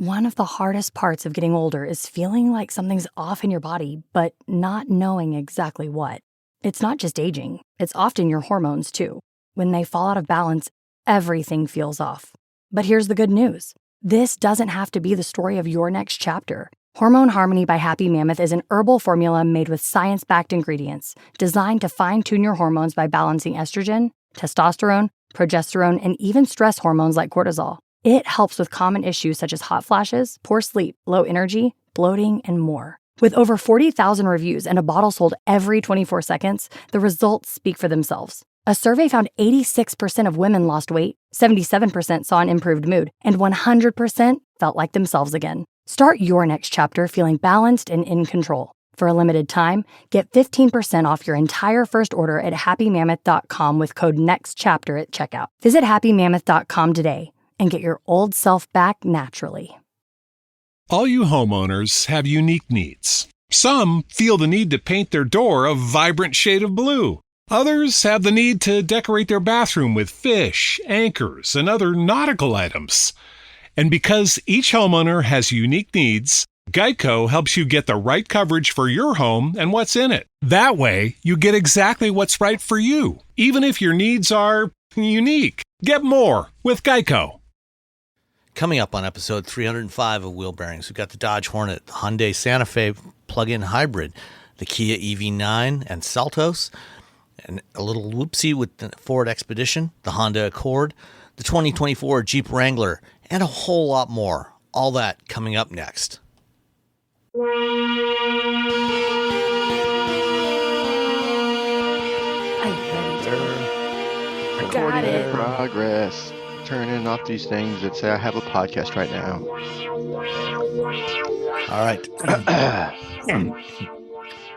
One of the hardest parts of getting older is feeling like something's off in your body, but not knowing exactly what. It's not just aging, it's often your hormones too. When they fall out of balance, everything feels off. But here's the good news. This doesn't have to be the story of your next chapter. Hormone Harmony by Happy Mammoth is an herbal formula made with science-backed ingredients, designed to fine-tune your hormones by balancing estrogen, testosterone, progesterone, and even stress hormones like cortisol. It helps with common issues such as hot flashes, poor sleep, low energy, bloating, and more. With over 40,000 reviews and a bottle sold every 24 seconds, the results speak for themselves. A survey found 86% of women lost weight, 77% saw an improved mood, and 100% felt like themselves again. Start your next chapter feeling balanced and in control. For a limited time, get 15% off your entire first order at happymammoth.com with code NEXTCHAPTER at checkout. Visit happymammoth.com today and get your old self back naturally. All you homeowners have unique needs. Some feel the need to paint their door a vibrant shade of blue. Others have the need to decorate their bathroom with fish, anchors, and other nautical items. And because each homeowner has unique needs, Geico helps you get the right coverage for your home and what's in it. That way, you get exactly what's right for you, even if your needs are unique. Get more with Geico. Coming up on episode 305 of Wheel Bearings, we've got the Dodge Hornet, the Hyundai Santa Fe plug-in hybrid, the Kia EV9 and Seltos, and a little whoopsie with the Ford Expedition, the Honda Accord, the 2024 Jeep Wrangler, and a whole lot more. All that coming up next. Got it. Progress. Turning off these things that say I have a podcast right now. All right.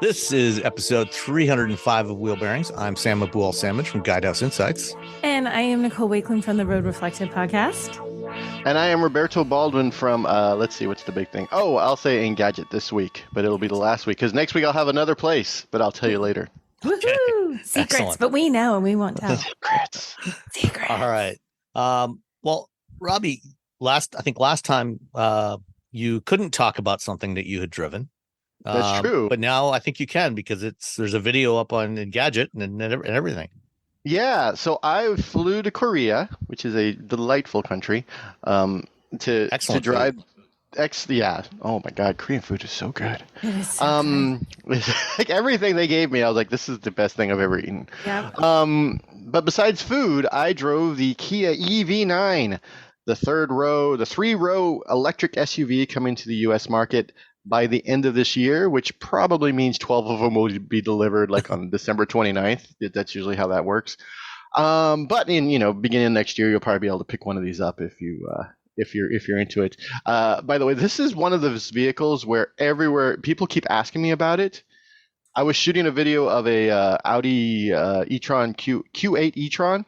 This is episode 305 of Wheel Bearings. I'm Sam Abu-Al-Samad from Guidehouse Insights. And I am Nicole Wakeling from the Road Reflective podcast. And I am Roberto Baldwin from, let's see, what's the big thing? Oh, I'll say Engadget this week, but it'll be the last week, because next week I'll have another place, but I'll tell you later. Woohoo! Okay. Secrets, excellent. But we know and we won't tell. Secrets. All right. Well, Robbie, last time you couldn't talk about something that you had driven. That's true. But now I think you can, because there's a video up on Engadget and everything. Yeah, so I flew to Korea, which is a delightful country, to drive. Yeah. Oh my God, Korean food is so good. It is so good. Like everything they gave me, I was like, this is the best thing I've ever eaten. Yeah. But besides food, I drove the Kia EV9, the three-row electric SUV coming to the U.S. market by the end of this year, which probably means 12 of them will be delivered like on December 29th. That's usually how that works. But in beginning next year, you'll probably be able to pick one of these up if you're into it. By the way, this is one of those vehicles where everywhere people keep asking me about it. I was shooting a video of a Audi e-tron Q8 e-tron,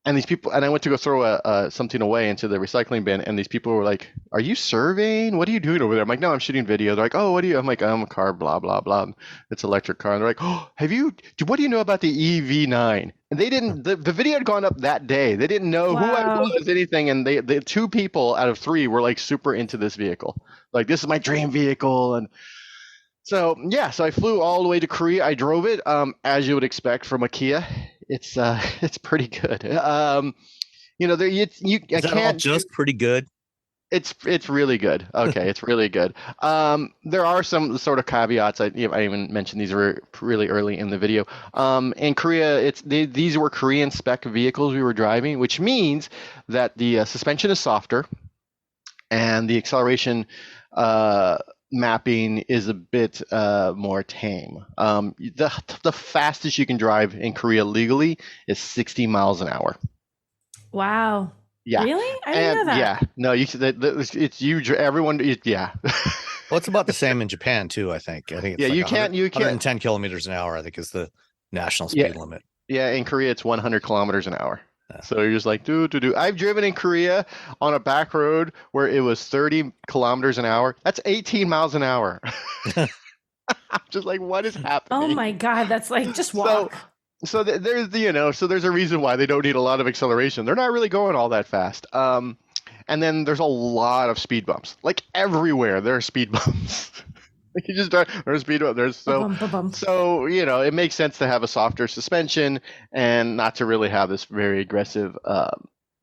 and these people, and I went to go throw something away into the recycling bin, and these people were like, "Are you surveying? What are you doing over there?" I'm like, "No, I'm shooting video." They're like, "Oh, what do you?" I'm like, "I'm a car, blah blah blah. It's an electric car." And they're like, "Oh, what do you know about the EV9?" And they didn't. The video had gone up that day. They didn't know who I was, anything, and the two people out of three were like super into this vehicle. Like, this is my dream vehicle, and. So I flew all the way to Korea. I drove it, as you would expect from a Kia. It's pretty good. Is that all just pretty good? It's really good. Okay, it's really good. There are some sort of caveats. I even mentioned these were really early in the video. In Korea, these were Korean spec vehicles we were driving, which means that the suspension is softer, and the acceleration mapping is a bit more tame. The fastest you can drive in Korea legally is 60 miles an hour. Wow. Yeah. Really? I didn't know that. Yeah. No, it's huge. Everyone. Yeah. Well, it's about the same in Japan too. I think. It's yeah. like you can't. 110 kilometers an hour, I think, is the national speed limit. Yeah. In Korea, it's 100 kilometers an hour. So you're just like, do. I've driven in Korea on a back road where it was 30 kilometers an hour. That's 18 miles an hour. I'm just like, what is happening? Oh my God, that's like just walk. So there's a reason why they don't need a lot of acceleration. They're not really going all that fast. And And then there's a lot of speed bumps. Like everywhere there are speed bumps. Like you just drive, there's speed bumps. So it makes sense to have a softer suspension and not to really have this very aggressive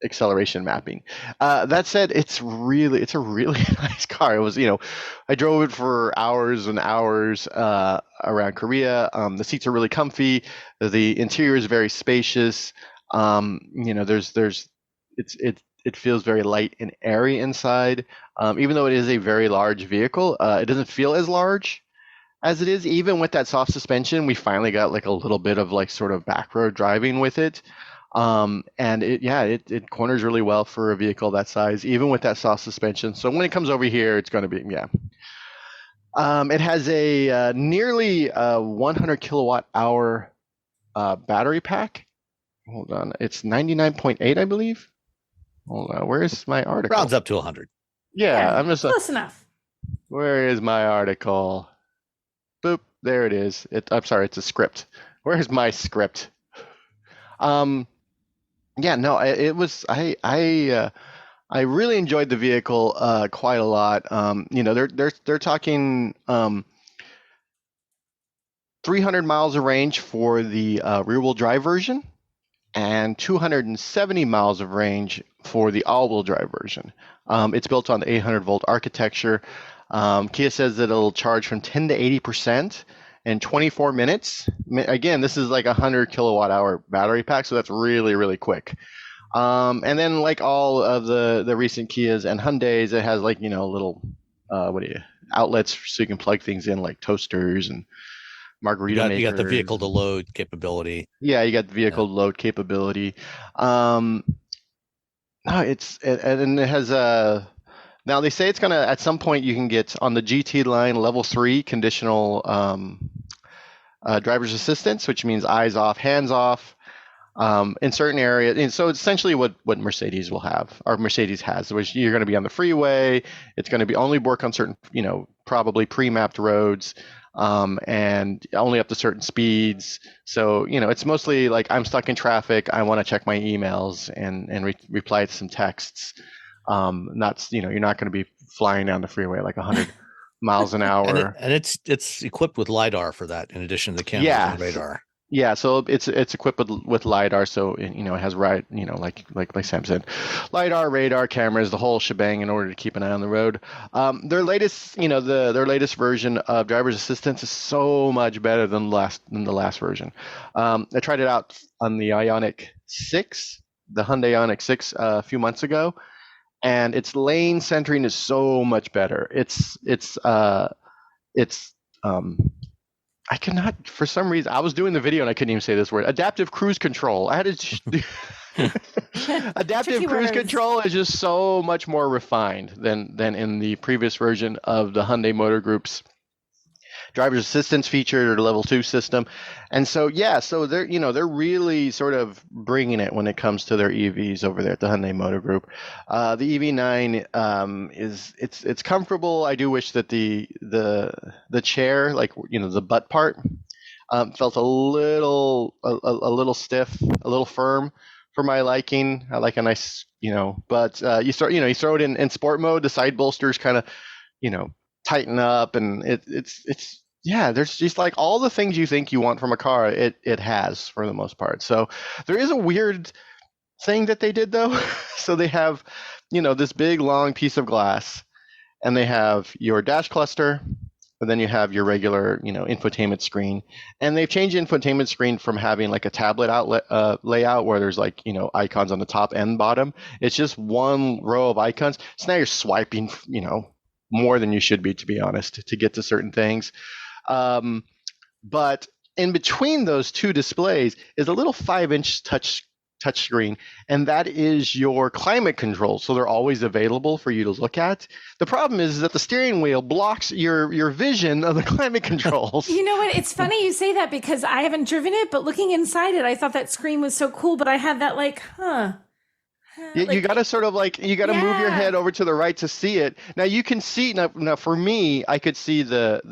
acceleration mapping. That said, it's a really nice car. It was, I drove it for hours and hours around Korea. The seats are really comfy. The interior is very spacious. It feels very light and airy inside. Even though it is a very large vehicle, it doesn't feel as large as it is. Even with that soft suspension, we finally got like a little bit of like sort of back road driving with it. And it corners really well for a vehicle that size, even with that soft suspension. So when it comes over here, it's going to be, it has a nearly 100 kilowatt hour battery pack. Hold on. It's 99.8, I believe. Hold on. Where's my article? Rounds up to 100. Yeah, I'm just close enough. Where is my article? Boop. There it is. I'm sorry. It's a script. Where's my script? It was. I really enjoyed the vehicle quite a lot. They're talking 300 miles of range for the rear-wheel drive version, and 270 miles of range for the all-wheel drive version. It's built on the 800-volt architecture. Kia says that it'll charge from 10 to 80% in 24 minutes. Again, this is like a 100 kilowatt hour battery pack, so that's really, really quick. And then like all of the recent Kias and Hyundais, it has like, little outlets so you can plug things in, like toasters and margarita makers. You got the vehicle to load capability. Yeah, you got the vehicle to load capability. It has now they say it's gonna, at some point you can get on the GT line level 3 conditional driver's assistance, which means eyes off, hands off, in certain areas. And so it's essentially what Mercedes will have, or Mercedes has, which you're going to be on the freeway. It's going to be only work on certain, probably pre-mapped roads, and only up to certain speeds. So, it's mostly like I'm stuck in traffic. I want to check my emails and reply to some texts. You're not going to be flying down the freeway like 100 miles an hour. And it's equipped with LiDAR for that, in addition to the cameras and radar. Yeah, so it's equipped with LiDAR, so it has like Sam said, LiDAR, radar, cameras, the whole shebang in order to keep an eye on the road. Their latest, their latest version of driver's assistance is so much better than the last version. I tried it out on the Ioniq 6, the Hyundai Ioniq 6 a few months ago, and its lane centering is so much better. I cannot, for some reason, I was doing the video and I couldn't even say this word. Adaptive cruise control. I had to. Adaptive cruise control is just so much more refined than in the previous version of the Hyundai Motor Group's driver's assistance feature or level 2 system. And so they're really sort of bringing it when it comes to their EVs over there at the Hyundai Motor Group. The EV9 it's comfortable. I do wish that the chair, like the butt part, felt a little stiff, a little firm for my liking. I like a nice, but you throw it in sport mode, the side bolsters kind of tighten up, and it's there's just like all the things you think you want from a car, it has for the most part. So there is a weird thing that they did though. So they have, this big long piece of glass, and they have your dash cluster, but then you have your regular, infotainment screen. And they've changed the infotainment screen from having like a tablet outlet layout where there's like, icons on the top and bottom. It's just one row of icons. So now you're swiping, more than you should be, to be honest, to get to certain things. But in between those two displays is a little 5-inch touch screen, and that is your climate control. So they're always available for you to look at. The problem is that the steering wheel blocks your vision of the climate controls. You know what? It's funny you say that because I haven't driven it, but looking inside it, I thought that screen was so cool, but I had that you got to sort of move your head over to the right to see it. Now you can see now for me, I could see the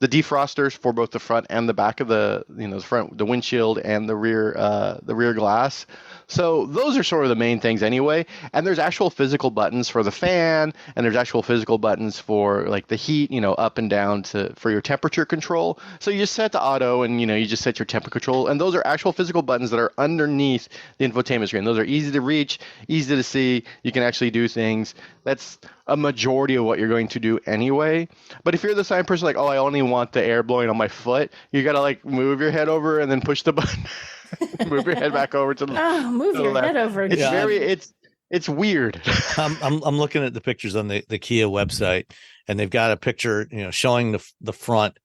defrosters for both the front and the back of the front, the windshield and the rear glass. So those are sort of the main things anyway. And there's actual physical buttons for the fan, and there's actual physical buttons for like the heat, up and down for your temperature control. So you just set the auto, and you just set your temperature control, and those are actual physical buttons that are underneath the infotainment screen. Those are easy to reach, easy to see. You can actually do things. That's a majority of what you're going to do anyway. But if you're the kind of person like, oh, I only want the air blowing on my foot, you gotta like move your head over and then push the button. Move your head back over to the move your left. head over. It's weird. I'm looking at the pictures on the Kia website, and they've got a picture, showing the front,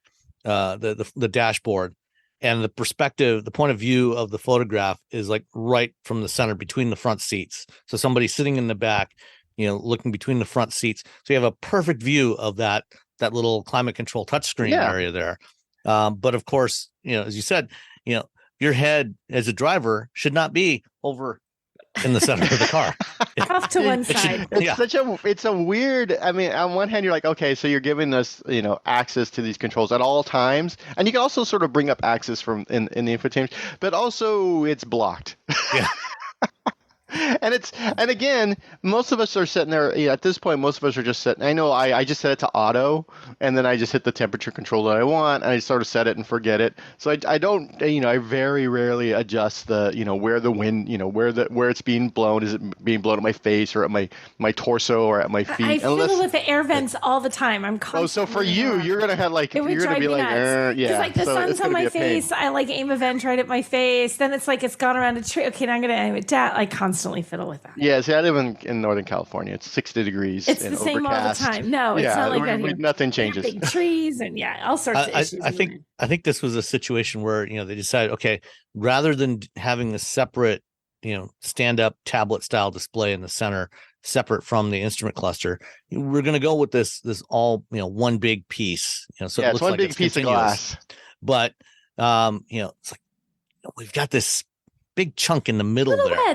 the dashboard, and the perspective, the point of view of the photograph is like right from the center between the front seats. So somebody sitting in the back, looking between the front seats. So you have a perfect view of that little climate control touchscreen area there. But of course, as you said, your head as a driver should not be over in the center of the car. Off to one side. It's a weird, I mean, on one hand, you're like, okay, so you're giving us, access to these controls at all times. And you can also sort of bring up access from in the infotainment, but also it's blocked. Yeah. And again, most of us are sitting there at this point. Most of us are just sitting. I know I just set it to auto, and then I just hit the temperature control that I want, and I sort of set it and forget it. So I don't, I very rarely adjust the, where the wind, where it's being blown. Is it being blown at my face or at my torso or at my feet? I fiddle with the air vents all the time. I'm constantly. Oh, so for you, you're gonna have like, you're gonna be like, yeah. Because like the sun's on my face, I like aim a vent right at my face. Then it's like it's gone around a tree. Okay, now I'm gonna aim it down. I constantly fiddle with that. Yeah, see, I live in Northern California. It's 60 degrees. It's the same overcast. all the time. No, it's not like that here. Nothing changes. Big trees and all sorts of issues. I think this was a situation where they decided, okay, rather than having a separate stand-up tablet style display in the center, separate from the instrument cluster, we're going to go with this all one big piece. So it looks one like big piece continuous. of glass. But it's like we've got this big chunk in the middle Little there.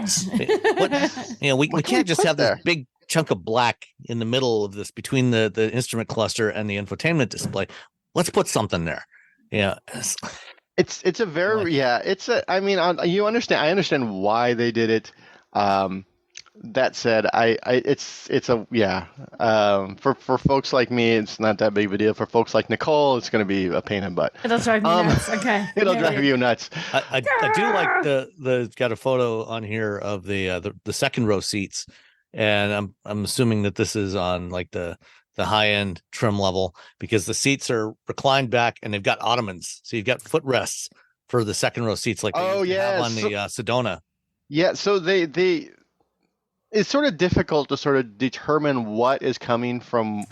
Wedge. We can't just have this big chunk of black in the middle of this between the instrument cluster and the infotainment display. Let's put something there. Yeah. It's a very I mean, you understand. I understand why they did it. That said, for folks like me, it's not that big of a deal. For folks like Nicole, it's going to be a pain in the butt. It'll drive me nuts. Okay. It'll drive you nuts. I do like the got a photo on here of the second row seats, and I'm assuming that this is on like the high end trim level, because the seats are reclined back and they've got ottomans, so you've got footrests for the second row seats, like have on the Sedona. Yeah, so they it's sort of difficult to sort of determine what is coming from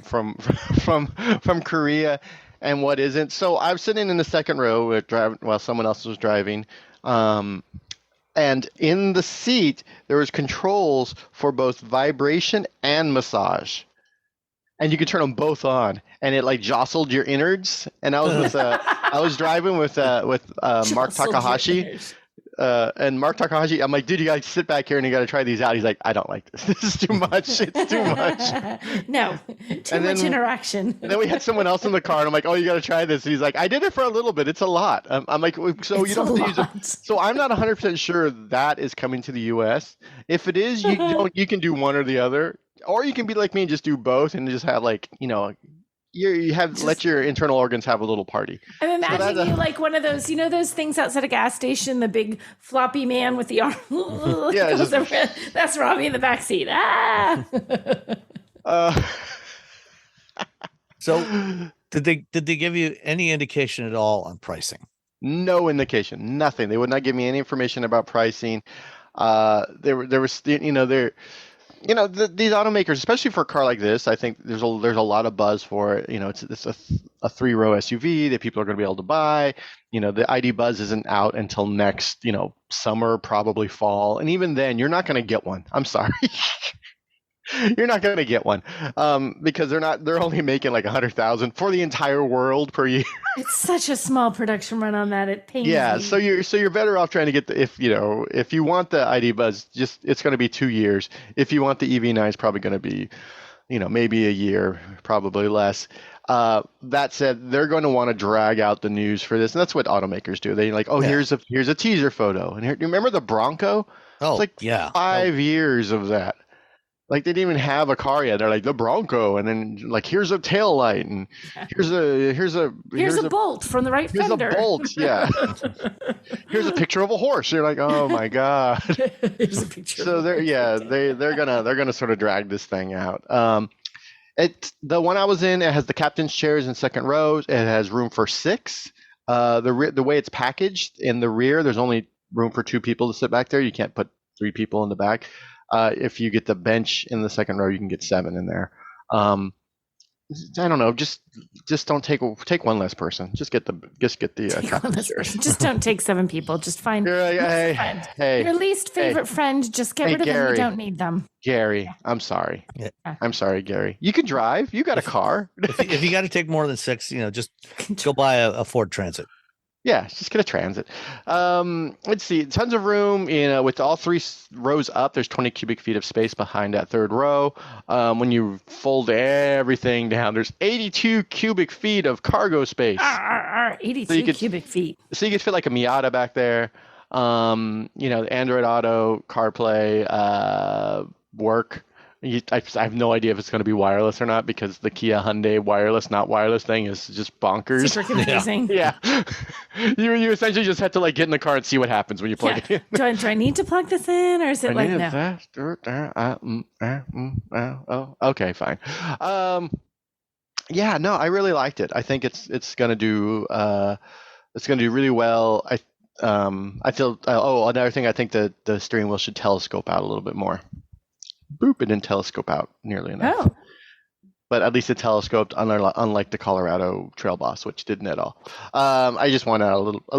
Korea and what isn't. So I was sitting in the second row while someone else was driving, and in the seat there was controls for both vibration and massage, and you could turn them both on, and it like jostled your innards. And I was driving with Mark Takahashi. And Mark Takahashi, I'm like, dude, you gotta sit back here and you gotta try these out. He's like, I don't like this. This is too much. It's too much. No, too much interaction. And then we had someone else in the car, and I'm like, oh, you gotta try this. And he's like, I did it for a little bit. It's a lot. I'm like, so you don't have to use it. So I'm not 100% sure that is coming to the U.S. If it is, you can do one or the other, or you can be like me and just do both and just have like let your internal organs have a little party. I'm imagining you like one of those, those things outside a gas station, the big floppy man with the arm. That's Robbie in the back seat. So did they give you any indication at all on pricing? No indication, nothing. They would not give me any information about pricing. These automakers, especially for a car like this, I think there's a lot of buzz for it. It's a 3-row SUV that people are going to be able to buy. The ID Buzz isn't out until next, summer, probably fall, and even then, you're not going to get one. I'm sorry. You're not going to get one because they're only making like 100,000 for the entire world per year. It's such a small production run on that. It pains me. So you're better off trying to get if you want the ID Buzz, it's going to be 2 years. If you want the EV9, it's probably going to be, maybe a year, probably less. That said, they're going to want to drag out the news for this, and that's what automakers do. They like, here's a teaser photo, and here, do you remember the Bronco? Oh, It's like yeah. 5 years of that. Like they didn't even have a car yet. They're like the Bronco, and then like here's a tail light, and here's a bolt from the right fender. Here's a bolt, yeah. Here's a picture of a horse. You're like, oh my god. Here's a picture. So they're gonna sort of drag this thing out. It's the one I was in. It has the captain's chairs in second row. It has room for 6. The way it's packaged in the rear, there's only room for 2 people to sit back there. You can't put 3 people in the back. If you get the bench in the second row, you can get 7 in there. I don't know. Just don't take one less person. Just get the one less person. Just don't take 7 people. Just find your least favorite friend. Just get rid of them. You don't need them. Gary, I'm sorry. Yeah. I'm sorry, Gary. You can drive. You got a car. if you got to take more than 6, just go buy a Ford Transit. Yeah, just get a Transit. Let's see, tons of room. With all 3 rows up, there's 20 cubic feet of space behind that third row. When you fold everything down, there's 82 cubic feet of cargo space. 82 cubic feet. So you could fit like a Miata back there. Android Auto, CarPlay, work. I have no idea if it's going to be wireless or not because the Kia Hyundai wireless, not wireless thing is just bonkers. Super confusing. Yeah. You essentially just have to like get in the car and see what happens when you plug it in. Do I need to plug this in or is it like no? Oh, okay, fine. Yeah, no, I really liked it. I think it's going to do really well. I feel another thing, I think that the steering wheel should telescope out a little bit more. Boop, it didn't telescope out nearly enough. Oh. But at least it telescoped, unlike the Colorado Trail Boss, which didn't at all. I just want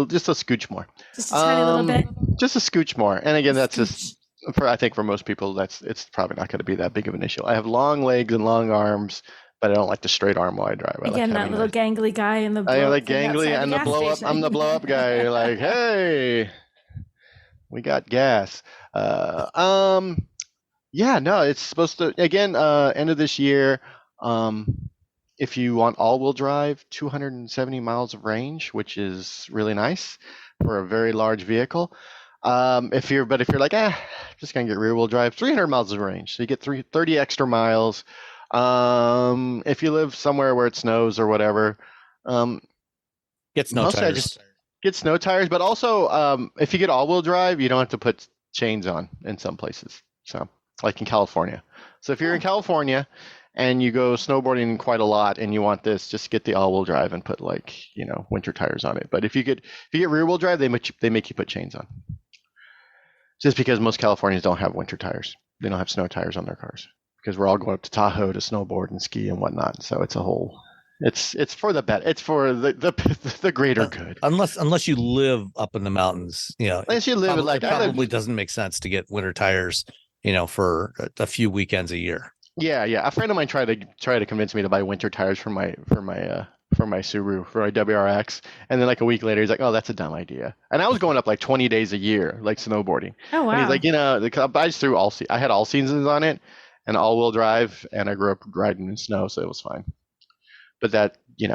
just a scooch more. Just a tiny little bit. Just a scooch more. And again, that's just I think for most people, it's probably not going to be that big of an issue. I have long legs and long arms, but I don't like the straight arm while I drive. Again, that little gangly guy in the blow. I am the gangly and the blow up. I'm the blow up guy. Like, hey, we got gas. Yeah, no, it's supposed to, again, end of this year. If you want all-wheel drive, 270 miles of range, which is really nice for a very large vehicle. If you're like, just gonna get rear-wheel drive, 300 miles of range, so you get 30 extra miles. If you live somewhere where it snows or whatever, get snow tires. Get snow tires, but also if you get all-wheel drive, you don't have to put chains on in some places. So. Like in California. So if you're in California and you go snowboarding quite a lot and you want this, just get the all-wheel drive and put winter tires on it. But if you get rear-wheel drive, they make you put chains on. Just because most Californians don't have winter tires. They don't have snow tires on their cars because we're all going up to Tahoe to snowboard and ski and whatnot. So it's a whole. It's for the bet. It's for the greater good. Unless you live up in the mountains, Unless you live it probably doesn't make sense to get winter tires. For a few weekends a year. Yeah. A friend of mine tried to convince me to buy winter tires for my Subaru, for my WRX, and then like a week later he's like, "Oh, that's a dumb idea." And I was going up like 20 days a year, like snowboarding. Oh wow! And he's like, I just threw I had all seasons on it, and all-wheel drive, and I grew up riding in snow, so it was fine. But that, there's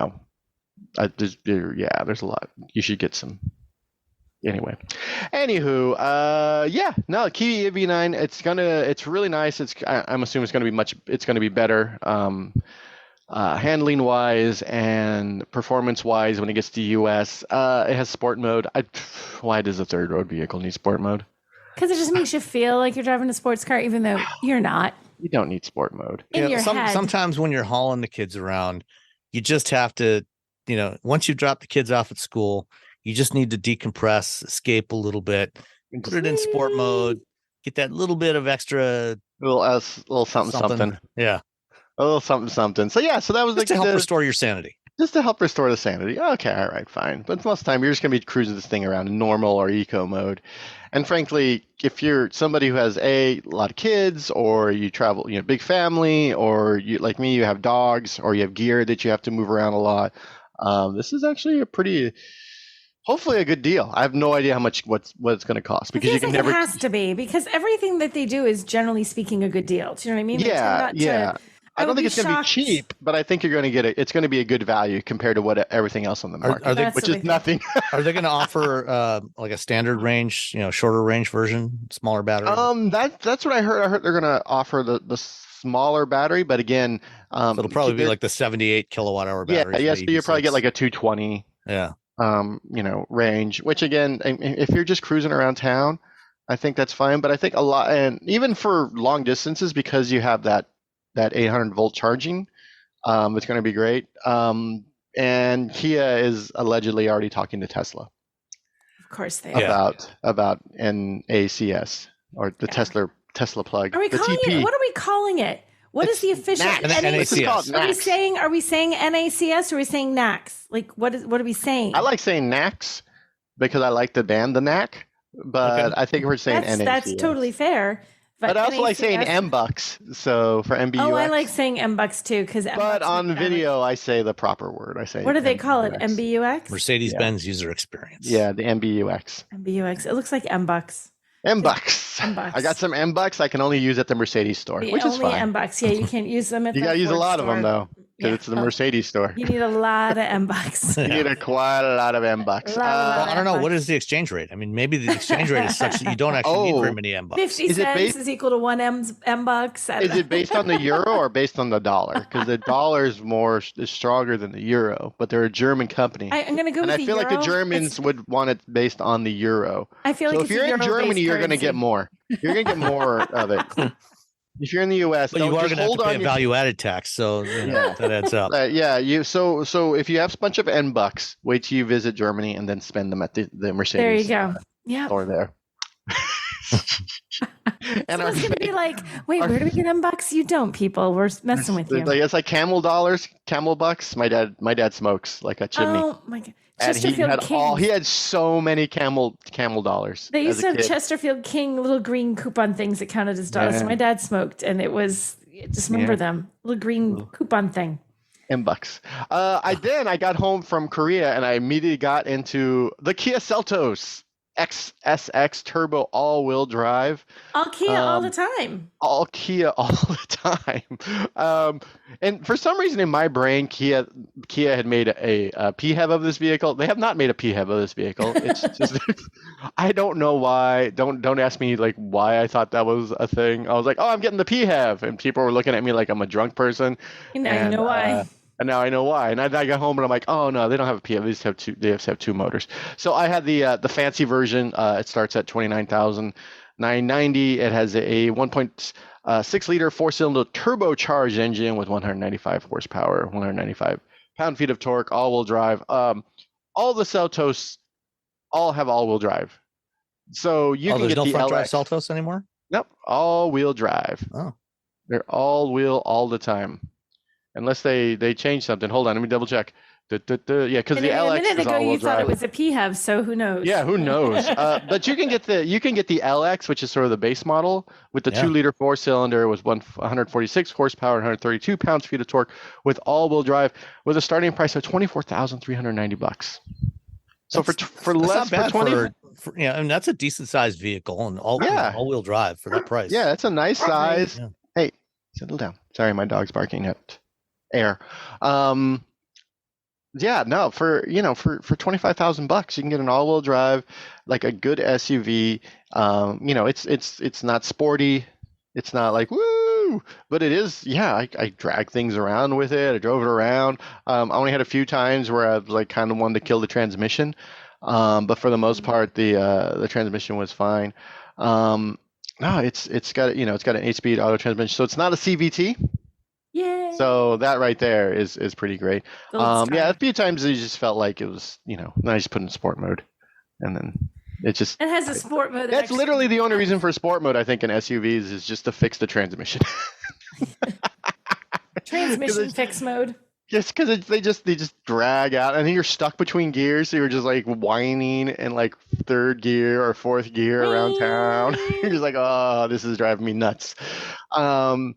a lot. You should get some. Anyway, Kia EV9. It's really nice. I'm assuming it's going to be better, handling wise and performance wise when it gets to US. It has sport mode. Why does a third road vehicle need sport mode? Because it just makes you feel like you're driving a sports car, even though you're not. You don't need sport mode. In your head. Sometimes when you're hauling the kids around, you just have to, once you drop the kids off at school. You just need to decompress, escape a little bit, put it in sport mode, get that little bit of extra, little something. Yeah, a little something. So so that was just to help restore your sanity. Just to help restore the sanity. Okay, all right, fine. But most of the time, you're just gonna be cruising this thing around in normal or eco mode. And frankly, if you're somebody who has a lot of kids, or you travel, big family, or you like me, you have dogs, or you have gear that you have to move around a lot, this is actually hopefully a good deal. I have no idea how much what it's going to cost because you can never. It has to be because everything that they do is generally speaking a good deal. Do you know what I mean? Yeah. I don't think it's going to be cheap, but I think you're going to get it. It's going to be a good value compared to what everything else on the market, which is nothing. Are they going to offer like a standard range, shorter range version, smaller battery? That's what I heard. I heard they're going to offer the smaller battery, but again, so it'll probably be like the 78 kilowatt hour battery. Yeah, yes, but you'll probably get like a 220. Yeah. Range, which again, if you're just cruising around town, I think that's fine. But I think a lot, and even for long distances, because you have that 800 volt charging, it's going to be great. And Kia is allegedly already talking to Tesla. Of course they are. About NACS or the Tesla plug. Are we calling it? What are we calling it? What is the official NACS? Are we saying NACS or are we saying NACS? Like what are we saying? I like saying NACS because I like the band, the NAC, but I think we're saying NACS. That's totally fair. But I also like saying MBucks. So for MBUX. Oh, I like saying MBucks too because. But on video, I say the proper word. I say. What do they call it? MBUX. Mercedes-Benz user experience. Yeah, the MBUX. MBUX. It looks like MBucks. MBucks. I got some MBucks I can only use at the Mercedes store, which is fine. MBucks. Yeah, you can't use them at you the got to use a lot store. of them though, because it's the Mercedes store. You need a lot of MBucks. You need quite a lot of MBucks. I don't know. What is the exchange rate? I mean, maybe the exchange rate is such that you don't actually need very many MBucks. 50 cents is equal to one MBucks. Is it based on the euro or based on the dollar? Because the dollar is stronger than the euro, but they're a German company. I'm going to go with the euro. And I feel like the Germans would want it based on the euro. I feel like if you're in Germany, you're going to get more. You're going to get more of it. If you're in the U.S., but you are going to have to pay a value-added tax, so that adds up. So if you have a bunch of MBucks, wait till you visit Germany and then spend them at the Mercedes. There you go. Yeah. Store there. And it's going to be like, wait, where do we get MBucks? You don't, people. We're messing with you. It's like camel bucks. My dad smokes like a chimney. Oh my God. And he had so many camel dollars. They used to have Chesterfield King little green coupon things that counted as dollars. Yeah. So my dad smoked, and it was just remember them little green coupon thing. MBucks. I got home from Korea and I immediately got into the Kia Seltos XSX turbo all-wheel drive. All Kia all the time. All Kia all the time. And for some reason in my brain, Kia had made a PHEV of this vehicle. They have not made a PHEV of this vehicle. It's just I don't know why. Don't ask me like why I thought that was a thing. I was like, oh, I'm getting the PHEV, and people were looking at me like I'm a drunk person. You know why. And now I know why. And I got home and I'm like, oh no, they don't have a PHEV. They just have two motors. So I had the fancy version. It starts at $29,990. It has a 1.6 liter 4-cylinder turbocharged engine with 195 horsepower, 195 pound-feet of torque, all-wheel drive. All the Seltos all have all-wheel drive. So you can get no the front drive LX. Seltos anymore? Nope, all-wheel drive. Oh, they're all-wheel all the time. Unless they change something. Hold on, let me double check. Yeah, because the LX a minute is ago all-wheel you drive. thought it was a PHEV, so who knows? Yeah, who knows? But you can get the LX, which is sort of the base model, with the 2-liter 4-cylinder with 146 horsepower, 132 pounds-feet of torque, with all-wheel drive, with a starting price of $24,390. So for less for 20. And that's a decent sized vehicle and all-wheel drive for that price. Yeah, that's a nice size. Yeah. Hey, settle down. Sorry, my dog's barking at air. For $25,000 you can get an all-wheel drive, like a good SUV. It's not sporty, it's not like woo, but it is. I drag things around with it. I drove it around. I only had a few times where I like kind of wanted to kill the transmission, but for the most part the transmission was fine. It's got an 8-speed auto transmission, so it's not a CVT. Yeah. So that right there is pretty great. A few times you just felt like it was, then I just put in sport mode, and then it has a sport mode. That's literally the only reason for sport mode, I think, in SUVs is just to fix the transmission. Transmission fix mode. Just because they just drag out, and then you're stuck between gears, so you're just like whining in like third gear or fourth gear around town. You're just like, oh, this is driving me nuts. I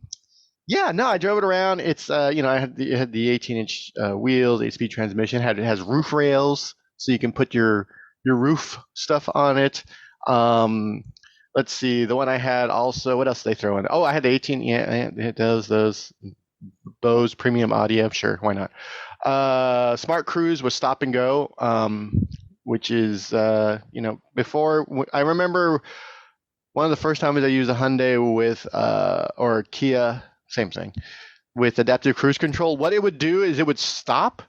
drove it around. It's it had the 18-inch wheels, 8-speed transmission. It has roof rails, so you can put your roof stuff on it. Let's see, the one I had also. What else did they throw in? Oh, I had the 18. Yeah, it does those. Bose premium audio. Sure, why not? Smart Cruise was stop and go, which is, before I remember one of the first times I used a Hyundai with, or Kia, same thing, with adaptive cruise control. What it would do is it would stop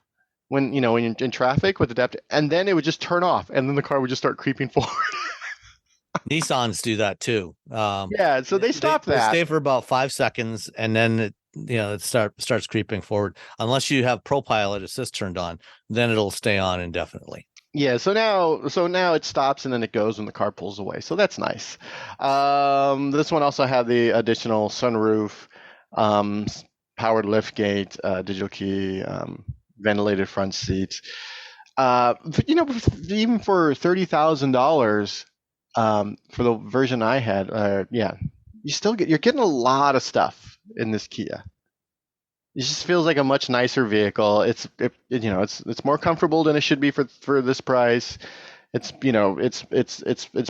when you're in traffic with adaptive, and then it would just turn off, and then the car would just start creeping forward. Nissans do that too. Yeah, so they stop that. They stay for about 5 seconds, and then it starts creeping forward. Unless you have ProPilot Assist turned on, then it'll stay on indefinitely. Yeah, so now it stops and then it goes when the car pulls away. So that's nice. This one also had the additional sunroof, powered liftgate, digital key, ventilated front seats. Even for $30,000, for the version I had, you're getting a lot of stuff in this Kia. It just feels like a much nicer vehicle. It's more comfortable than it should be for this price. It's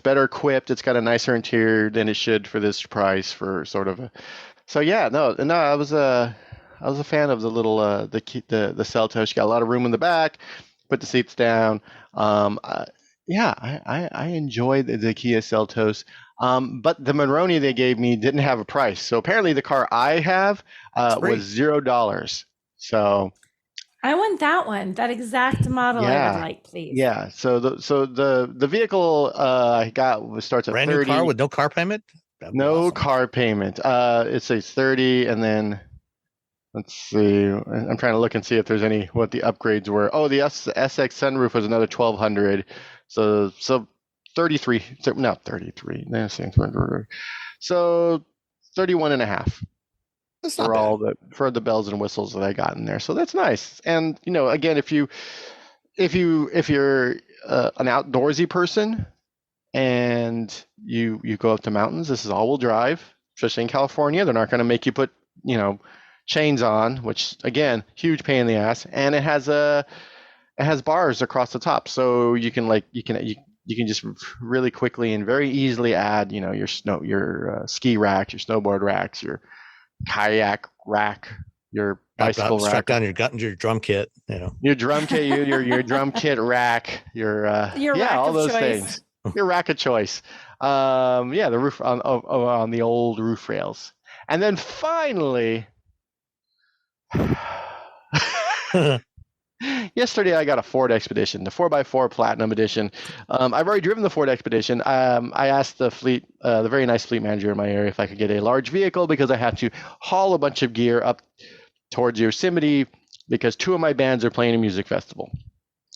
better equipped. It's got a nicer interior than it should for this price for sort of. I was a fan of the little the Seltos. You got a lot of room in the back. Put the seats down. I enjoyed the Kia Seltos. But the Monroney they gave me didn't have a price. So apparently the car I have was $0. So I want that one, that exact model. I would like, please. Yeah. So the vehicle I got starts at brand 30. new car with no car payment. No awesome. car payment. It says 30, and then let's see. I'm trying to look and see if there's what the upgrades were. Oh, the SX sunroof was another $1,200. So 33, not 33. So 31 and a half. That's not bad. For the bells and whistles that I got in there. So that's nice. And again, if you're an outdoorsy person and you go up to mountains, this is all-wheel drive, especially in California. They're not going to make you put chains on, which again, huge pain in the ass. And it has bars across the top, so you can just really quickly and very easily add, your ski racks, your snowboard racks, your kayak rack, your bicycle rack. Strap down your drum kit, Your drum kit, your drum kit rack, your rack all those things. Your rack of choice. The roof on the old roof rails, and then finally. Yesterday, I got a Ford Expedition, the 4x4 Platinum Edition. I've already driven the Ford Expedition. I asked the very nice fleet manager in my area, if I could get a large vehicle because I have to haul a bunch of gear up towards Yosemite because 2 of my bands are playing a music festival.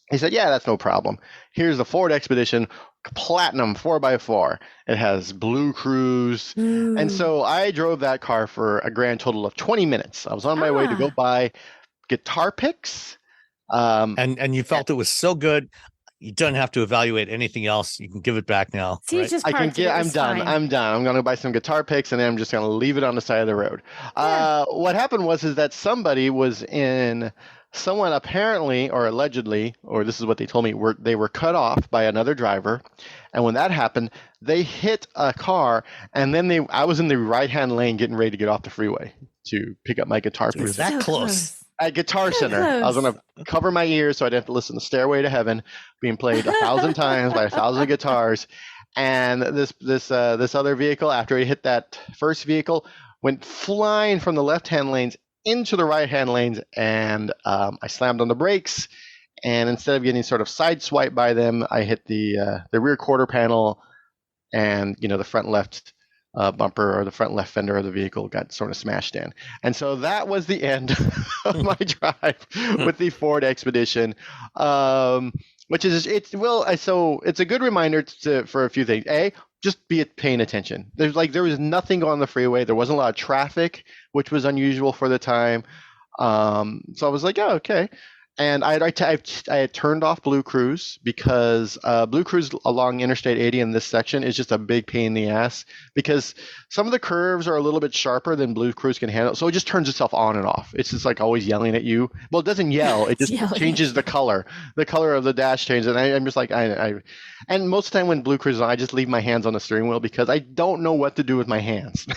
He said, yeah, that's no problem. Here's the Ford Expedition Platinum 4x4. It has Blue Cruise. And so I drove that car for a grand total of 20 minutes. I was on my way to go buy guitar picks. And you felt it was so good, you don't have to evaluate anything else. You can give it back now. See, right? I'm done. I'm going to buy some guitar picks, and then I'm just going to leave it on the side of the road. Yeah. What happened was that someone apparently or allegedly, or this is what they told me, they were cut off by another driver. And when that happened, they hit a car, and then I was in the right-hand lane getting ready to get off the freeway to pick up my guitar picks. That close. At Guitar Center. I was going to cover my ears so I didn't have to listen to Stairway to Heaven being played 1,000 times by 1,000 guitars. And this other vehicle, after he hit that first vehicle, went flying from the left-hand lanes into the right-hand lanes, and I slammed on the brakes. And instead of getting sort of sideswiped by them, I hit the rear quarter panel, and the front left bumper or the front left fender of the vehicle got sort of smashed in. And so that was the end of my drive with the Ford Expedition, which is so it's a good reminder for a few things. Just be paying attention. There was nothing on the freeway. There wasn't a lot of traffic, which was unusual for the time. So I was like, oh, okay. And I had turned off Blue Cruise because Blue Cruise along Interstate 80 in this section is just a big pain in the ass because some of the curves are a little bit sharper than Blue Cruise can handle. So it just turns itself on and off. It's just like always yelling at you. Well, it doesn't yell. It just changes the color. The color of the dash changes. And I'm just like, and most of the time when Blue Cruise is on, I just leave my hands on the steering wheel because I don't know what to do with my hands.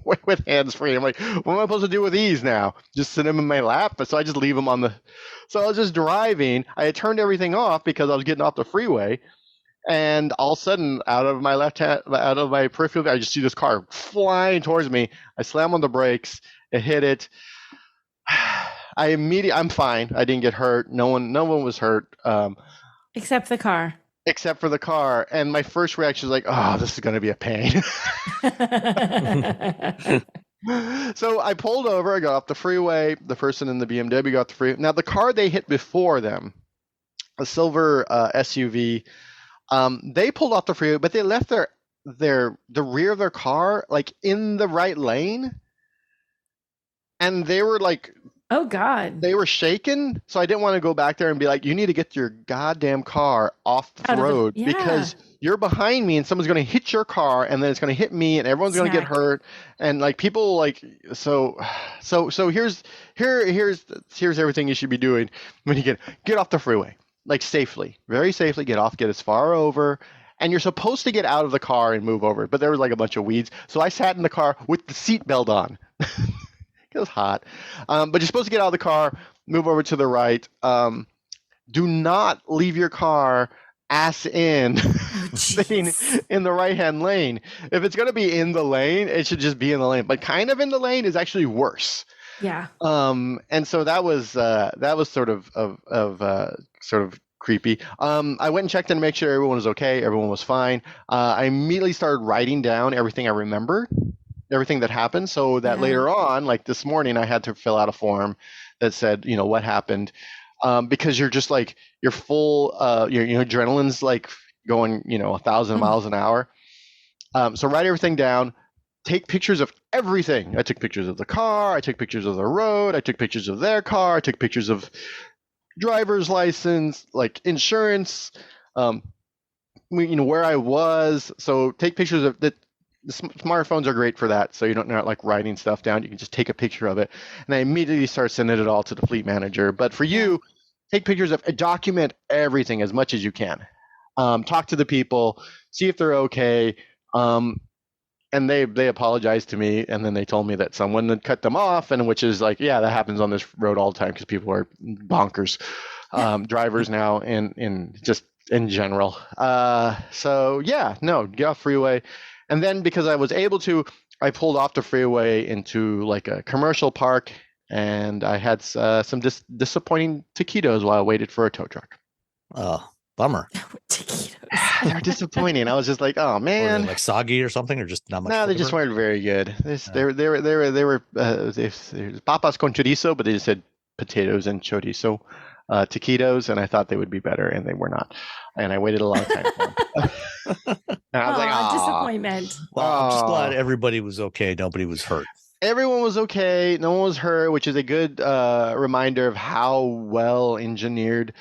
with hands free. I'm like, what am I supposed to do with these now? Just sit them in my lap? So I just leave them on the. So I was just driving. I had turned everything off because I was getting off the freeway, and all of a sudden, out of my left hand, out of my peripheral, I just see this car flying towards me. I slam on the brakes. It hit it. I'm fine. I didn't get hurt. No one was hurt. Except the car. Except for the car. And my first reaction was like, oh, this is going to be a pain. So I pulled over. I got off the freeway. The person in the BMW got the freeway. Now, the car they hit before them, a silver SUV, they pulled off the freeway, but they left the rear of their car like in the right lane. And they were like, oh God, they were shaken. So I didn't want to go back there and be like, you need to get your goddamn car off the road because you're behind me and someone's going to hit your car and then it's going to hit me and everyone's going to get hurt. And like people like, so here's everything you should be doing when you get off the freeway, like safely, very safely get as far over. And you're supposed to get out of the car and move over, but there was like a bunch of weeds. So I sat in the car with the seatbelt on. It was hot. But you're supposed to get out of the car, move over to the right. Do not leave your car ass in, sitting in the right-hand lane. If it's going to be in the lane, it should just be in the lane. But kind of in the lane is actually worse. Yeah. And so that was sort of creepy. I went and checked in to make sure everyone was okay. Everyone was fine. I immediately started writing down everything I remembered. Everything that happened, so that later on, like this morning, I had to fill out a form that said, what happened, because you're just like you're full, your adrenaline's like going, 1,000 miles an hour. So write everything down, take pictures of everything. I took pictures of the car, I took pictures of the road, I took pictures of their car, I took pictures of driver's license, like insurance, where I was. So take pictures of that. The smartphones are great for that, so you don't not like writing stuff down. You can just take a picture of it, and I immediately start sending it all to the fleet manager. But for you, take pictures of, document everything as much as you can. Talk to the people, see if they're okay. And they apologized to me, and then they told me that someone had cut them off, and which is like, yeah, that happens on this road all the time because people are bonkers drivers now, and just in general. So yeah, no, get off freeway. And then because I was able to, I pulled off the freeway into like a commercial park, and I had some disappointing taquitos while I waited for a tow truck. Oh, bummer. Taquitos. They're disappointing. I was just like, oh man, like soggy or something, or just not much. No, they just weren't very good. They were papas con chorizo, but they just said potatoes and chorizo. Taquitos, and I thought they would be better, and they were not. And I waited a long time for them. And I was like, disappointment. Well, I'm just glad everybody was okay. Nobody was hurt. Everyone was okay. No one was hurt, which is a good reminder of how well engineered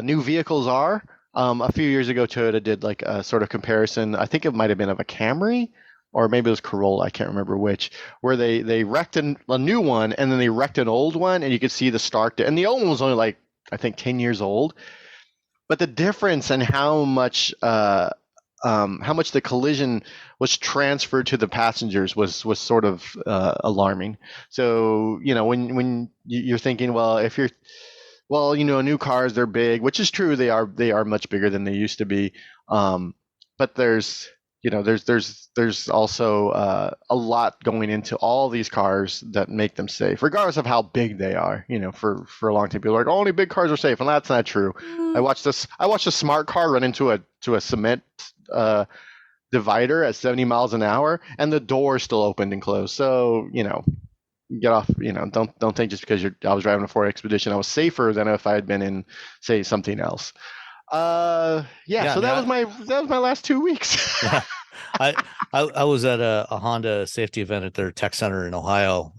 new vehicles are. A few years ago, Toyota did like a sort of comparison. I think it might have been of a Camry, or maybe it was Corolla, I can't remember which, where they wrecked a new one, and then they wrecked an old one, and you could see the stark. And the old one was only like, I think 10 years old, but the difference in how much the collision was transferred to the passengers was sort of alarming. So when you're thinking, new cars, they're big, which is true, they are much bigger than they used to be, but there's also a lot going into all these cars that make them safe, regardless of how big they are. For a long time, people are like, only big cars are safe, and that's not true. I watched a smart car run into a cement divider at 70 miles an hour, and the door still opened and closed. So get off. Don't think just because I was driving a Ford Expedition, I was safer than if I had been in, say, something else. So that was my last 2 weeks. Yeah. I was at a Honda safety event at their tech center in Ohio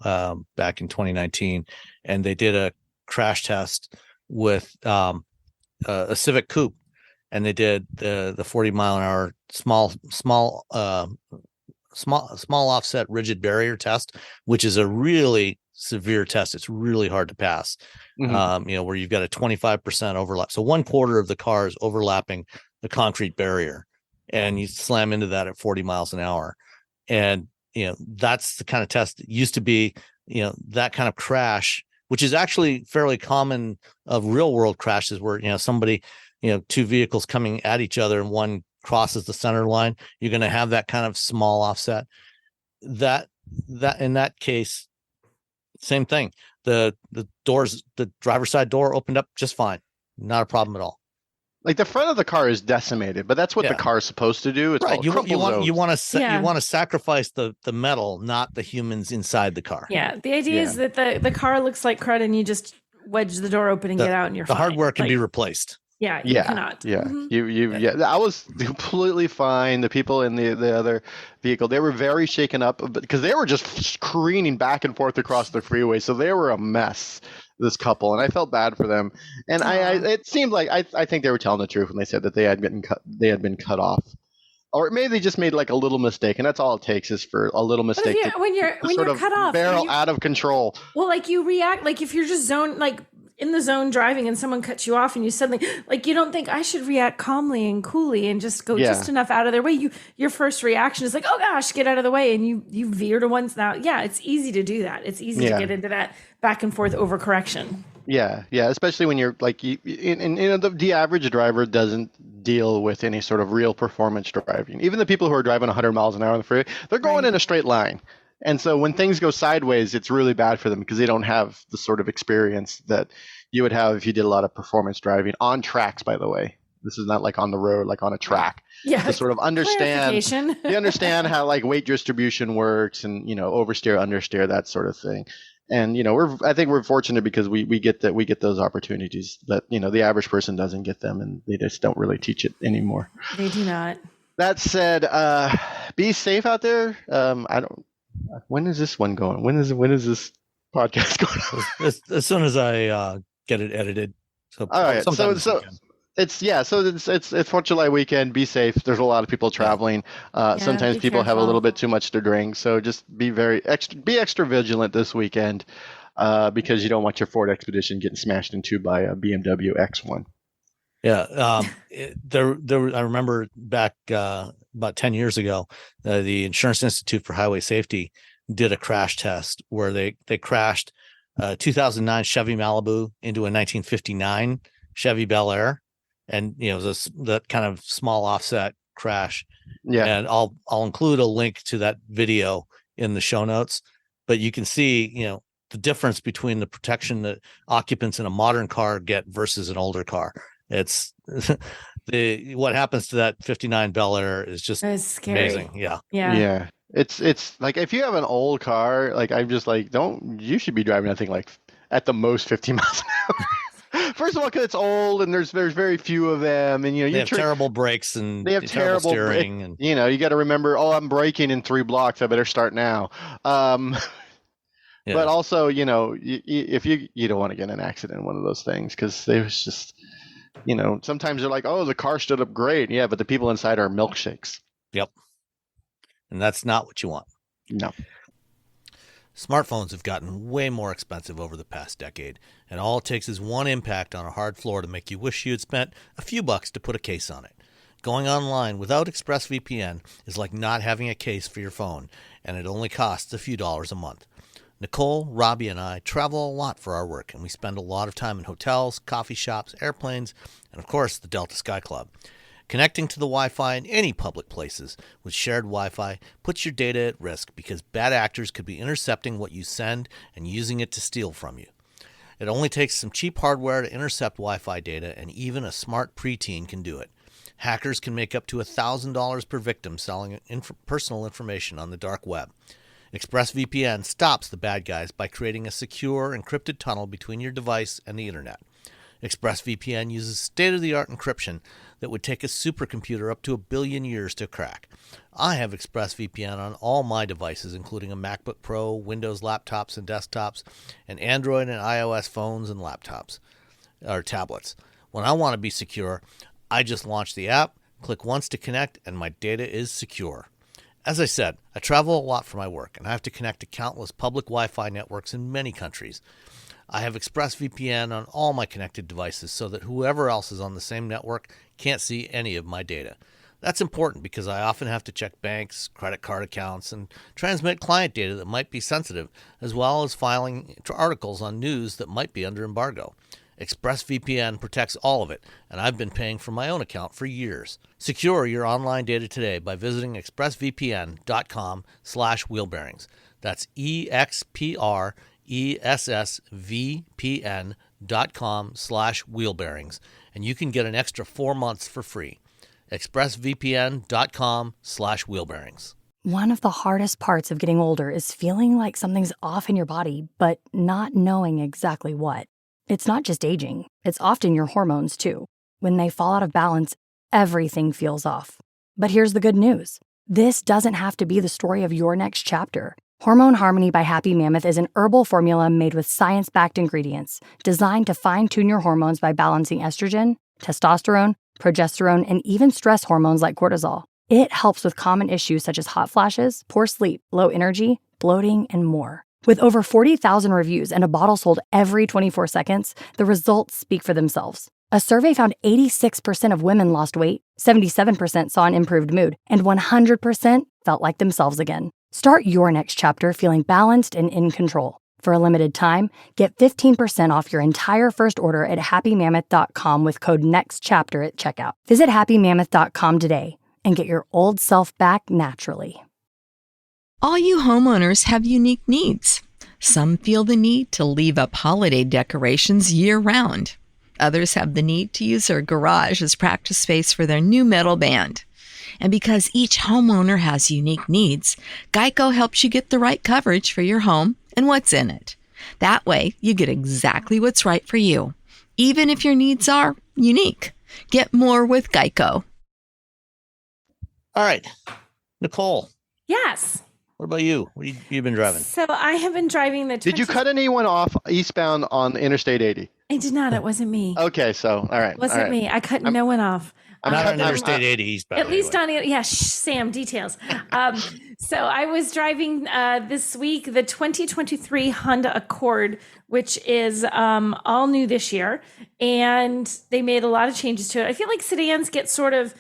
back in 2019, and they did a crash test with a Civic Coupe, and they did the 40 mile an hour small offset rigid barrier test, which is a really severe test. It's really hard to pass. Mm-hmm. Where you've got a 25% overlap. So 1/4 of the car is overlapping the concrete barrier, and you slam into that at 40 miles an hour. And that's the kind of test that used to be, that kind of crash, which is actually fairly common of real world crashes where, somebody, two vehicles coming at each other and one crosses the center line. You're going to have that kind of small offset. That in that case, same thing. The driver's side door opened up just fine. Not a problem at all. Like the front of the car is decimated, but that's what the car is supposed to do. It's right. You want to sacrifice the metal, not the humans inside the car. Yeah. The idea is that the car looks like crud, and you just wedge the door open and get out, and you're fine. The hardware can be replaced. Yeah, you cannot. Yeah, I was completely fine. The people in the other vehicle, they were very shaken up because they were just careening back and forth across the freeway. So they were a mess, this couple, and I felt bad for them. And it seemed like I think they were telling the truth when they said that they had been cut off. Or maybe they just made like a little mistake, and that's all it takes is for a little mistake. When you're cut off, barrel out of control. Well, like you react like if you're just in the zone driving and someone cuts you off and you suddenly you don't think I should react calmly and coolly and just go just enough out of their way. Your first reaction is like, oh gosh, get out of the way, and you veer to one now. Yeah, it's easy to do that. It's easy to get into that back and forth overcorrection. Yeah, especially when you're the average driver doesn't deal with any sort of real performance driving. Even the people who are driving 100 miles an hour on the freeway, they're going in a straight line. And so when things go sideways, it's really bad for them because they don't have the sort of experience that you would have if you did a lot of performance driving on tracks, by the way. This is not like on the road, like on a track. Yeah. To sort of understand, you understand how like weight distribution works and, oversteer, understeer, that sort of thing. And, I think we're fortunate because we get those opportunities that, the average person doesn't get them, and they just don't really teach it anymore. They do not. That said, be safe out there. When is this one going? When is this podcast going? As soon as I get it edited. So all right. So it's 4th of July weekend. Be safe. There's a lot of people traveling. Sometimes people have a little bit too much to drink. So just be extra vigilant this weekend because you don't want your Ford Expedition getting smashed into by a BMW X1. Yeah. I remember back about 10 years ago, the Insurance Institute for Highway Safety did a crash test where they crashed 2009 Chevy Malibu into a 1959 Chevy Bel Air, and it was that kind of small offset crash. Yeah, and I'll include a link to that video in the show notes, but you can see the difference between the protection that occupants in a modern car get versus an older car. It's what happens to that 59 Bel Air is just amazing. Yeah. It's like if you have an old car, like I'm just like, you should be driving, I think, like at the most 50 miles an hour. First of all, because it's old and there's very few of them, and they have terrible brakes and they have terrible steering, and you got to remember, I'm braking in 3 blocks, I better start now. But also, if you don't want to get in an accident in one of those things, because there's just, sometimes they're like, oh, the car stood up great. Yeah, but the people inside are milkshakes. Yep. And that's not what you want. No. Smartphones have gotten way more expensive over the past decade, and all it takes is one impact on a hard floor to make you wish you had spent a few bucks to put a case on it. Going online without ExpressVPN is like not having a case for your phone, and it only costs a few dollars a month. Nicole, Robbie, and I travel a lot for our work, and we spend a lot of time in hotels, coffee shops, airplanes, and of course the Delta Sky Club. Connecting to the Wi-Fi in any public places with shared Wi-Fi puts your data at risk because bad actors could be intercepting what you send and using it to steal from you. It only takes some cheap hardware to intercept Wi-Fi data, and even a smart preteen can do it. Hackers can make up to $1,000 per victim selling personal information on the dark web. ExpressVPN stops the bad guys by creating a secure, encrypted tunnel between your device and the internet. ExpressVPN uses state-of-the-art encryption that would take a supercomputer up to 1 billion years to crack. I have ExpressVPN on all my devices, including a MacBook Pro, Windows laptops and desktops, and Android and iOS phones and laptops, or tablets. When I want to be secure, I just launch the app, click once to connect, and my data is secure. As I said, I travel a lot for my work, and I have to connect to countless public Wi-Fi networks in many countries. I have ExpressVPN on all my connected devices so that whoever else is on the same network can't see any of my data. That's important because I often have to check banks, credit card accounts, and transmit client data that might be sensitive, as well as filing articles on news that might be under embargo. ExpressVPN protects all of it, and I've been paying for my own account for years. Secure your online data today by visiting expressvpn.com/wheelbearings. That's expressvpn.com/wheelbearings, and you can get an extra 4 months for free. expressvpn.com/wheelbearings. One of the hardest parts of getting older is feeling like something's off in your body, but not knowing exactly what. It's not just aging, it's often your hormones too. When they fall out of balance, everything feels off. But here's the good news. This doesn't have to be the story of your next chapter. Hormone Harmony by Happy Mammoth is an herbal formula made with science-backed ingredients designed to fine-tune your hormones by balancing estrogen, testosterone, progesterone, and even stress hormones like cortisol. It helps with common issues such as hot flashes, poor sleep, low energy, bloating, and more. With over 40,000 reviews and a bottle sold every 24 seconds, the results speak for themselves. A survey found 86% of women lost weight, 77% saw an improved mood, and 100% felt like themselves again. Start your next chapter feeling balanced and in control. For a limited time, get 15% off your entire first order at happymammoth.com with code NEXTCHAPTER at checkout. Visit happymammoth.com today and get your old self back naturally. All you homeowners have unique needs. Some feel the need to leave up holiday decorations year-round. Others have the need to use their garage as practice space for their new metal band. And because each homeowner has unique needs, Geico helps you get the right coverage for your home and what's in it. That way, you get exactly what's right for you, even if your needs are unique. Get more with Geico. All right, Nicole, Yes. what about you? What have you been driving? So I have been driving the. Did you cut anyone off eastbound on Interstate 80? I did not. It wasn't me. Okay, so all right. It wasn't me. I cut no one off. Not on Interstate 80 eastbound. At least on it. Yeah, Sam, details. So I was driving this week the 2023 Honda Accord, which is all new this year. And they made a lot of changes to it. I feel like sedans get sort of,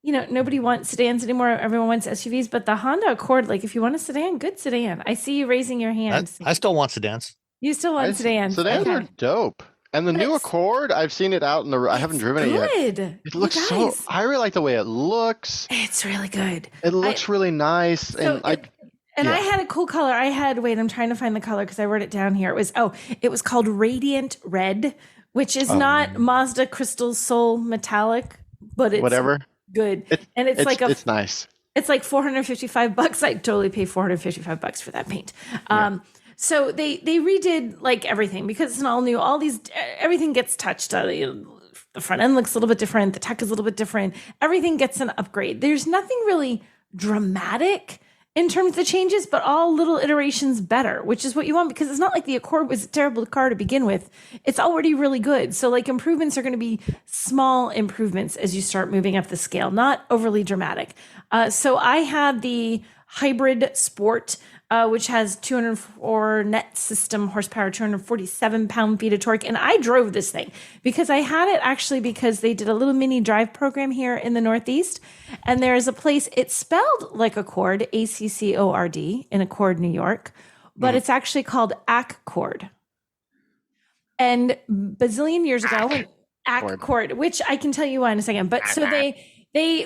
nobody wants sedans anymore. Everyone wants SUVs. But the Honda Accord, like if you want a sedan, good sedan. I see you raising your hand. I still want sedans. You still want sedans. Sedans are dope. And the new Accord, I've seen it out in the. I haven't driven it yet. It looks so. I really like the way it looks. It's really good. It looks really nice, so I had a cool color. I'm trying to find the color because I wrote it down here. It was called Radiant Red, which is not Mazda Crystal Soul Metallic, but it's good. It's nice. It's like $455. I'd totally pay $455 for that paint. So they redid like everything because it's an all new. Everything gets touched. The front end looks a little bit different. The tech is a little bit different. Everything gets an upgrade. There's nothing really dramatic in terms of the changes, but all little iterations better, which is what you want because it's not like the Accord was a terrible car to begin with. It's already really good. So like improvements are going to be small improvements as you start moving up the scale, not overly dramatic. So I had the Hybrid Sport, which has 204 net system horsepower, 247 pound-feet of torque. And I drove this thing because I had it actually because they did a little mini drive program here in the Northeast. And there is a place, it's spelled like Accord, ACCORD, in Accord, New York, but it's actually called Accord. And bazillion years ago, Accord, which I can tell you why in a second. But so they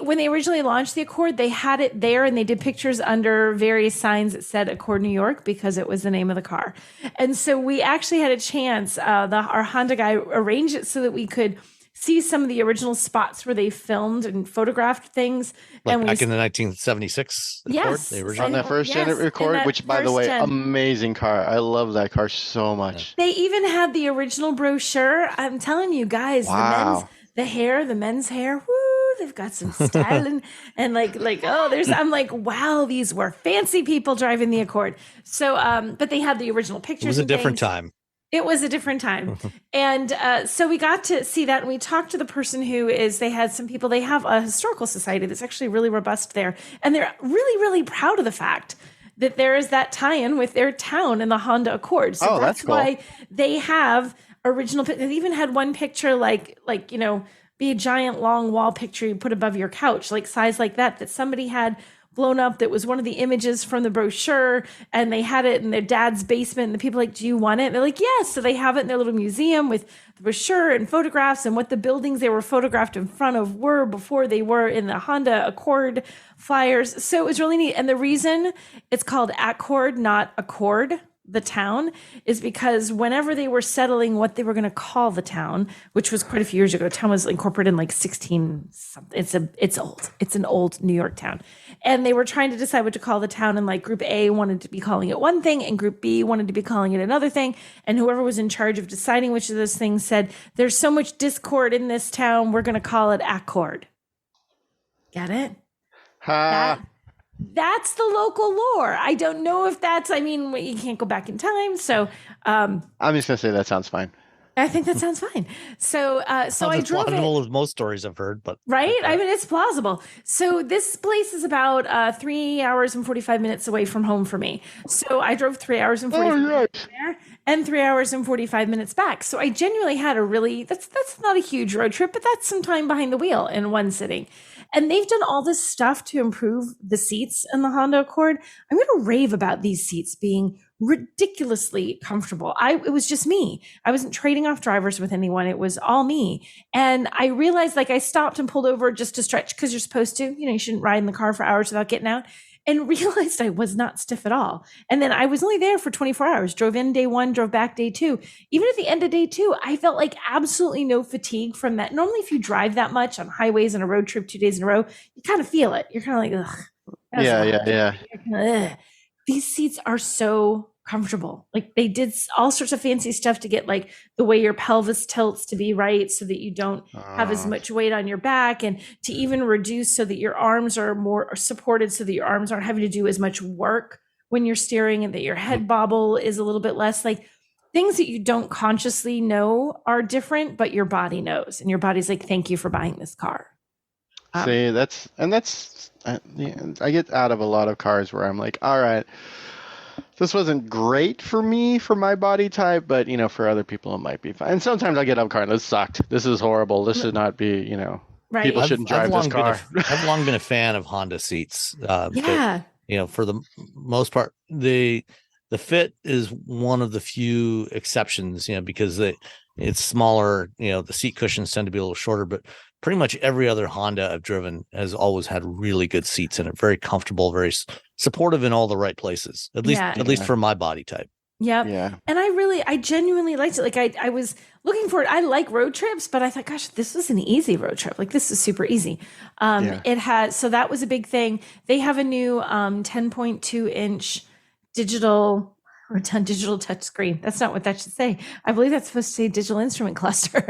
when they originally launched the Accord, they had it there and they did pictures under various signs that said Accord New York because it was the name of the car. And so we actually had a chance, our Honda guy arranged it so that we could see some of the original spots where they filmed and photographed things. Like and back in the 1976 Accord, yes, the original. On that first gen Accord, which by the way, amazing car. I love that car so much. They even had the original brochure. I'm telling you guys, the men's hair, woo, they've got some style and I'm like, wow, these were fancy people driving the Accord. So, but they had the original pictures. It was a different time. It was a different time. And so we got to see that. And we talked to the person they have a historical society that's actually really robust there. And they're really, really proud of the fact that there is that tie-in with their town in the Honda Accord. So that's cool. Why they have original. They even had one picture be a giant long wall picture you put above your couch, like size like that somebody had blown up, that was one of the images from the brochure, and they had it in their dad's basement, and the people are like, do you want it? And they're like, yes. So they have it in their little museum with the brochure and photographs and what the buildings they were photographed in front of were before they were in the Honda Accord flyers. So it was really neat. And the reason it's called Accord, not Accord, the town, is because whenever they were settling what they were going to call the town, which was quite a few years ago, the town was incorporated in like 16 something. It's old. It's an old New York town. And they were trying to decide what to call the town. And like Group A wanted to be calling it one thing, and Group B wanted to be calling it another thing. And whoever was in charge of deciding which of those things said, there's so much discord in this town, we're going to call it Accord. Get it? That's the local lore. I don't know if that's, I mean, you can't go back in time. So I'm just going to say that sounds fine. I think that sounds fine. So I drove plausible as most stories I've heard, but right. I mean, it's plausible. So this place is about 3 hours and 45 minutes away from home for me. So I drove 3 hours and 45 minutes there and 3 hours and 45 minutes back. So I genuinely had a really, that's not a huge road trip, but that's some time behind the wheel in one sitting. And they've done all this stuff to improve the seats in the Honda Accord. I'm going to rave about these seats being ridiculously comfortable. It was just me. I wasn't trading off drivers with anyone. It was all me. And I realized, like, I stopped and pulled over just to stretch, because you're supposed to, you shouldn't ride in the car for hours without getting out, and realized I was not stiff at all. And then I was only there for 24 hours, drove in day one, drove back day two. Even at the end of day two, I felt like absolutely no fatigue from that. Normally, if you drive that much on highways on a road trip 2 days in a row, you kind of feel it. You're kind of like, ugh. Yeah. These seats are so comfortable. Like, they did all sorts of fancy stuff to get like the way your pelvis tilts to be right, so that you don't have as much weight on your back, and to even reduce so that your arms are more supported, so that your arms aren't having to do as much work when you're steering, and that your head bobble is a little bit less. Like, things that you don't consciously know are different, but your body knows, and your body's like, thank you for buying this car. See, I get out of a lot of cars where I'm like, all right, this wasn't great for me, for my body type, but for other people it might be fine. And sometimes I get out of a car and this sucked. This is horrible. This should not be, right. People shouldn't drive this car. I've long been a fan of Honda seats. Yeah. But, for the most part, the fit is one of the few exceptions, because it's smaller. The seat cushions tend to be a little shorter, but pretty much every other Honda I've driven has always had really good seats in it. Very comfortable, very supportive in all the right places, at least for my body type. Yep. Yeah. And I genuinely liked it. Like, I was looking for it. I like road trips, but I thought, gosh, this was an easy road trip. Like, this is super easy. It has, so that was a big thing. They have a new 10.2 inch digital touch screen. That's not what that should say. I believe that's supposed to say digital instrument cluster.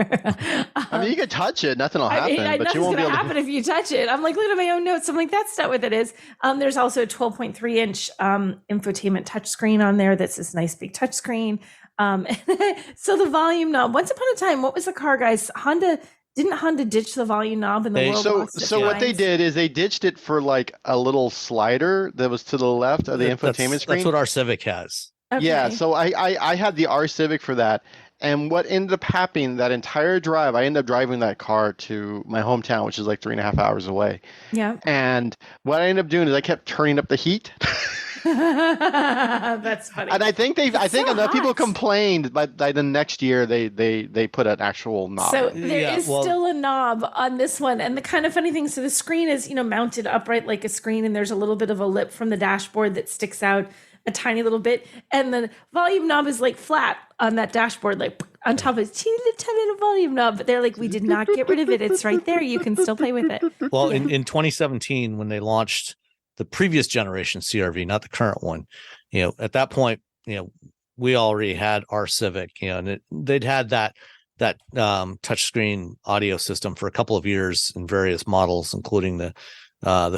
I mean, you can touch it. Nothing will happen. Nothing's going to happen if you touch it. I'm like, look at my own notes. I'm like, that's not what that is. There's also a 12.3 inch infotainment touch screen on there. That's this nice big touch screen. So the volume knob, once upon a time, what was the car, guys? Didn't Honda ditch the volume knob in the world? So what they did is they ditched it for like a little slider that was to the left of the infotainment screen. That's what our Civic has. Okay. Yeah, so I had the R Civic for that. And what ended up happening that entire drive, I ended up driving that car to my hometown, which is like 3.5 hours away. Yeah. And what I ended up doing is I kept turning up the heat. That's funny. And I think enough people complained, but by the next year they put an actual knob. So there is still a knob on this one. And the kind of funny thing, so the screen is, mounted upright like a screen, and there's a little bit of a lip from the dashboard that sticks out a tiny little bit, and the volume knob is like flat on that dashboard, like on top of a teeny little volume knob. But they're like, we did not get rid of it. It's right there. You can still play with it. Well, in 2017, when they launched the previous generation CRV, not the current one, at that point, we already had our Civic, and they'd had that touchscreen audio system for a couple of years in various models, including the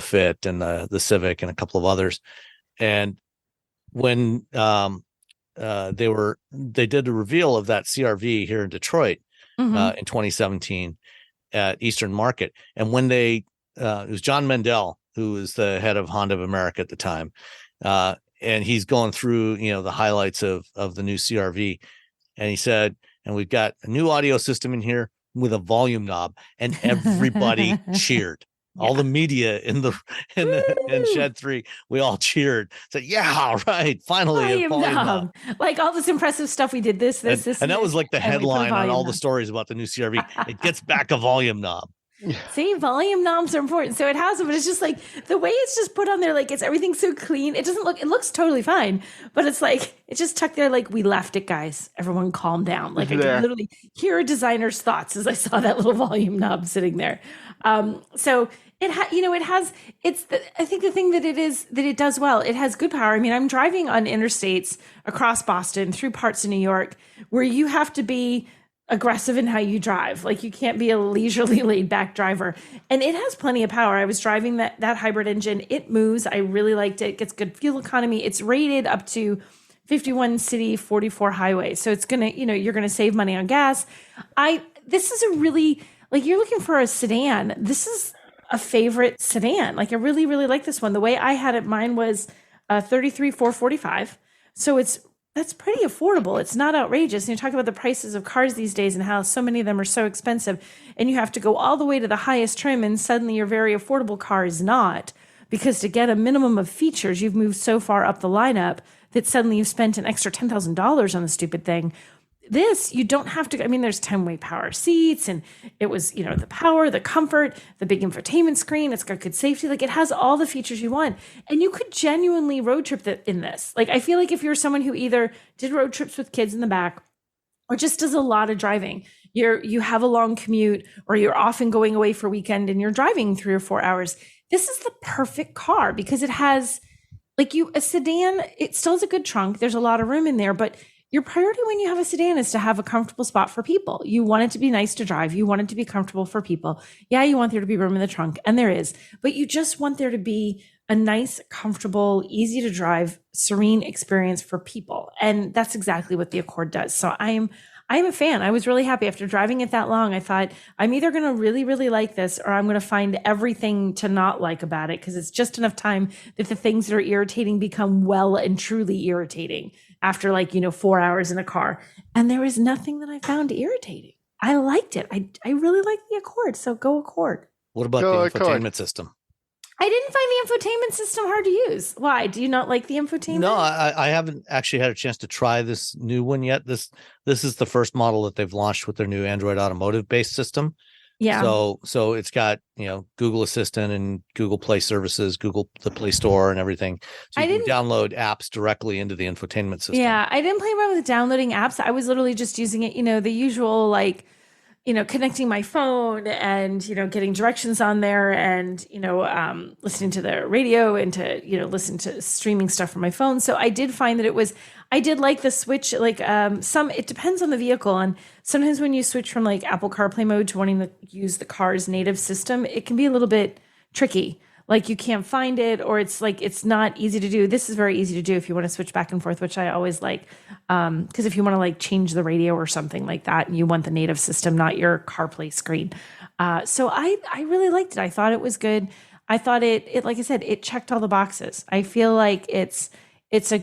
Fit and the Civic and a couple of others. And when they did the reveal of that CRV here in Detroit in 2017 at Eastern Market, and when it was John Mendel, who was the head of Honda of America at the time, and he's going through the highlights of the new CRV, and he said, and we've got a new audio system in here. with a volume knob, and everybody cheered. All the media in Shed 3, we all cheered. Said, "Yeah, right! Finally, a volume knob." Like all this impressive stuff we did. This, and that was like the headline on all the stories about the new CRV. It gets back a volume knob. See, volume knobs are important. So it has them, but it's just like the way it's just put on there, like it's everything so clean. It looks totally fine, but it's like, it's just tucked there. Like, we left it, guys. Everyone calm down. Like I could literally hear a designer's thoughts as I saw that little volume knob sitting there. So I think the thing that it does well, it has good power. I mean, I'm driving on interstates across Boston through parts of New York where you have to be aggressive in how you drive. Like, you can't be a leisurely laid back driver, and it has plenty of power. I was driving that hybrid engine. It moves. I really liked it. It gets good fuel economy. It's rated up to 51 city, 44 highway. So it's going to, you're going to save money on gas. This is a really, like, you're looking for a sedan. This is a favorite sedan. Like, I really, really like this one. The way I had it, mine was 33,445. So that's pretty affordable. It's not outrageous. And you talk about the prices of cars these days and how so many of them are so expensive, and you have to go all the way to the highest trim, and suddenly your very affordable car is not, because to get a minimum of features, you've moved so far up the lineup that suddenly you've spent an extra $10,000 on the stupid thing. This, you don't have to, I mean, there's 10-way power seats, and it was, the power, the comfort, the big infotainment screen. It's got good safety. Like, it has all the features you want. And you could genuinely road trip in this. Like, I feel like if you're someone who either did road trips with kids in the back or just does a lot of driving, you have a long commute, or you're often going away for a weekend and you're driving 3 or 4 hours, this is the perfect car, because it has, a sedan, it still has a good trunk. There's a lot of room in there, but your priority when you have a sedan is to have a comfortable spot for people. You want it to be nice to drive. You want it to be comfortable for people. Yeah, you want there to be room in the trunk, and there is, but you just want there to be a nice, comfortable, easy to drive, serene experience for people. And that's exactly what the Accord does. So I'm a fan. I was really happy after driving it that long. I thought, I'm either going to really, really like this, or I'm going to find everything to not like about it, because it's just enough time that the things that are irritating become well and truly irritating after 4 hours in a car. And there was nothing that I found irritating. I liked it. I really liked the Accord. So go Accord. What about the infotainment system? I didn't find the infotainment system hard to use. Why? Do you not like the infotainment? No, I haven't actually had a chance to try this new one yet. This is the first model that they've launched with their new Android Automotive based system. Yeah. So it's got, Google Assistant and Google Play services, the Play Store and everything. So you can download apps directly into the infotainment system. Yeah, I didn't play around with downloading apps. I was literally just using it, the usual, connecting my phone and, getting directions on there, and, listening to the radio, and to, listen to streaming stuff from my phone. So I did find that I did like the switch, it depends on the vehicle. And sometimes when you switch from Apple CarPlay mode to wanting to use the car's native system, it can be a little bit tricky. Like, you can't find it, or it's it's not easy to do. This is very easy to do if you want to switch back and forth, which I always like. Because if you want to change the radio or something like that, and you want the native system, not your CarPlay screen. So I really liked it. I thought it was good. I thought it like I said, it checked all the boxes. I feel like it's a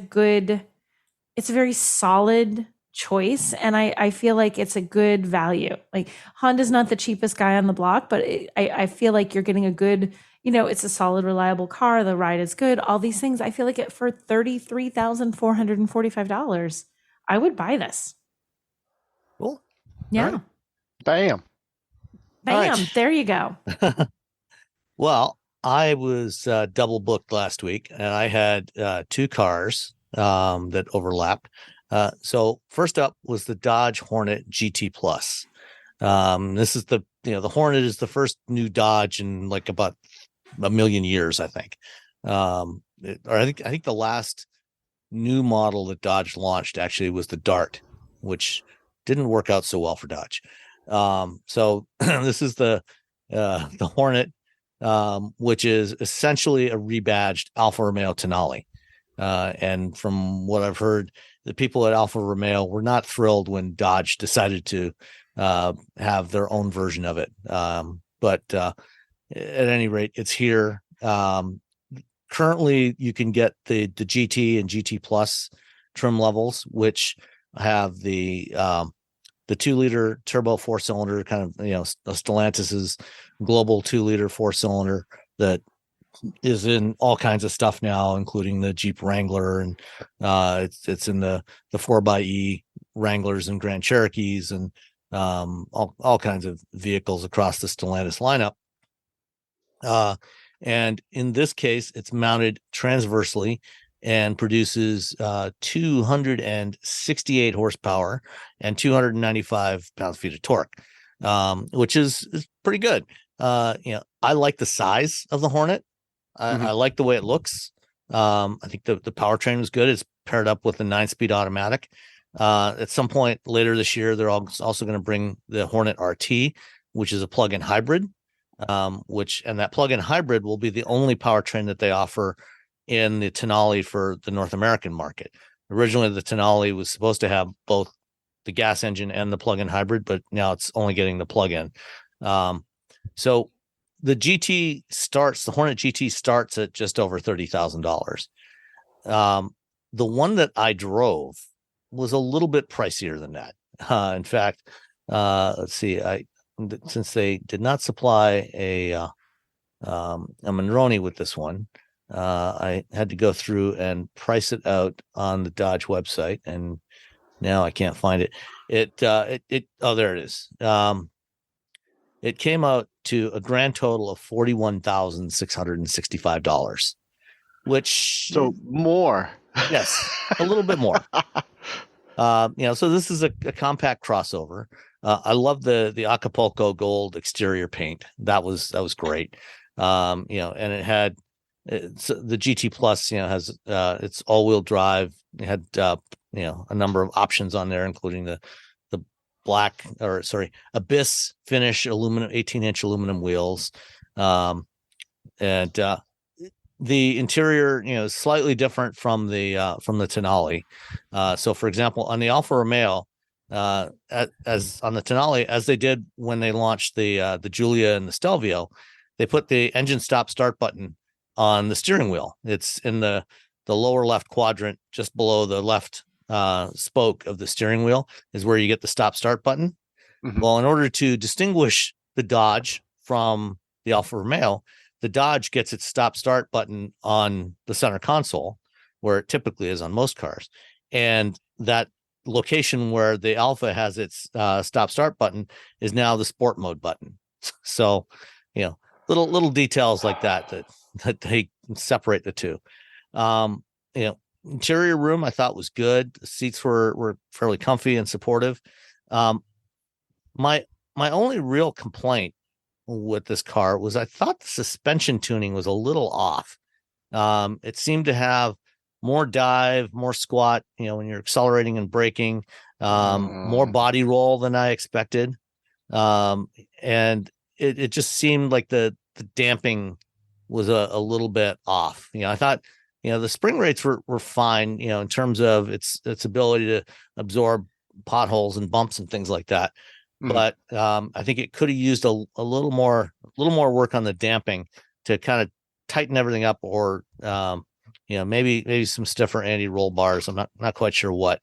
very solid choice, and I feel like it's a good value. Like, Honda's not the cheapest guy on the block, but I feel like you're getting a good, it's a solid, reliable car. The ride is good. All these things. I feel like for $33,445, I would buy this. Cool. Yeah. Right. Bam. Right. There you go. Well, I was double booked last week, and I had 2 cars that overlapped. So first up was the Dodge Hornet GT Plus. This is the Hornet is the first new Dodge in about a million years, I think. I think the last new model that Dodge launched actually was the Dart, which didn't work out so well for Dodge. So this is the Hornet, which is essentially a rebadged Alfa Romeo Tonale. And from what I've heard, the people at Alfa Romeo were not thrilled when Dodge decided to have their own version of it. But at any rate, it's here. Currently, you can get the GT and GT Plus trim levels, which have the the 2-liter turbo 4-cylinder, kind of, Stellantis's global 2-liter 4-cylinder that is in all kinds of stuff now, including the Jeep Wrangler, and it's in the 4xe Wranglers and Grand Cherokees, and all kinds of vehicles across the Stellantis lineup. And in this case, it's mounted transversely and produces 268 horsepower and 295 pound-feet of torque, which is pretty good. I like the size of the Hornet. I like the way it looks. I think the powertrain was good. It's paired up with a 9-speed automatic. At some point later this year, they're also going to bring the Hornet RT, which is a plug-in hybrid, and that plug-in hybrid will be the only powertrain that they offer in the Tenali for the North American market. Originally, the Tenali was supposed to have both the gas engine and the plug-in hybrid, but now it's only getting the plug-in. So the Hornet GT starts at just over $30,000. The one that I drove was a little bit pricier than that. In fact, let's see, since they did not supply a Monroney with this one, I had to go through and price it out on the Dodge website, and now I can't find it. There it is. It came out to a grand total of $41,665, which more. Yes, a little bit more. So this is a compact crossover. I love the Acapulco gold exterior paint. That was great. And it had the GT Plus. Has it's all-wheel drive. It had a number of options on there, including the Abyss finish aluminum 18-inch aluminum wheels, and the interior is slightly different from the Tenali. So for example, on the Alfa Romeo, as on the Tenali, as they did when they launched the Giulia and the Stelvio, they put the engine stop start button on the steering wheel. It's in the lower left quadrant, just below the left spoke of the steering wheel is where you get the stop start button. Well, in order to distinguish the Dodge from the Alfa Romeo, the Dodge gets its stop start button on the center console, where it typically is on most cars, and that location where the Alfa has its stop start button is now the sport mode button. So little details like that they separate the two. Interior room I thought was good. The seats were fairly comfy and supportive. My only real complaint with this car was I thought the suspension tuning was a little off. It seemed to have more dive, more squat, when you're accelerating and braking, more body roll than I expected. And it just seemed like the damping was a little bit off. I thought, the spring rates were fine, in terms of its ability to absorb potholes and bumps and things like that. But I think it could have used a little more work on the damping to kind of tighten everything up, or maybe some stiffer anti-roll bars. I'm not quite sure what,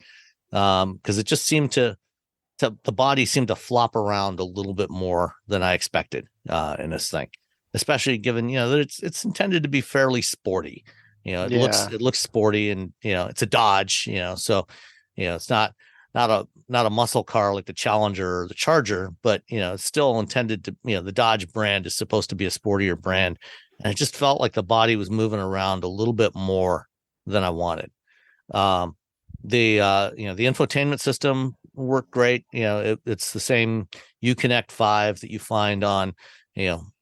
because it just seemed the body seemed to flop around a little bit more than I expected in this thing, especially given that it's intended to be fairly sporty. It looks sporty, and it's a Dodge. So it's not a muscle car like the Challenger or the Charger, but it's still intended to, the Dodge brand is supposed to be a sportier brand, and it just felt like the body was moving around a little bit more than I wanted. The infotainment system worked great. It's the same Uconnect 5 that you find on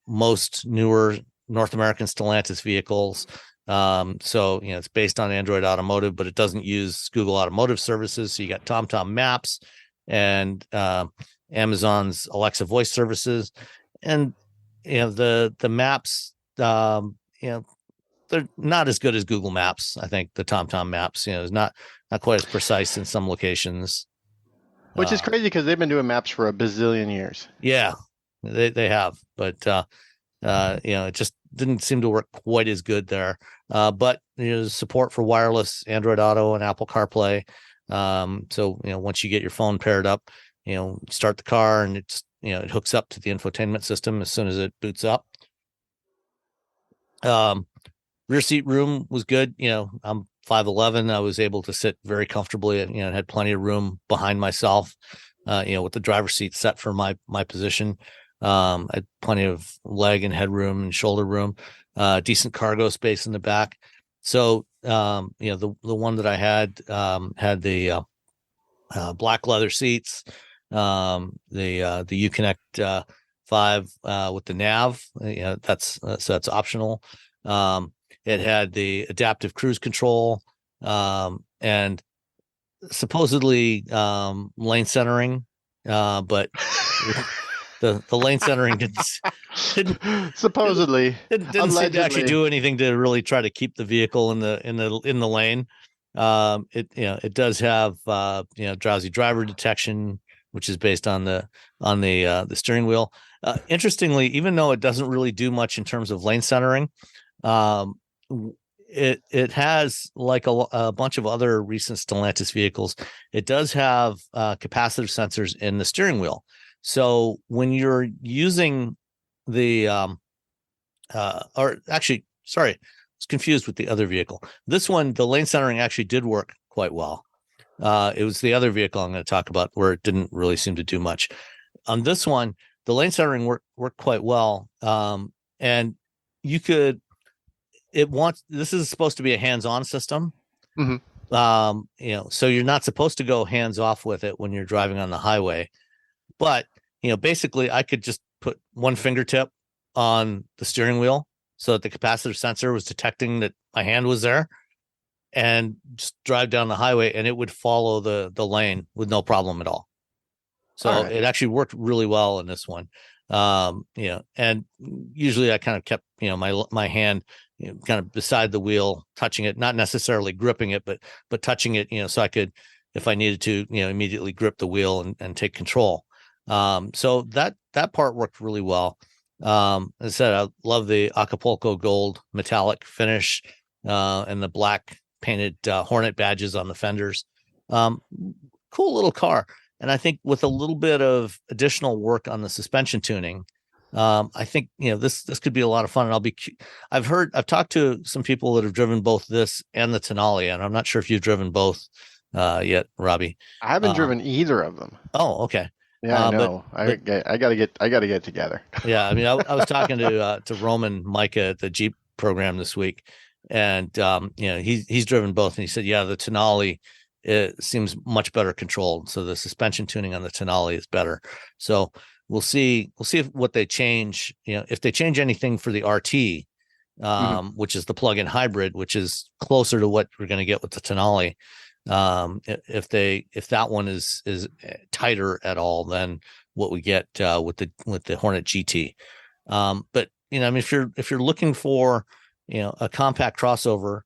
most newer North American Stellantis vehicles. So it's based on Android Automotive, but it doesn't use Google Automotive Services. So you got TomTom Maps and Amazon's Alexa voice services, and the maps. They're not as good as Google Maps. I think the TomTom Maps, is not quite as precise in some locations. Which is crazy because they've been doing maps for a bazillion years. Yeah, they have, but it just didn't seem to work quite as good there. But there's support for wireless Android Auto and Apple CarPlay. So once you get your phone paired up, start the car and it's, it hooks up to the infotainment system as soon as it boots up. Rear seat room was good. I'm 5'11". I was able to sit very comfortably and, had plenty of room behind myself, with the driver's seat set for my position. I had plenty of leg and headroom and shoulder room, decent cargo space in the back. So, the one that I had the black leather seats, the Uconnect 5 with the nav. That's optional. It had the adaptive cruise control, and supposedly lane centering, but the lane centering didn't supposedly didn't seem to actually do anything to really try to keep the vehicle in the lane. It does have drowsy driver detection, which is based on the steering wheel. Interestingly, even though it doesn't really do much in terms of lane centering, it has, like a bunch of other recent Stellantis vehicles, it does have capacitive sensors in the steering wheel. So when you're using the I was confused with the other vehicle. This one, the lane centering actually did work quite well. It was the other vehicle I'm going to talk about where it didn't really seem to do much. On this one, the lane centering worked quite well. And you could, this is supposed to be a hands-on system. Mm-hmm. So you're not supposed to go hands-off with it when you're driving on the highway. But, basically I could just put one fingertip on the steering wheel so that the capacitive sensor was detecting that my hand was there, and just drive down the highway and it would follow the lane with no problem at all. So It actually worked really well in this one. And usually I kind of kept, my hand, kind of beside the wheel, touching it, not necessarily gripping it, but touching it, so I could, if I needed to, immediately grip the wheel and take control. So that part worked really well. As I said, I love the Acapulco gold metallic finish, and the black painted Hornet badges on the fenders. Cool little car. And I think with a little bit of additional work on the suspension tuning, I think, this could be a lot of fun. And I've talked to some people that have driven both this and the Tenali, and I'm not sure if you've driven both yet, Robbie. I haven't driven either of them. Oh, okay. Yeah, no, I gotta get together. Yeah, I mean, I was talking to Roman Micah at the Jeep program this week, and he's driven both, and he said, yeah, the Tenali, it seems much better controlled. So the suspension tuning on the Tenali is better. So we'll see what they change. If they change anything for the RT, which is the plug-in hybrid, which is closer to what we're going to get with the Tenali. If that one is tighter at all than what we get with the Hornet GT. But I mean, if you're looking for a compact crossover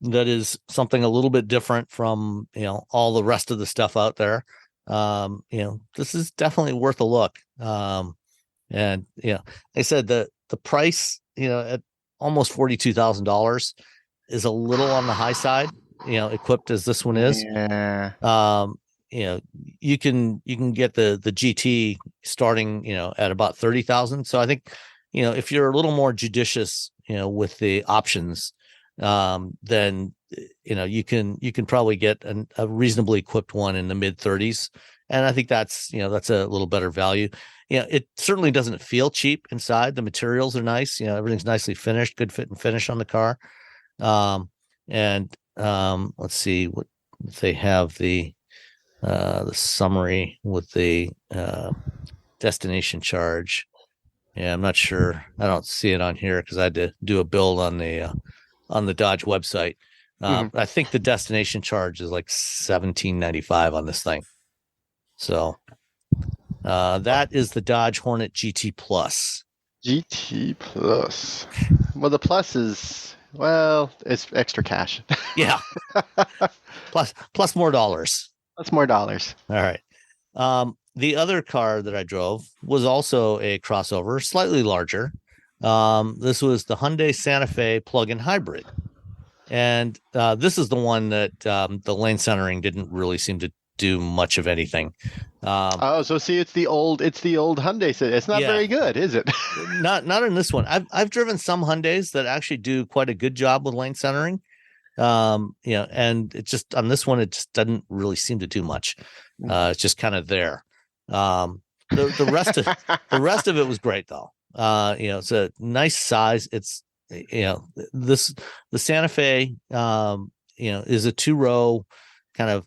that is something a little bit different from all the rest of the stuff out there, this is definitely worth a look. And I said the price at almost $42,000 is a little on the high side. Equipped as this one is. Yeah. You can get the GT starting, at about 30,000. So I think, if you're a little more judicious, with the options, then, you can probably get a reasonably equipped one in the mid 30s. And I think that's a little better value. It certainly doesn't feel cheap inside. The materials are nice. Everything's nicely finished, good fit and finish on the car. Let's see what if they have the summary with the destination charge. Yeah, I'm not sure. I don't see it on here because I had to do a build on the Dodge website. I think the destination charge is like $17.95 on this thing. So that is the Dodge Hornet GT Plus. GT Plus. Well, the Plus is, it's extra cash. Yeah. plus more dollars. Plus more dollars. All right. The other car that I drove was also a crossover, slightly larger. This was the Hyundai Santa Fe plug-in hybrid. And this is the one that the lane centering didn't really seem to do much of anything. So see, it's the old Hyundai. It's not very good, is it? Not in this one. I've driven some Hyundais that actually do quite a good job with lane centering. And it just on this one, it just doesn't really seem to do much. It's just kind of there. The rest of it was great though. It's a nice size. It's the Santa Fe is a 2-row kind of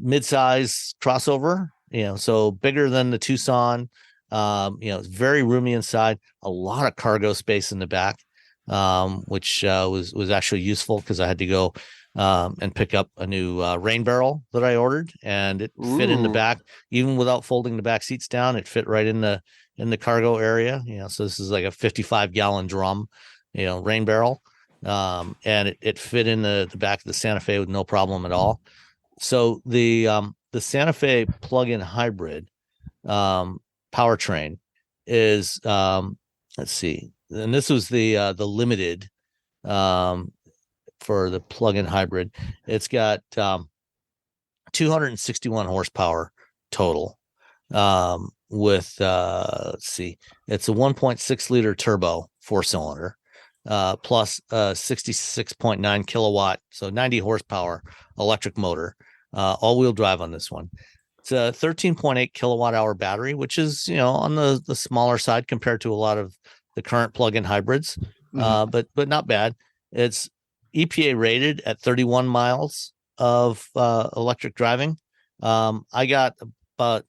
mid-size crossover, so bigger than the Tucson. It's very roomy inside, a lot of cargo space in the back, which was actually useful because I had to go and pick up a new rain barrel that I ordered, and it fit in the back even without folding the back seats down. It fit right in the cargo area. So this is like a 55-gallon drum, rain barrel, and it fit in the back of the Santa Fe with no problem at all. So the Santa Fe plug-in hybrid powertrain is let's see, and this was the limited for the plug-in hybrid. It's got 261 horsepower total, with let's see, it's a 1.6 liter turbo 4-cylinder, plus a 66.9 kilowatt, so 90 horsepower electric motor, all-wheel drive on this one. It's a 13.8 kilowatt hour battery, which is on the smaller side compared to a lot of the current plug-in hybrids, but not bad. It's EPA rated at 31 miles of electric driving. I got about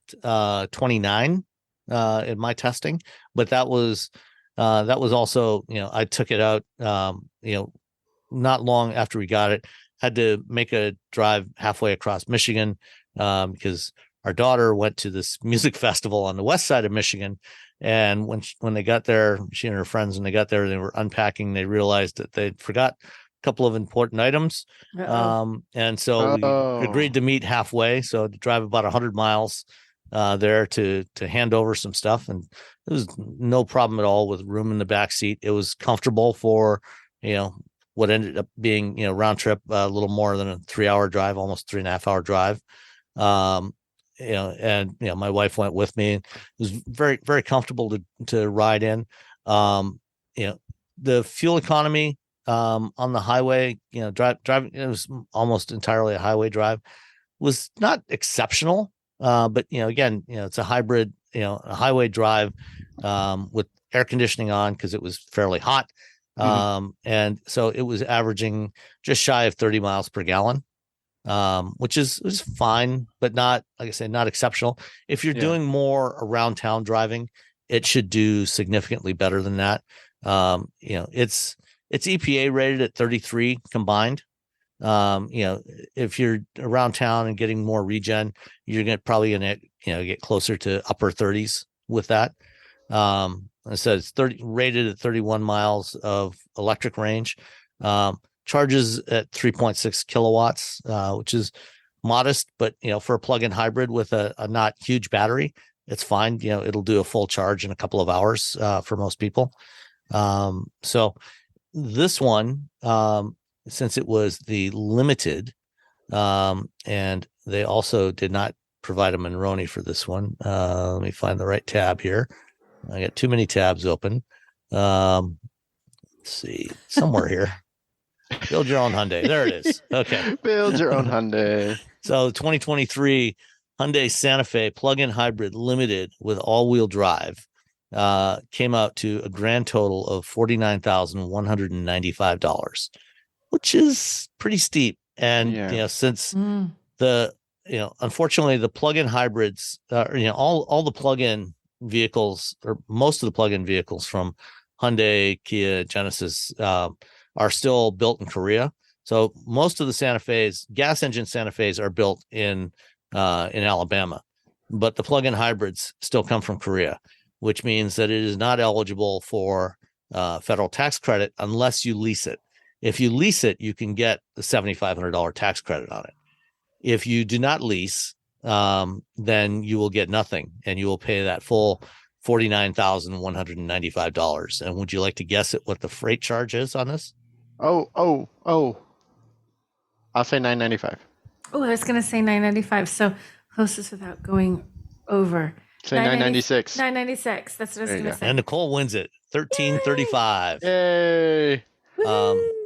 29 in my testing, but that was also, I took it out, not long after we got it. Had to make a drive halfway across Michigan because our daughter went to this music festival on the west side of Michigan. And when they got there, she and her friends, when they got there, they were unpacking. They realized that they'd forgot a couple of important items. And so we agreed to meet halfway. So to drive about 100 miles there to hand over some stuff. And it was no problem at all with room in the back seat. It was comfortable for, what ended up being, round trip, a little more than a 3-hour drive, almost 3.5-hour drive. My wife went with me. It was very, very comfortable to ride in. The fuel economy on the highway, driving, it was almost entirely a highway drive, was not exceptional. But again, it's a hybrid, a highway drive with air conditioning on because it was fairly hot. And so it was averaging just shy of 30 miles per gallon, which is fine, but not, like I say, not exceptional. If you're doing more around town driving, it should do significantly better than that. It's EPA rated at 33 combined. If you're around town and getting more regen, you're probably gonna get closer to upper 30s with that. So it's rated at 31 miles of electric range. Charges at 3.6 kilowatts, which is modest, but for a plug-in hybrid with a not huge battery, it's fine. It'll do a full charge in a couple of hours for most people. So this one, since it was the limited, and they also did not provide a Monroney for this one. Let me find the right tab here. I got too many tabs open. Let's see, somewhere here. Build your own Hyundai. There it is. Okay. Build your own Hyundai. So 2023 Hyundai Santa Fe plug-in hybrid limited with all-wheel drive came out to a grand total of $49,195, which is pretty steep. And since unfortunately the plug-in hybrids, all the plug-in vehicles, or most of the plug-in vehicles from Hyundai, Kia, Genesis are still built in Korea. So most of the Santa Fe's, gas engine Santa Fe's, are built in Alabama, but the plug-in hybrids still come from Korea, which means that it is not eligible for federal tax credit unless you lease it. If you lease it, you can get the $7,500 tax credit on it. If you do not lease, then you will get nothing, and you will pay that full $49,195. And would you like to guess at what the freight charge is on this? Oh. I'll say $995. Oh, I was going to say 995. So closest without going over. Say 996. 996. That's what I was going to say. And Nicole wins it. 1335. Yay!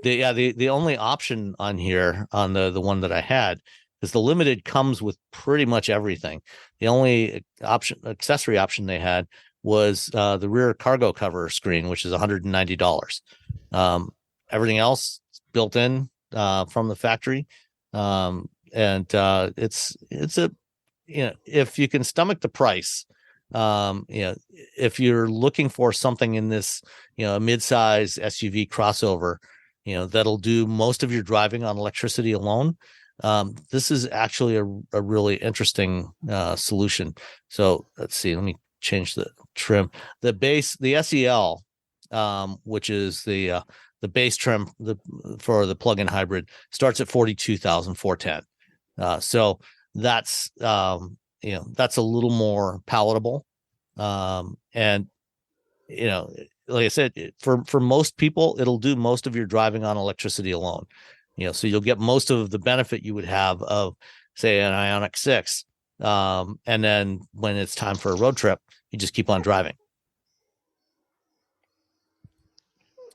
The only option on here on the one that I had is the limited comes with pretty much everything. The only accessory option they had was the rear cargo cover screen, which is $190. Everything else built in from the factory, it's a if you can stomach the price, if you're looking for something in this mid-size SUV crossover, that'll do most of your driving on electricity alone. This is actually a really interesting solution. So let's see. Let me change the trim. The base, the SEL, which is the base trim for the plug-in hybrid, starts at $42,410. So that's that's a little more palatable. And like I said, for most people, it'll do most of your driving on electricity alone. So you'll get most of the benefit you would have of, say, an Ioniq 6. And then when it's time for a road trip, you just keep on driving.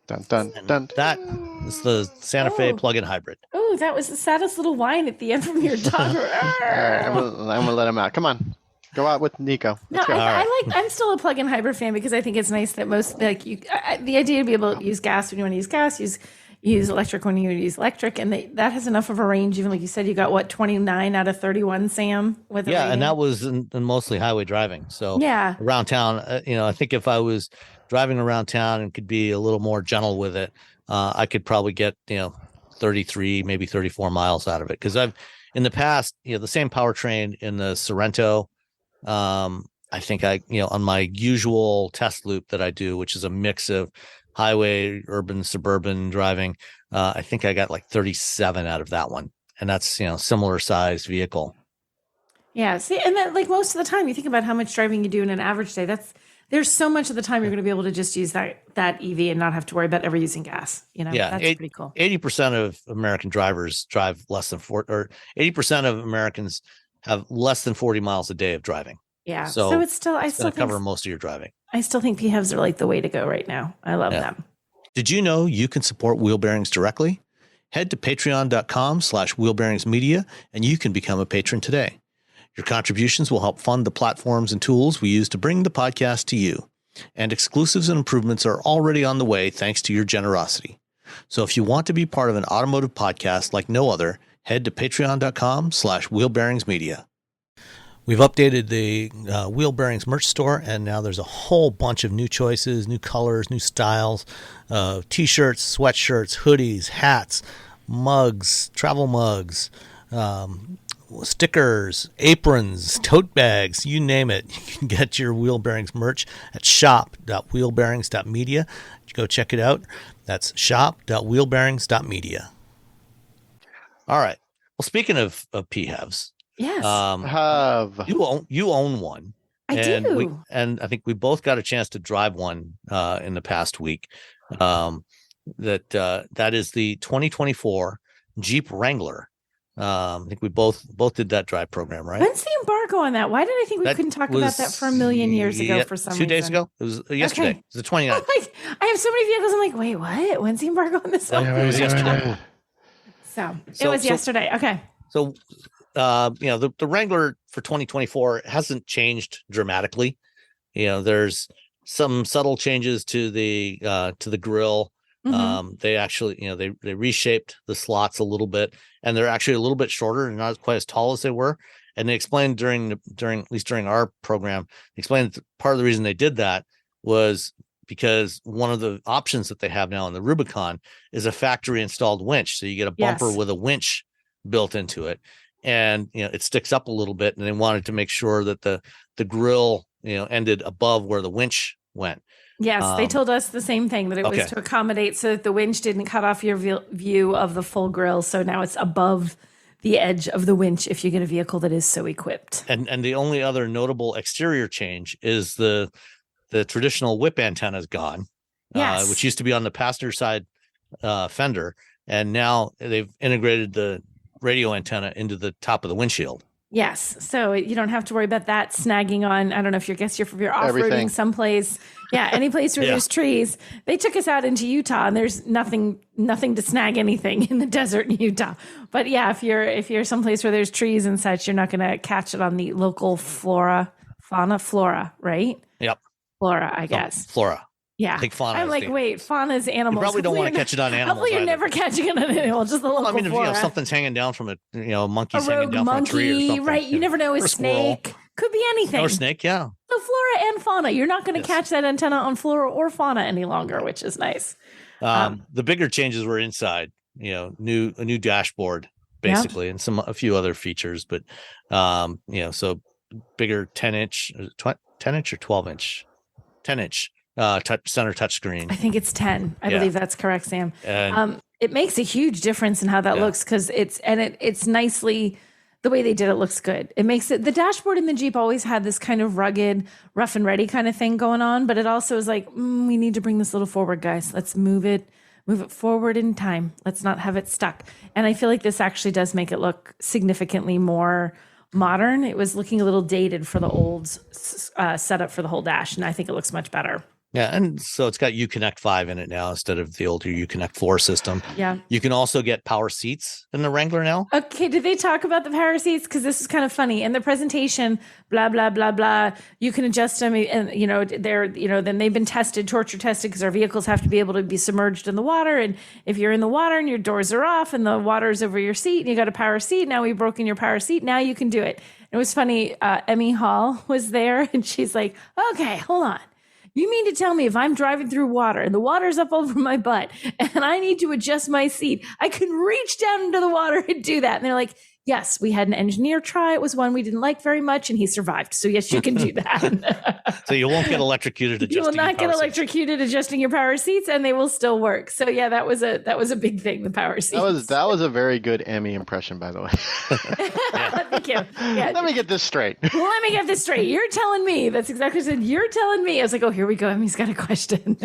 Dun, dun, dun. That is the Santa Fe plug-in hybrid. Oh, that was the saddest little whine at the end from your dog. All right, I'm gonna let him out. Come on, go out with Nico. No, I'm still a plug-in hybrid fan because I think it's nice that most the idea to be able to use gas when you want to use gas, use electric when you use electric, and that has enough of a range. Even like you said, you got what 29 out of 31, Sam. With and that was in mostly highway driving. So around town, I think if I was driving around town and could be a little more gentle with it, I could probably get 33, maybe 34 miles out of it. Because I've in the past, the same powertrain in the Sorento. I think on my usual test loop that I do, which is a mix of highway, urban, suburban driving, I think I got like 37 out of that one, and that's similar sized vehicle. Yeah, see, and that like most of the time, you think about how much driving you do in an average day. There's so much of the time you're going to be able to just use that EV and not have to worry about ever using gas. That's pretty cool. 80% of American drivers drive less than 40, or 80% of Americans have less than 40 miles a day of driving. Yeah. So it's still, I still cover most of your driving. I still think PHEVs are like the way to go right now. I love them. Did you know you can support Wheel Bearings directly? Head to patreon.com/wheelbearingsmedia and you can become a patron today. Your contributions will help fund the platforms and tools we use to bring the podcast to you. And exclusives and improvements are already on the way thanks to your generosity. So if you want to be part of an automotive podcast like no other, head to patreon.com/wheelbearingsmedia. We've updated the Wheel Bearings merch store, and now there's a whole bunch of new choices, new colors, new styles, T-shirts, sweatshirts, hoodies, hats, mugs, travel mugs, stickers, aprons, tote bags, you name it. You can get your Wheel Bearings merch at shop.wheelbearings.media. Go check it out. That's shop.wheelbearings.media. All right. Well, speaking of PHEVs, yes, you own one. I do. And I think we both got a chance to drive one in the past week. That is the 2024 Jeep Wrangler. I think we both did that drive program, right? When's the embargo on that? Why did I think we couldn't talk about that for a million years ago for some reason? 2 days ago? It was yesterday. Okay. It was the 29th. I have so many vehicles. I'm like, wait, what? When's the embargo on this one? It was yesterday. So it was yesterday. Okay. So, the Wrangler for 2024 hasn't changed dramatically. There's some subtle changes to the grille. Mm-hmm. They actually, they reshaped the slots a little bit, and they're actually a little bit shorter and not quite as tall as they were. And they explained during at least during our program, that part of the reason they did that was because one of the options that they have now in the Rubicon is a factory installed winch. So you get a bumper with a winch built into it, and it sticks up a little bit. And they wanted to make sure that the grille ended above where the winch went. Yes, they told us the same thing, that it was to accommodate so that the winch didn't cut off your view of the full grille. So now it's above the edge of the winch if you get a vehicle that is so equipped. And the only other notable exterior change is the traditional whip antenna is gone, which used to be on the passenger side fender. And now they've integrated the radio antenna into the top of the windshield. Yes. So you don't have to worry about that snagging on, I don't know if you're off-roading Everything. someplace. Yeah. Any place where there's trees. They took us out into Utah and there's nothing to snag anything in the desert in Utah. But yeah, if you're someplace where there's trees and such, you're not going to catch it on the local flora, right? Yep. Flora, I guess. Flora. Yeah. I think fauna. I'm like, wait, fauna's animals. You probably don't want to catch it on animals. Hopefully you're either. never catching it on an animal, just the local If flora. something's hanging down from a monkey's a hanging rogue down monkey, from a tree or something. right? You never know. A Or squirrel. snake. Could be anything. Or snake, yeah. So flora and fauna. You're not going to catch that antenna on flora or fauna any longer, which is nice. The bigger changes were inside. A new dashboard basically, and a few other features, but so bigger 10-inch or 12-inch, 10-inch center touchscreen. I think it's 10. I believe that's correct, Sam. And it makes a huge difference in how that looks because it's nicely. The way they did it looks good. It makes it, the dashboard in the Jeep always had this kind of rugged, rough and ready kind of thing going on, but it also is like, we need to bring this a little forward, guys. Let's move it forward in time. Let's not have it stuck. And I feel like this actually does make it look significantly more modern. It was looking a little dated for the old setup for the whole dash, and I think it looks much better. Yeah, and so it's got Uconnect 5 in it now instead of the older Uconnect 4 system. Yeah. You can also get power seats in the Wrangler now. Okay, did they talk about the power seats? Because this is kind of funny. In the presentation, blah, blah, blah, blah, you can adjust them and, then they've been torture tested because our vehicles have to be able to be submerged in the water. And if you're in the water and your doors are off and the water's over your seat and you got a power seat, now we've broken your power seat. Now you can do it. It was funny. Emmy Hall was there and she's like, okay, hold on. You mean to tell me if I'm driving through water and the water's up over my butt and I need to adjust my seat, I can reach down into the water and do that? And they're like, yes, we had an engineer try. It was one we didn't like very much and he survived. So yes, you can do that. So you won't get electrocuted adjusting. You will not get electrocuted adjusting your power seats and they will still work. So yeah, that was a big thing, the power seats. That was a very good Emmy impression, by the way. Thank you. Yeah. Let me get this straight. Let me get this straight. You're telling me. That's exactly what I said. You're telling me. I was like, oh, here we go. Emmy's got a question.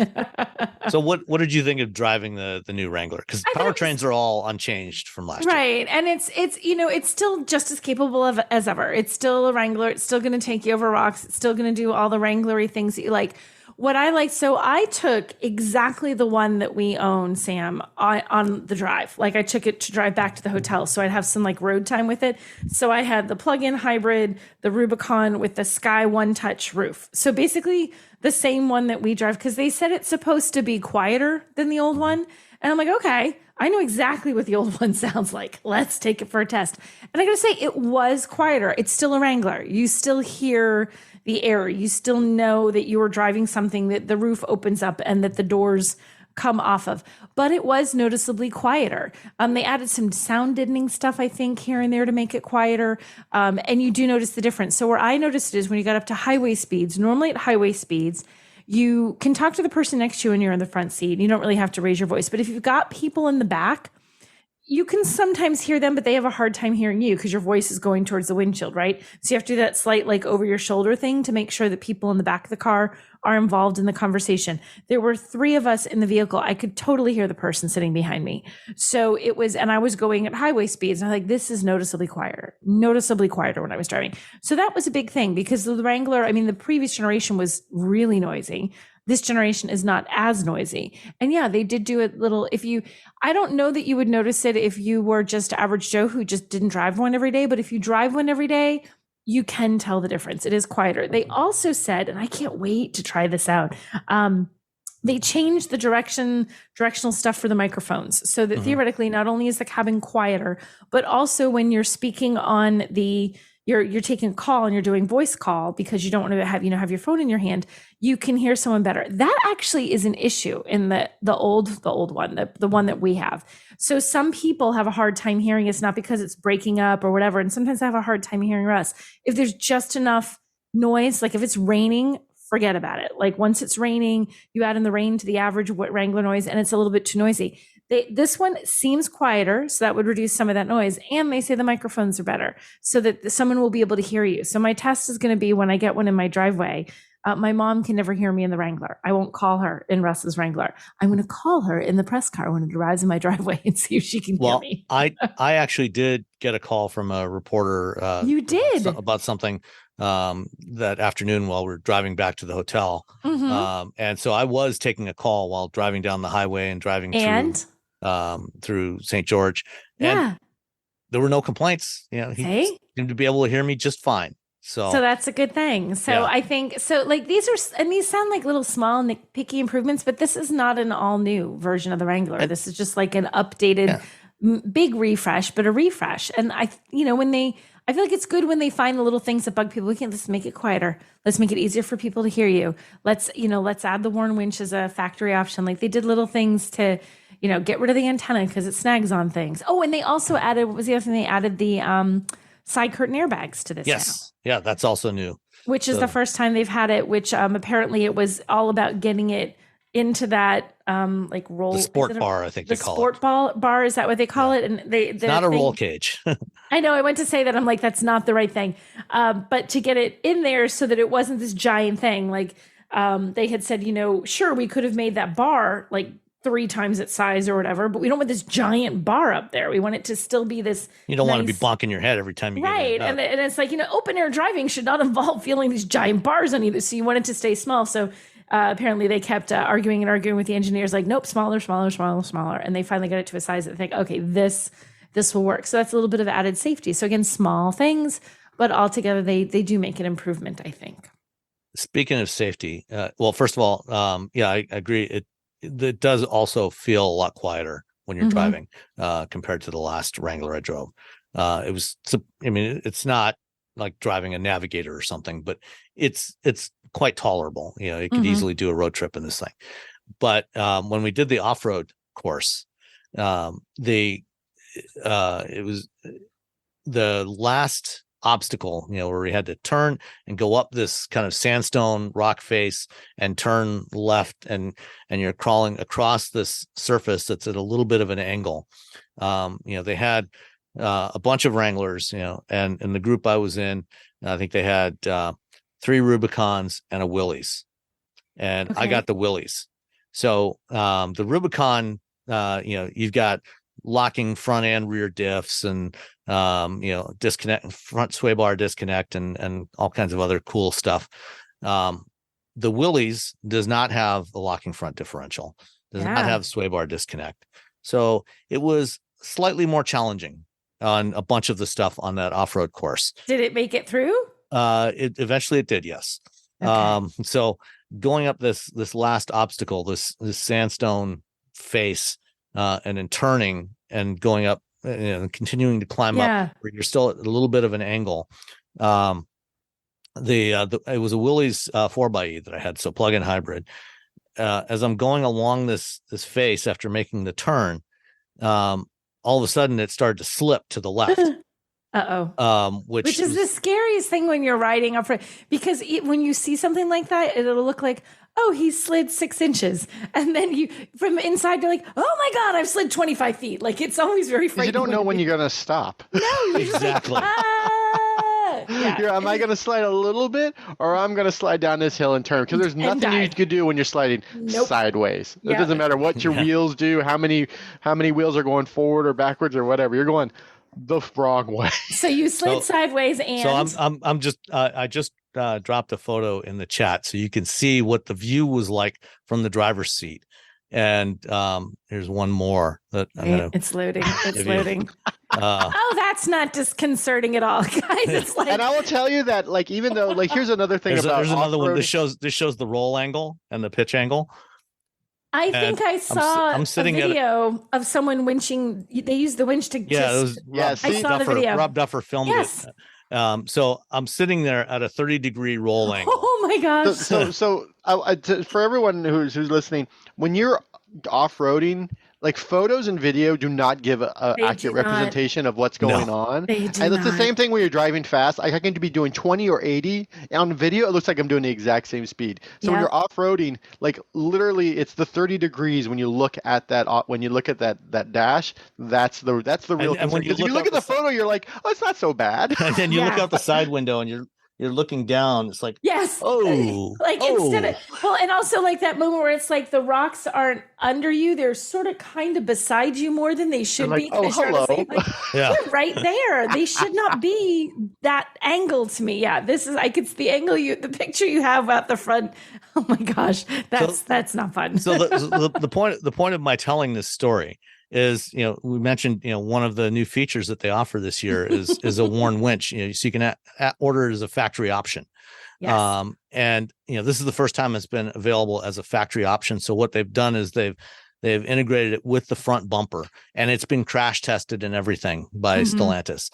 So what did you think of driving the new Wrangler? Because powertrains are all unchanged from last year. Right. And it's still just as capable as ever. It's still a Wrangler. It's still going to take you over rocks. It's still going to do all the Wranglery things that you like. What I like, so I took exactly the one that we own, Sam, on the drive. Like I took it to drive back to the hotel. So I'd have some like road time with it. So I had the plug-in hybrid, the Rubicon with the Sky One Touch roof. So basically the same one that we drive because they said it's supposed to be quieter than the old one. And I'm like, okay, I know exactly what the old one sounds like. Let's take it for a test. And I gotta say, it was quieter. It's still a Wrangler. You still hear the air. You still know that you are driving something that the roof opens up and that the doors come off of. But it was noticeably quieter. They added some sound deadening stuff, I think, here and there to make it quieter. And you do notice the difference. So where I noticed it is when you got up to highway speeds, normally at highway speeds, you can talk to the person next to you when you're in the front seat. You don't really have to raise your voice. But if you've got people in the back, you can sometimes hear them, but they have a hard time hearing you because your voice is going towards the windshield, right? So you have to do that slight like over your shoulder thing to make sure that people in the back of the car are involved in the conversation. There were 3 of us in the vehicle. I could totally hear the person sitting behind me. So it was, and I was going at highway speeds. And I'm like, this is noticeably quieter when I was driving. So that was a big thing because the Wrangler, I mean, the previous generation was really noisy. This generation is not as noisy. And yeah, they did do a little, I don't know that you would notice it if you were just average Joe who just didn't drive one every day, but if you drive one every day, you can tell the difference. It is quieter. They also said, and I can't wait to try this out, they changed the directional stuff for the microphones so that theoretically not only is the cabin quieter, but also when you're speaking on you're taking a call and you're doing voice call because you don't want to have your phone in your hand, you can hear someone better. That actually is an issue in the old one, the one that we have. So some people have a hard time hearing us, not because it's breaking up or whatever. And sometimes I have a hard time hearing us. If there's just enough noise, like if it's raining, forget about it. Like once it's raining, you add in the rain to the average Wrangler noise and it's a little bit too noisy. This one seems quieter, so that would reduce some of that noise. And they say the microphones are better so that someone will be able to hear you. So my test is going to be when I get one in my driveway, My mom can never hear me in the Wrangler. I won't call her in Russ's Wrangler. I'm going to call her in the press car when it arrives in my driveway and see if she can hear me. I actually did get a call from a reporter. You did? About something that afternoon while we were driving back to the hotel. And so I was taking a call while driving down the highway and driving through St. George. And there were no complaints. He seemed to be able to hear me just fine. So that's a good thing. So I think like these sound like little small nitpicky improvements, but this is not an all new version of the Wrangler. This is just like an updated big refresh, but a refresh. And I feel like it's good when they find the little things that bug people. Let's make it quieter. Let's make it easier for people to hear you. Let's add the Warn winch as a factory option. Like they did little things to, get rid of the antenna because it snags on things. Oh, and they also added, what was the other thing? They added the side curtain airbags to this now. Yeah, that's also new. Which is the first time they've had it, which apparently it was all about getting it into that like roll. The sport bar, I think they call it. The sport bar, is that what they call it? And it's not a roll cage. I know, I went to say that. I'm like, that's not the right thing. But to get it in there so that it wasn't this giant thing, like they had said, sure, we could have made that bar like 3 times its size or whatever, but we don't want this giant bar up there. We want it to still be this. You don't want to be bonking your head every time you get it. And it's like, open air driving should not involve feeling these giant bars on either. So you want it to stay small. So apparently they kept arguing with the engineers, like, nope, smaller. And they finally got it to a size that they think, okay, this will work. So that's a little bit of added safety. So again, small things, but altogether they do make an improvement, I think. Speaking of safety, well, first of all, I agree. It does also feel a lot quieter when you're driving compared to the last Wrangler I drove. It's not like driving a Navigator or something, but it's quite tolerable. It could easily do a road trip in this thing. But when we did the off-road course, it was the last obstacle, where we had to turn and go up this kind of sandstone rock face and turn left, and you're crawling across this surface that's at a little bit of an angle. They had a bunch of Wranglers, and in the group I was in, I think they had 3 Rubicons and a Willys, and I got the Willys. So the Rubicon, you've got locking front and rear diffs and disconnect, front sway bar disconnect, and all kinds of other cool stuff. The Willys does not have the locking front differential, does not have sway bar disconnect. So it was slightly more challenging on a bunch of the stuff on that off-road course. Did it make it through? It eventually did, yes. Okay. So going up this last obstacle, this sandstone face, and then turning and going up, continuing to climb up, where you're still at a little bit of an angle. It was a Willys 4xe that I had, so plug-in hybrid. As I'm going along this face after making the turn, all of a sudden it started to slip to the left. Which is the scariest thing when you're riding up front, because when you see something like that, it'll look like, oh, he slid 6 inches. And then you, from inside, you're like, oh my God, I've slid 25 feet. Like, it's always very frightening. You don't know when you're going to stop. No, exactly. Am I going to slide a little bit, or I'm going to slide down this hill and turn? Because there's nothing you could do when you're sliding sideways. It doesn't matter what your wheels do, how many wheels are going forward or backwards or whatever. You're going the wrong way. So you slid sideways, and so I just dropped a photo in the chat so you can see what the view was like from the driver's seat. And here's one more that it's loading. It's loading. That's not disconcerting at all, guys. It's like, and I will tell you that, like, even though, like, here's another thing there's another one. This shows the roll angle and the pitch angle. I think I saw a video of someone winching. They used the winch to I saw the video. Rob Duffer filmed it. So I'm sitting there at a 30-degree roll angle. Oh my gosh! So for everyone who's listening, when you're off-roading, like, photos and video do not give an accurate representation of what's going on. They do and it's the same thing when you're driving fast. I can be doing 20 or 80. On video, it looks like I'm doing the exact same speed. So when you're off-roading, like, literally, it's the 30 degrees when you look at that. When you look at that dash, that's the real. And when you look at the photo, you're like, oh, it's not so bad. And then you look out the side window and you're you're looking down. It's like, yes. oh, Instead of, well, and also like that moment where it's like the rocks aren't under you. They're sort of kind of beside you more than they should be. Oh, hello. They're right there. They should not be that angle to me. Yeah. I could see the angle the picture you have at the front. Oh my gosh. That's not fun. So the point of my telling this story is, we mentioned, one of the new features that they offer this year is a worn winch, so you can order it as a factory option. Yes. And this is the first time it's been available as a factory option. So what they've done is they've integrated it with the front bumper, and it's been crash tested and everything by Stellantis.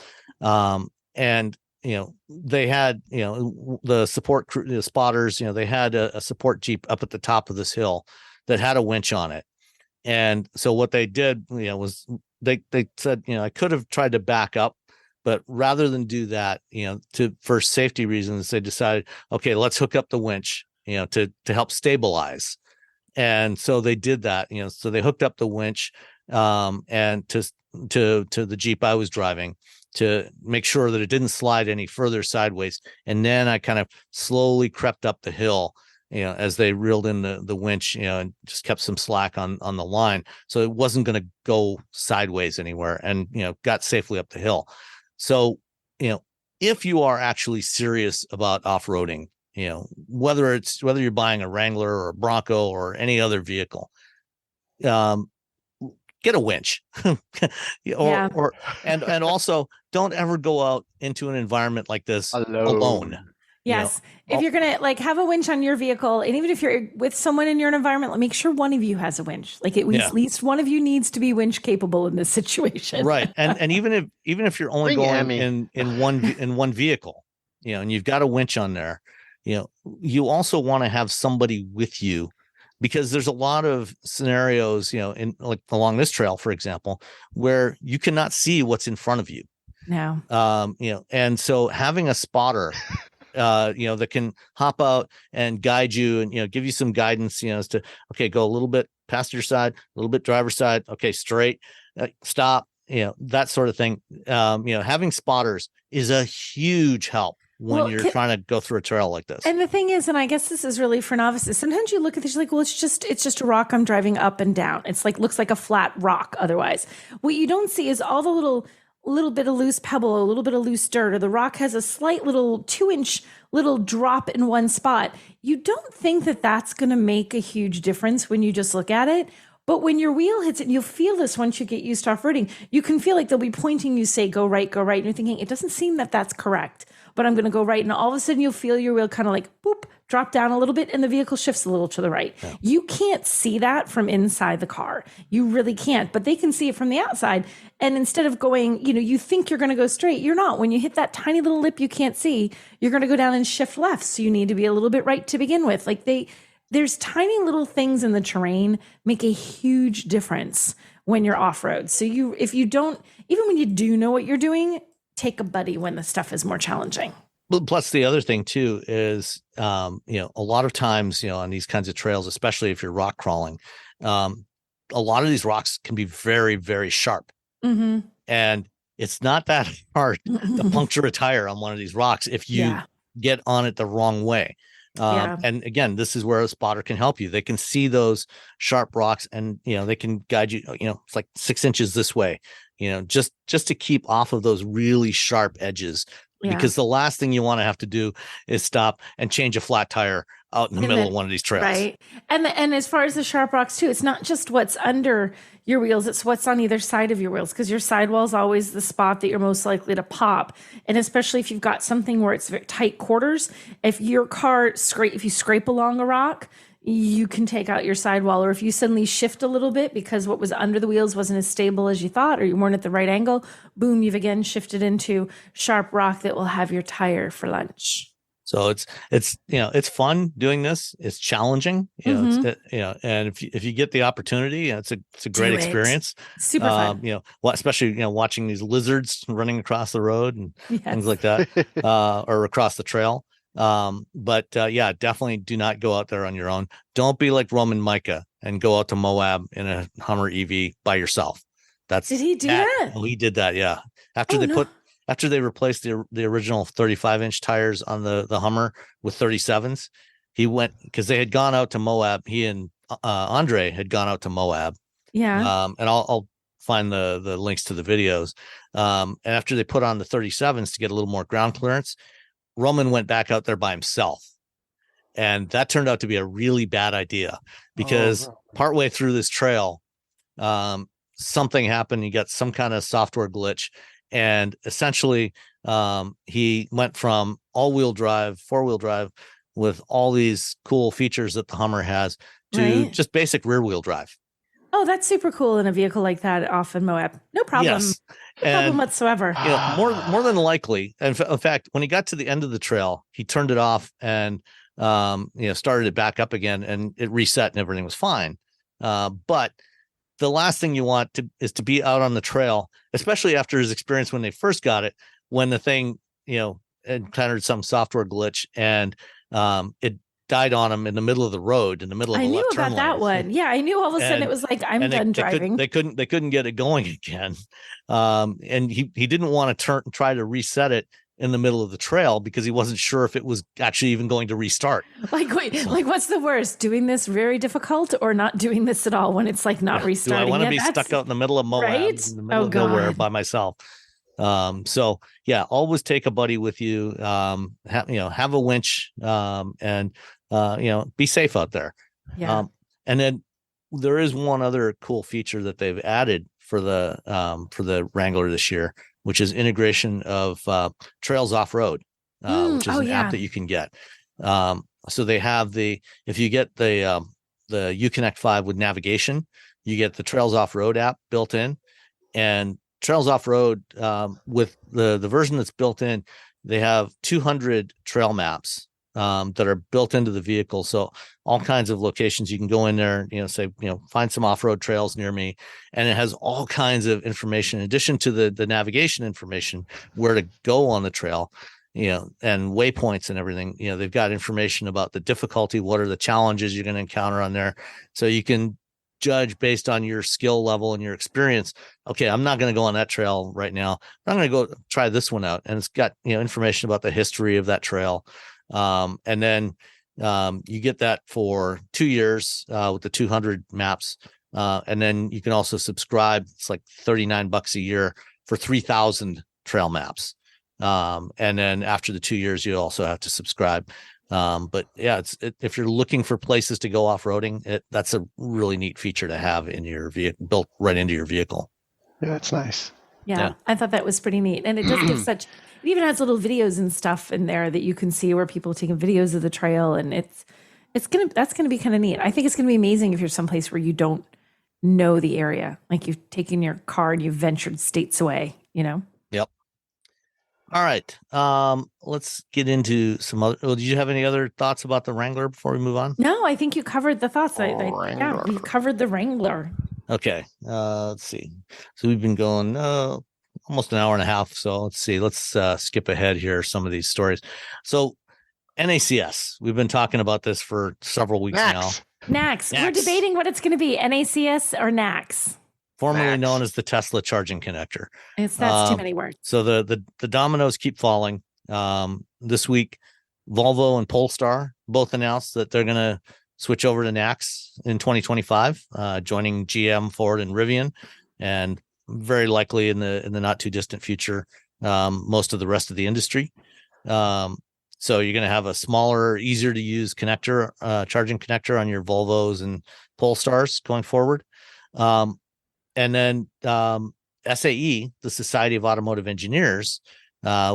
And they had the support crew, the spotters, they had a support Jeep up at the top of this hill that had a winch on it. And so what they did, was they said, I could have tried to back up, but rather than do that, for safety reasons, they decided, okay, let's hook up the winch, to help stabilize. And so they did that, so they hooked up the winch, and to the Jeep I was driving to make sure that it didn't slide any further sideways. And then I kind of slowly crept up the hill, as they reeled in the winch, and just kept some slack on the line. So it wasn't going to go sideways anywhere, and, got safely up the hill. So, if you are actually serious about off-roading, whether you're buying a Wrangler or a Bronco or any other vehicle, get a winch, and also don't ever go out into an environment like this alone. Yes. If you're going to have a winch on your vehicle, and even if you're with someone in your environment, make sure one of you has a winch. At least one of you needs to be winch capable in this situation. Right. And even if you're only going in one vehicle, and you've got a winch on there, you also want to have somebody with you, because there's a lot of scenarios, in along this trail, for example, where you cannot see what's in front of you. No. And so having a spotter that can hop out and guide you and, give you some guidance, as to, okay, go a little bit passenger side, a little bit driver side. Okay, straight, stop, that sort of thing. Having spotters is a huge help when you're trying to go through a trail like this. And the thing is, and I guess this is really for novices, sometimes you look at this, you're like, well, it's just a rock I'm driving up and down. It's looks like a flat rock otherwise. What you don't see is all the little bit of loose pebble, a little bit of loose dirt, or the rock has a slight little 2-inch little drop in one spot. You don't think that that's going to make a huge difference when you just look at it. But when your wheel hits it, and you'll feel this once you get used to off-roading, you can feel like they'll be pointing you, say, go right. And you're thinking, it doesn't seem that that's correct, but I'm going to go right. And all of a sudden you'll feel your wheel kind of boop, drop down a little bit, and the vehicle shifts a little to the right. Yeah. You can't see that from inside the car. You really can't, but they can see it from the outside. And instead of going, you think you're going to go straight, you're not. When you hit that tiny little lip you can't see, you're going to go down and shift left. So you need to be a little bit right to begin with. There's tiny little things in the terrain make a huge difference when you're off-road. So if you don't, even when you do know what you're doing, take a buddy when the stuff is more challenging. Well, plus the other thing too is, a lot of times, on these kinds of trails, especially if you're rock crawling, a lot of these rocks can be very, very sharp. Mm-hmm. And it's not that hard to puncture a tire on one of these rocks if you get on it the wrong way. And again, this is where a spotter can help you. They can see those sharp rocks, and, they can guide you, it's like 6 inches this way, just to keep off of those really sharp edges. Yeah. Because the last thing you want to have to do is stop and change a flat tire out in the middle of one of these trails. Right. And as far as the sharp rocks too, it's not just what's under your wheels, it's what's on either side of your wheels, because your sidewall is always the spot that you're most likely to pop. And especially if you've got something where it's very tight quarters, if your car if you scrape along a rock, you can take out your sidewall. Or if you suddenly shift a little bit because what was under the wheels wasn't as stable as you thought, or you weren't at the right angle, boom, you've again shifted into sharp rock that will have your tire for lunch. So it's fun doing this. It's challenging, and if you get the opportunity, it's a great experience. Super fun. Especially, watching these lizards running across the road and things like that, or across the trail. But definitely do not go out there on your own. Don't be like Roman Micah and go out to Moab in a Hummer EV by yourself. Did he do that? Oh, he did that. Yeah. after they replaced the original 35-inch tires on the Hummer with 37s, he went, because they had gone out to Moab. He and Andre had gone out to Moab. Yeah. And I'll find the links to the videos. And after they put on the 37s to get a little more ground clearance, Roman went back out there by himself. And that turned out to be a really bad idea, because partway through this trail, something happened. He got some kind of software glitch, and essentially he went from all-wheel drive, four-wheel drive with all these cool features that the Hummer has to just basic rear-wheel drive. Oh, that's super cool in a vehicle like that off in Moab. No problem. Yes. No problem whatsoever. You know, more than likely. And in fact, when he got to the end of the trail, he turned it off and started it back up again, and it reset and everything was fine. But the last thing you want is to be out on the trail, especially after his experience when they first got it, when the thing, encountered some software glitch and it died on him in the middle of the road, in the middle of the left turn lane. I knew about that one. Yeah, I knew all of a sudden it was like, I'm done driving. They couldn't get it going again. And he didn't want to try to reset it in the middle of the trail because he wasn't sure if it was actually even going to restart. Like, wait, what's the worst? Doing this very difficult or not doing this at all when it's like not restarting? Do I want to be stuck out in the middle of Moab, right? In the middle of nowhere by myself? So yeah, always take a buddy with you. Have a winch, and be safe out there. Yeah. And then there is one other cool feature that they've added for the Wrangler this year, which is integration of Trails Off-Road, which is an app that you can get. So they have if you get the Uconnect 5 with navigation, you get the Trails Off-Road app built in, and Trails Off-Road, with the version that's built in, they have 200 trail maps that are built into the vehicle. So all kinds of locations you can go in there, say, find some off-road trails near me. And it has all kinds of information in addition to the navigation information, where to go on the trail, and waypoints and everything. They've got information about the difficulty, what are the challenges you're going to encounter on there. So you can judge based on your skill level and your experience. Okay, I'm not going to go on that trail right now. I'm going to go try this one out. And it's got, information about the history of that trail. And then you get that for 2 years with the 200 maps. And then you can also subscribe. It's like $39 a year for 3,000 trail maps. And then after the 2 years, you also have to subscribe. But yeah, if you're looking for places to go off-roading, that's a really neat feature to have in your vehicle, built right into your vehicle. Yeah, that's nice. Yeah, I thought that was pretty neat. And it does give it even has little videos and stuff in there that you can see where people are taking videos of the trail. And that's going to be kind of neat. I think it's going to be amazing if you're someplace where you don't know the area, like you've taken your car and you've ventured states away, Yep. All right. Let's get into some other. Well, did you have any other thoughts about the Wrangler before we move on? No, I think you covered the thoughts. You covered the Wrangler. Okay. Let's see. So we've been going almost an hour and a half. So let's see. Let's skip ahead here. Some of these stories. So NACS. We've been talking about this for several weeks now. NACS. We're debating what it's going to be. NACS or NACS. Formerly known as the Tesla charging connector. That's too many words. So the dominoes keep falling. This week, Volvo and Polestar both announced that they're going to switch over to NACS in 2025, joining GM, Ford, and Rivian, and very likely in the not too distant future, most of the rest of the industry. So you're going to have a smaller, easier to use connector, charging connector on your Volvos and Polestars going forward. And then SAE, the Society of Automotive Engineers,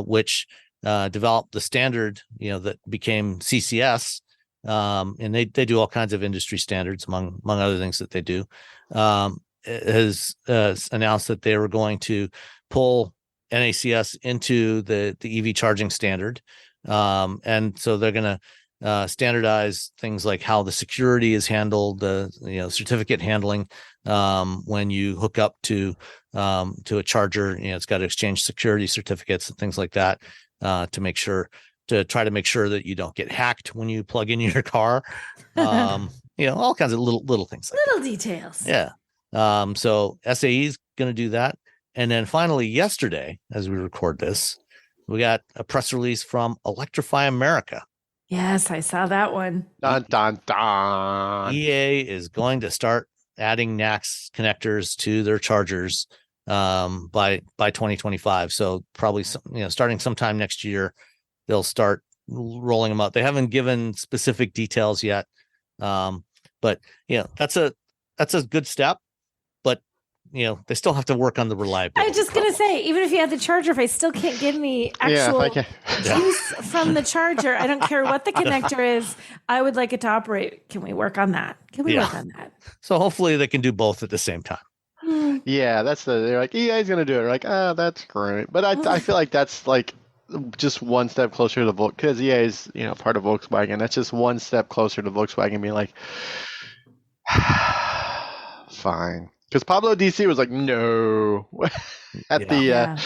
which developed the standard, that became CCS, and they do all kinds of industry standards among other things that they do, has announced that they were going to pull NACS into the EV charging standard, and so they're going to standardize things like how the security is handled, the certificate handling. When you hook up to a charger, it's got to exchange security certificates and things like that, to try to make sure that you don't get hacked when you plug in your car. All kinds of little things. Little details. Yeah. So SAE is going to do that. And then finally, yesterday, as we record this, we got a press release from Electrify America. Yes, I saw that one. Dun, dun, dun. EA is going to start adding NACS connectors to their chargers by 2025. So probably starting sometime next year, they'll start rolling them out. They haven't given specific details yet, but that's a good step. But they still have to work on the reliability. I was just gonna say, even if you have the charger, if I still can't get any actual juice from the charger, I don't care what the connector is. I would like it to operate. Can we work on that? Work on that? So hopefully they can do both at the same time. Yeah, they're like, EA's gonna do it. We're like, that's great. But I feel like that's like just one step closer to the Volkswagen, because EA is part of Volkswagen. That's just one step closer to Volkswagen being like, fine. Because Pablo DC was like, no, at the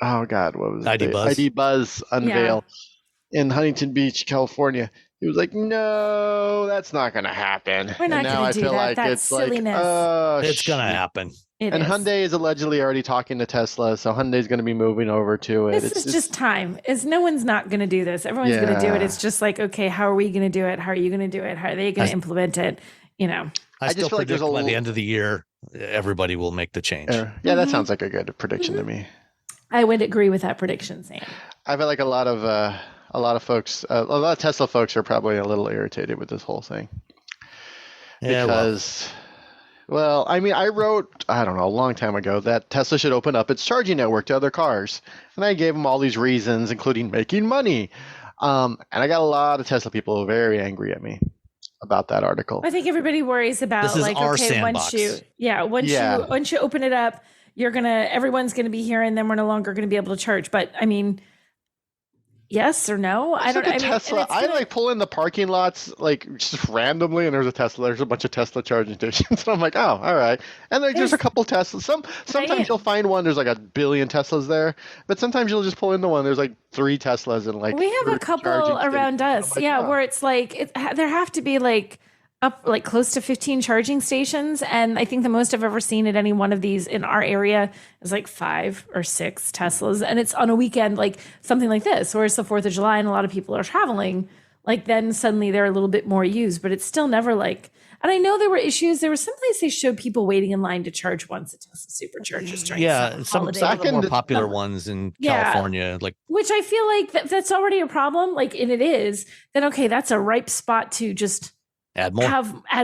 oh god, what was it? ID Buzz unveil in Huntington Beach, California. He was like, no, that's not going to happen. We're not going to do that. Like that's silliness. It's going to happen. Hyundai is allegedly already talking to Tesla, so Hyundai's going to be moving over to it. It's just time. No one's not going to do this. Everyone's going to do it. It's just like, okay, how are we going to do it? How are you going to do it? How are they going to implement it? I still feel predict by the end of the year, everybody will make the change. Yeah, that sounds like a good prediction to me. I would agree with that prediction, Sam. I feel like a lot of folks, a lot of Tesla folks are probably a little irritated with this whole thing. Because, I wrote, I don't know, a long time ago that Tesla should open up its charging network to other cars. And I gave them all these reasons, including making money. And I got a lot of Tesla people very angry at me about that article. I think everybody worries about sandbox. once you open it up, everyone's gonna be here, and then we're no longer gonna be able to charge. But I mean, yes or no? Tesla. I pull in the parking lots just randomly, and there's a bunch of Tesla charging stations. And I'm like, oh, all right. And there's a couple Teslas. Sometimes you'll find one. There's like a billion Teslas there, but sometimes you'll just pull into one. There's like 3 Teslas and we have a couple around us. Where it's there have to be up close to 15 charging stations, and I think the most I've ever seen at any one of these in our area is 5 or 6 Teslas, and it's on a weekend something like this, where it's the 4th of July and a lot of people are traveling. Then suddenly they're a little bit more used, but it's still never And I know there were issues. There was someplace they showed people waiting in line to charge once at Tesla superchargers during some of the more popular ones in California, which I feel like that's already a problem. And it is. Then okay, that's a ripe spot to just add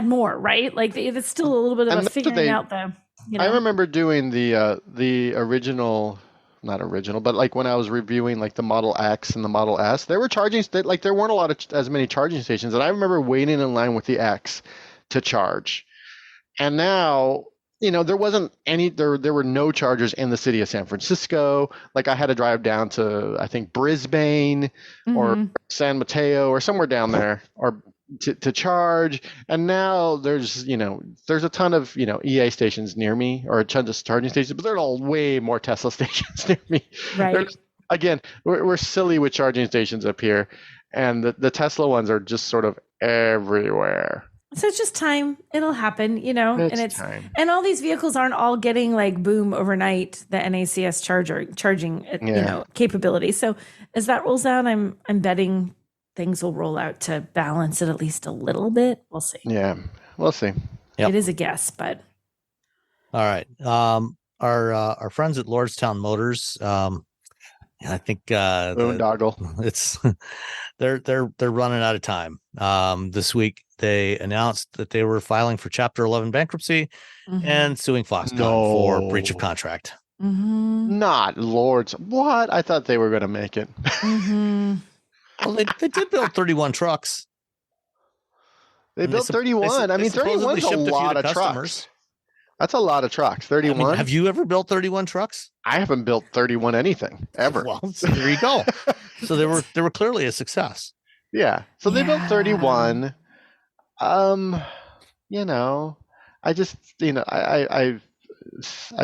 more, right? It's still a little bit of figuring out the. I remember doing the original, not original, but when I was reviewing the Model X and the Model S, there were charging there weren't as many charging stations, and I remember waiting in line with the X to charge. And now, there wasn't any, there were no chargers in the city of San Francisco. I had to drive down to, I think, Brisbane or San Mateo or somewhere down there or to charge. And now there's a ton of, EA stations near me, or a ton of charging stations, but there are all way more Tesla stations near me. Right. Again, we're silly with charging stations up here. And the Tesla ones are just sort of everywhere. So it's just time. It'll happen, It's time. And all these vehicles aren't all getting boom overnight, the NACS charging, capability. So as that rolls out, I'm betting things will roll out to balance it at least a little bit. We'll see. Yeah, we'll see. Yep. It is a guess, but. All right. Our friends at Lordstown Motors, I think boondoggle. It's they're running out of time. This week they announced that they were filing for Chapter 11 bankruptcy and suing Foxconn for breach of contract. Not Lords. What? I thought they were going to make it. Well, they did build 31 trucks. They built 31. I mean, 31 is a lot of trucks. That's a lot of trucks. 31. Have you ever built 31 trucks? I haven't built 31 anything ever. Well, so there you go. So they were clearly a success. Yeah. So they built 31. I just, I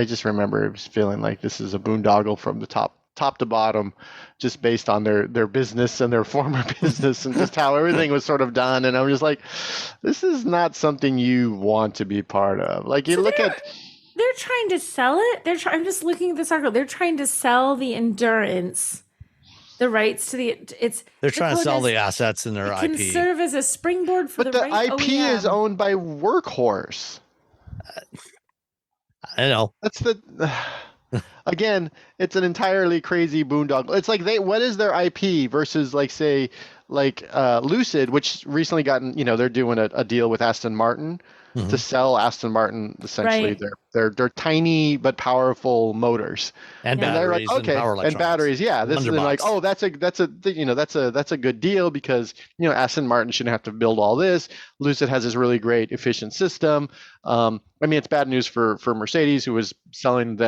just remember feeling like this is a boondoggle from the top to bottom, just based on their business and their former business and just how everything was sort of done. And I'm just like, this is not something you want to be part of. You look at they're trying to sell it. I'm just looking at this article. They're trying to sell the Endurance, the rights to They're trying to sell the assets in their IP. Can serve as a springboard for but the the right IP OEM. is owned by Workhorse. I know. That's the again, it's an entirely crazy boondoggle. It's like what is their IP versus say Lucid, which recently they're doing a deal with Aston Martin to sell Aston Martin essentially their tiny but powerful motors and batteries, and power electronics. And batteries. Yeah, this is like, oh, that's a good deal because Aston Martin shouldn't have to build all this. Lucid has this really great efficient system. It's bad news for Mercedes, who was selling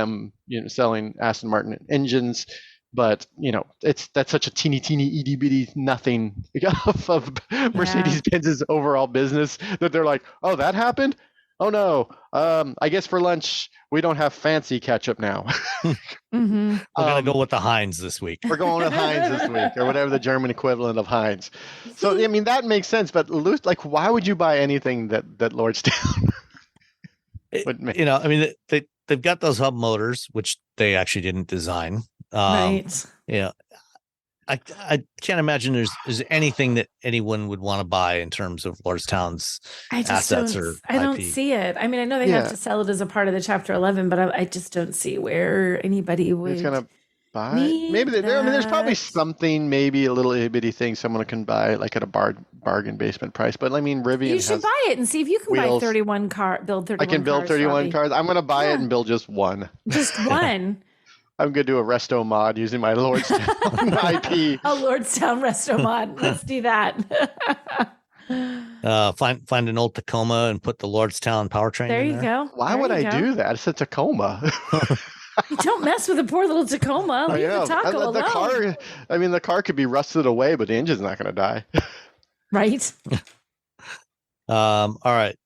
Aston Martin engines. But that's such a teeny itty bitty nothing of Mercedes-Benz's overall business that they're like, oh, that happened? Oh no, I guess for lunch we don't have fancy ketchup now. We're gonna go with the Heinz this week. We're going with Heinz this week, or whatever the German equivalent of Heinz. So that makes sense. But why would you buy anything that Lordstown would make? They've got those hub motors, which they actually didn't design. Right. Yeah. I can't imagine there's anything that anyone would want to buy in terms of Lordstown's assets or IP. I don't see it. I know they have to sell it as a part of the Chapter 11, but I just don't see where anybody would. Who's gonna buy? Maybe there's probably something, maybe a little itty bitty thing someone can buy at a bargain basement price. But Rivian, you should buy it and see if you can build 31 cars. I can build 31 cars. I'm gonna buy it and build just one. Just one. I'm going to do a resto mod using my Lordstown IP. A Lordstown resto mod. Let's do that. Find an old Tacoma and put the Lordstown powertrain there in you go. Why would I do that? It's a Tacoma. You don't mess with a poor little Tacoma. Leave the taco alone. The car could be rusted away, but the engine's not going to die. Right. All right.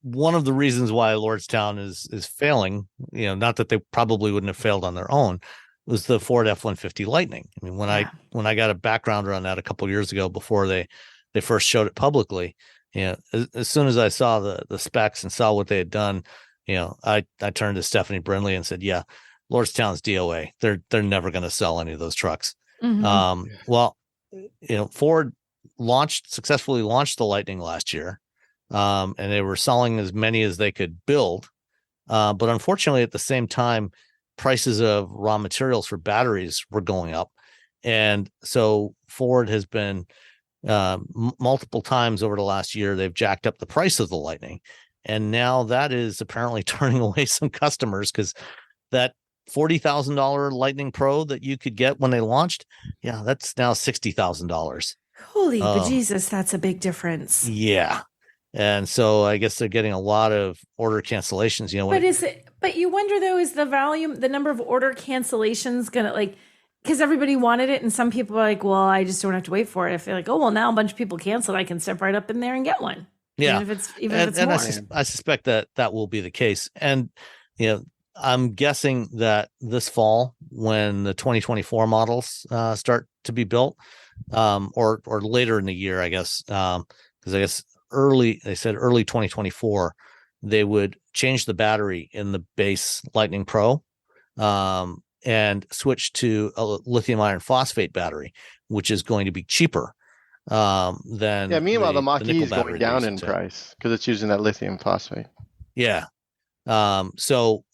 One of the reasons why Lordstown is failing, not that they probably wouldn't have failed on their own, was the Ford F-150 Lightning. When I got a backgrounder on that a couple of years ago before they first showed it publicly, as soon as I saw the specs and saw what they had done, I turned to Stephanie Brindley and said, yeah, Lordstown's DOA. They're never going to sell any of those trucks. Mm-hmm. Ford successfully launched the Lightning last year. And they were selling as many as they could build. But unfortunately, at the same time, prices of raw materials for batteries were going up. And so Ford has been multiple times over the last year, they've jacked up the price of the Lightning. And now that is apparently turning away some customers because that $40,000 Lightning Pro that you could get when they launched, that's now $60,000. Holy bejesus, that's a big difference. Yeah. And so I guess they're getting a lot of order cancellations, But you wonder though, is the number of order cancellations gonna because everybody wanted it and some people are like, well, I just don't have to wait for it. I feel like, oh, well, now a bunch of people canceled. I can step right up in there and get one. Yeah. Even if it's more. I suspect that will be the case. And, I'm guessing that this fall when the 2024 models start to be built or later in the year, I guess, because I guess early 2024, they would change the battery in the base Lightning Pro and switch to a lithium iron phosphate battery, which is going to be cheaper than. Yeah. Meanwhile, the Mach-E is going down in price because it's using that lithium phosphate. Yeah. So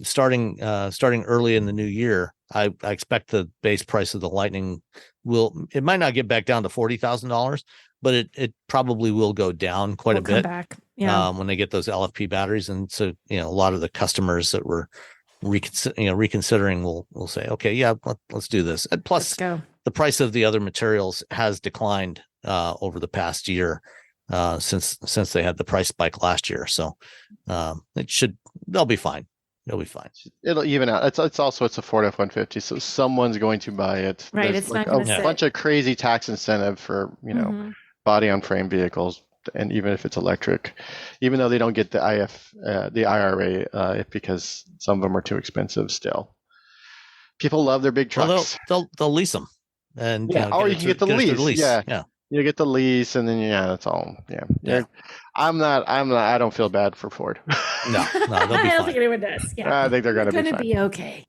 starting early in the new year, I expect the base price of the Lightning it might not get back down to $40,000. But it probably will go down quite a bit back. Yeah. When they get those LFP batteries. And so, a lot of the customers that were reconsidering will say, okay, yeah, let's do this. And plus, the price of the other materials has declined over the past year since they had the price spike last year. So they'll be fine. They'll be fine. It'll even out. It's a Ford F-150, so someone's going to buy it. Right. There's it's not going to a bunch of crazy tax incentive for body on frame vehicles, and even if it's electric, even though they don't get the IRA, because some of them are too expensive still. People love their big trucks. Well, they'll lease them, and or you can get the lease. Yeah. You get the lease, and then that's all. Yeah. I don't feel bad for Ford. No, they'll be I don't fine. think anyone does. Yeah. I think they're going to be fine. be okay.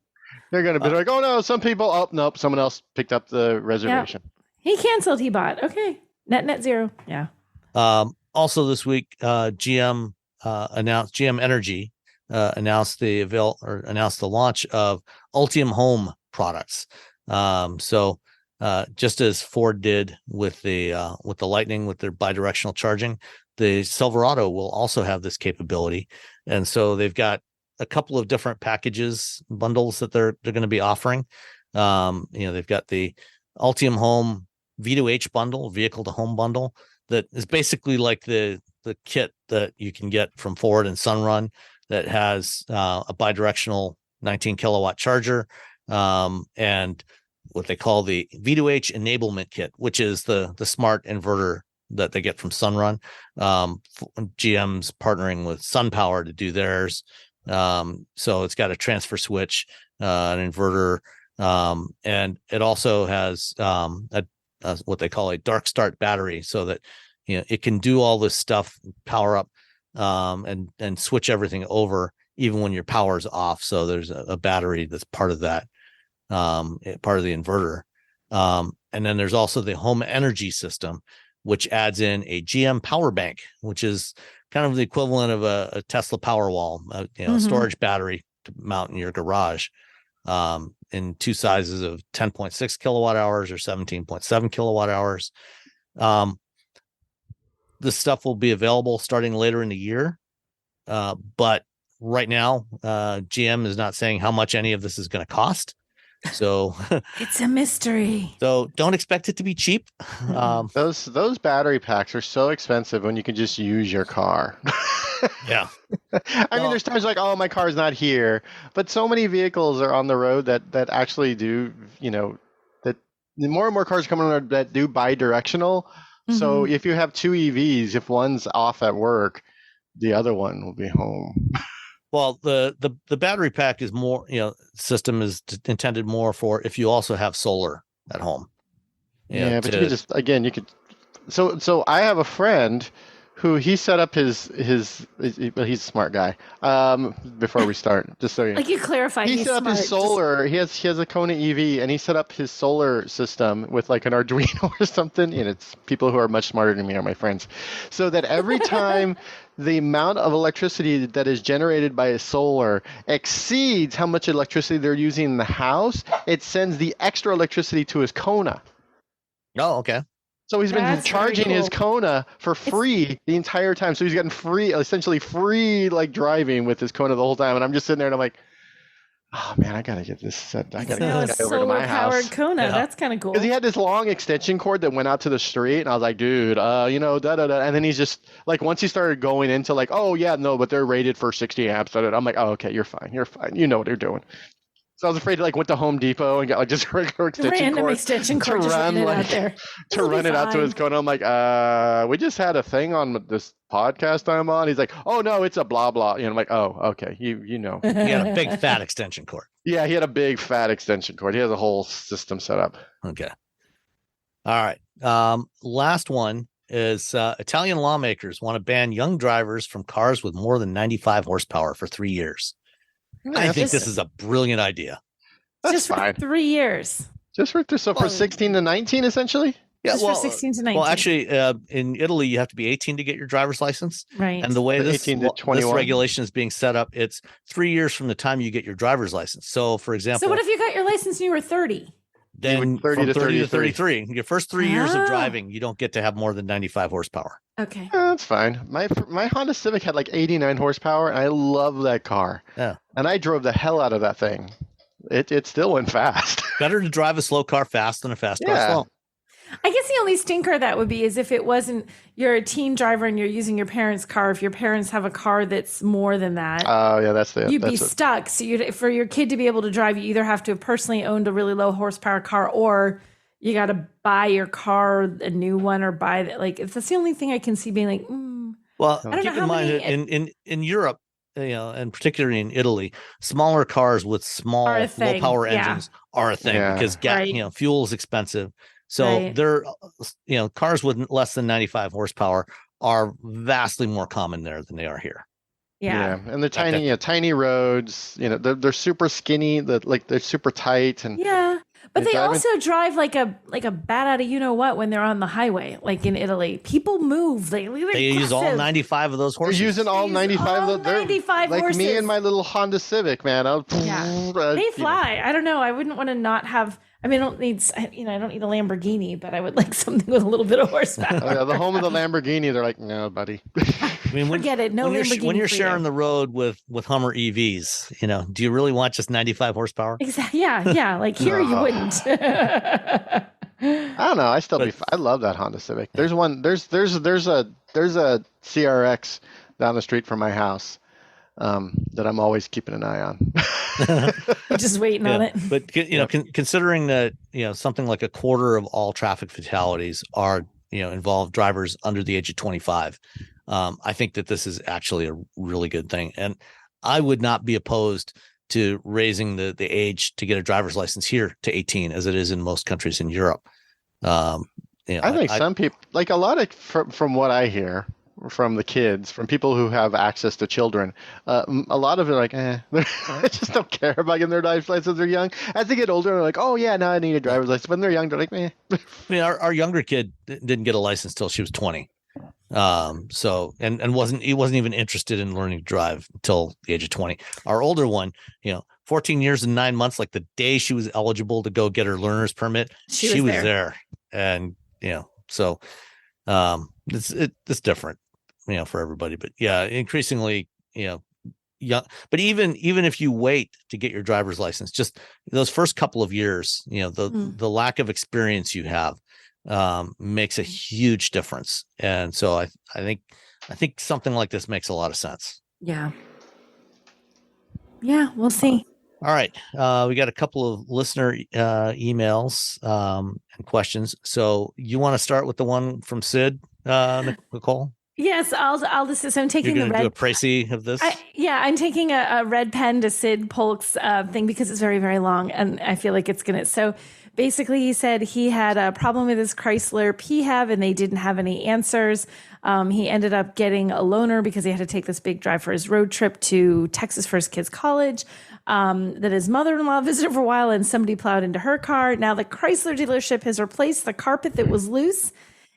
They're going to be like, oh no, some people. Oh nope, someone else picked up the reservation. Yeah. He canceled. He bought. Okay. Net zero. Yeah. Also this week, GM Energy announced the launch of Ultium Home products. So just as Ford did with the Lightning with their bidirectional charging, the Silverado will also have this capability, and so they've got a couple of different bundles that they're going to be offering. They've got the Ultium Home V2H bundle, vehicle to home bundle, that is basically like the kit that you can get from Ford and Sunrun that has a bidirectional 19 kilowatt charger and what they call the V2H enablement kit, which is the smart inverter that they get from Sunrun. GM's partnering with SunPower to do theirs. So it's got a transfer switch, an inverter, and it also has what they call a dark start battery, so that it can do all this stuff, power up, and switch everything over even when your power is off. So there's a battery that's part of that, part of the inverter. And then there's also the home energy system, which adds in a GM power bank, which is kind of the equivalent of a Tesla Powerwall, a storage battery to mount in your garage, in two sizes of 10.6 kilowatt hours or 17.7 kilowatt hours. This stuff will be available starting later in the year. But right now, GM is not saying how much any of this is going to cost. So it's a mystery. So don't expect it to be cheap. Those battery packs are so expensive when you can just use your car. Yeah. I mean, there's times like, oh, my car's not here, but so many vehicles are on the road that actually do, that more and more cars are coming on that do bidirectional. So if you have two EVs, if one's off at work, the other one will be home. Well, the battery pack is more, system is intended more for if you also have solar at home. Yeah, but you could just, again, you could. So I have a friend who he set up his he's a smart guy. Before we start, just so you know. Like you clarify, he set up his solar. He has a Kona EV, and he set up his solar system with like an Arduino or something. And it's people who are much smarter than me are my friends, so that every time the amount of electricity that is generated by a solar exceeds how much electricity they're using in the house, it sends the extra electricity to his Kona. Oh, okay. So he's been charging his Kona for free the entire time. So he's gotten essentially free, like driving with his Kona the whole time. And I'm just sitting there and I'm like, oh man, I gotta get this set. I gotta get this over to my house. Solar-powered Kona. Yeah. That's kind of cool. Because he had this long extension cord that went out to the street, and I was like, dude, And then he's just like, once he started going into like, oh yeah, no, but they're rated for 60 amps. I'm like, oh okay, you're fine. You know what you're doing. So I was afraid to went to Home Depot and got like just a regular extension cord to run it out there. To run it out to his Kona. I'm like, we just had a thing on this podcast I'm on. He's like, oh no, it's a blah blah. I'm like, oh okay, you know. He had a big fat extension cord. Yeah, he had a big fat extension cord. He has a whole system set up. Okay. All right. Last one is Italian lawmakers want to ban young drivers from cars with more than 95 horsepower for 3 years. I think this is a brilliant idea. That's just fine. For 3 years. Just for 16 to 19, essentially. Yeah, just for 16 to 19. Well, actually, in Italy, you have to be 18 to get your driver's license. Right. And the way this regulation is being set up, it's 3 years from the time you get your driver's license. So, for example, so what if you got your license and you were 30? Then 30 to 33. Your first 3 years of driving, you don't get to have more than 95 horsepower. Okay. That's fine. My Honda Civic had like 89 horsepower, and I love that car. Yeah. And I drove the hell out of that thing. It still went fast. Better to drive a slow car fast than a fast car slow. I guess the only stinker that would be is if it wasn't, you're a teen driver and you're using your parents' car. If your parents have a car that's more than that, oh yeah, you'd be stuck. So for your kid to be able to drive, you either have to have personally owned a really low horsepower car, or you got to buy your car a new one, or buy that. Like, if that's the only thing I can see being like, well, keep in mind in Europe, and particularly in Italy, smaller cars with small low power engines are a thing because fuel is expensive. So they're, cars with less than 95 horsepower are vastly more common there than they are here. Yeah. And the tiny roads, they're super skinny, they're super tight, and but they also drive like a bat out of what when they're on the highway, like in Italy. People move. They use all 95 of those horses. They're using all 95 of those. 95 like horses. me and my little Honda Civic, man. They fly. I don't know. I wouldn't want to not have. I mean, I don't need a Lamborghini, but I would like something with a little bit of horsepower. The home of the Lamborghini, they're like, no, buddy. I mean, forget it. No Lamborghini. When you're sharing the road with Hummer EVs, do you really want just 95 horsepower? Exactly. Yeah. Like here, you wouldn't. I don't know. I love that Honda Civic. There's one. There's a CRX down the street from my house that I'm always keeping an eye on. Just waiting on it. But considering that something like a quarter of all traffic fatalities are involve drivers under the age of 25, I think that this is actually a really good thing, and I would not be opposed to raising the age to get a driver's license here to 18, as it is in most countries in Europe. I think some people, like a lot of from what I hear from the kids, from people who have access to children, a lot of it are like, they just don't care about getting their driver's license. They're young. As they get older, they're like, oh yeah, now I need a driver's license. When they're young, they're like, I mean, our younger kid didn't get a license till she was 20. So he wasn't even interested in learning to drive until the age of 20. Our older one, 14 years and 9 months, like the day she was eligible to go get her learner's permit, she was there. And so it's different, for everybody. But yeah, increasingly, young. But even if you wait to get your driver's license, just those first couple of years, the lack of experience you have makes a huge difference. And so I think something like this makes a lot of sense. Yeah, we'll see. All right. We got a couple of listener emails and questions. So you want to start with the one from Sid, Nicole? Yes, I'll just. So I'm taking the red. Do a précis of this. I'm taking a red pen to Sid Polk's thing because it's very, very long, and I feel like it's gonna. So basically, he said he had a problem with his Chrysler PHEV, and they didn't have any answers. He ended up getting a loaner because he had to take this big drive for his road trip to Texas for his kids' college. That his mother-in-law visited for a while, and somebody plowed into her car. Now the Chrysler dealership has replaced the carpet that was loose,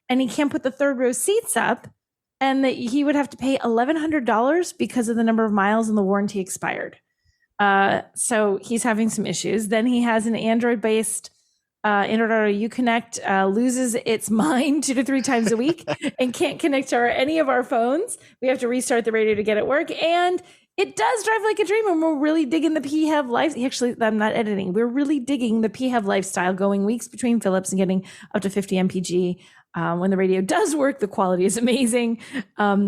and he can't put the third row seats up. And that he would have to pay $1,100 because of the number of miles and the warranty expired. So he's having some issues. Then he has an Android-based Android Auto Uconnect loses its mind 2 to 3 times a week and can't connect to any of our phones. We have to restart the radio to get it work. And it does drive like a dream. And we're really digging the PHEV life. Actually, I'm not editing. We're really digging the PHEV lifestyle, going weeks between Phillips and getting up to 50 mpg. When the radio does work, the quality is amazing.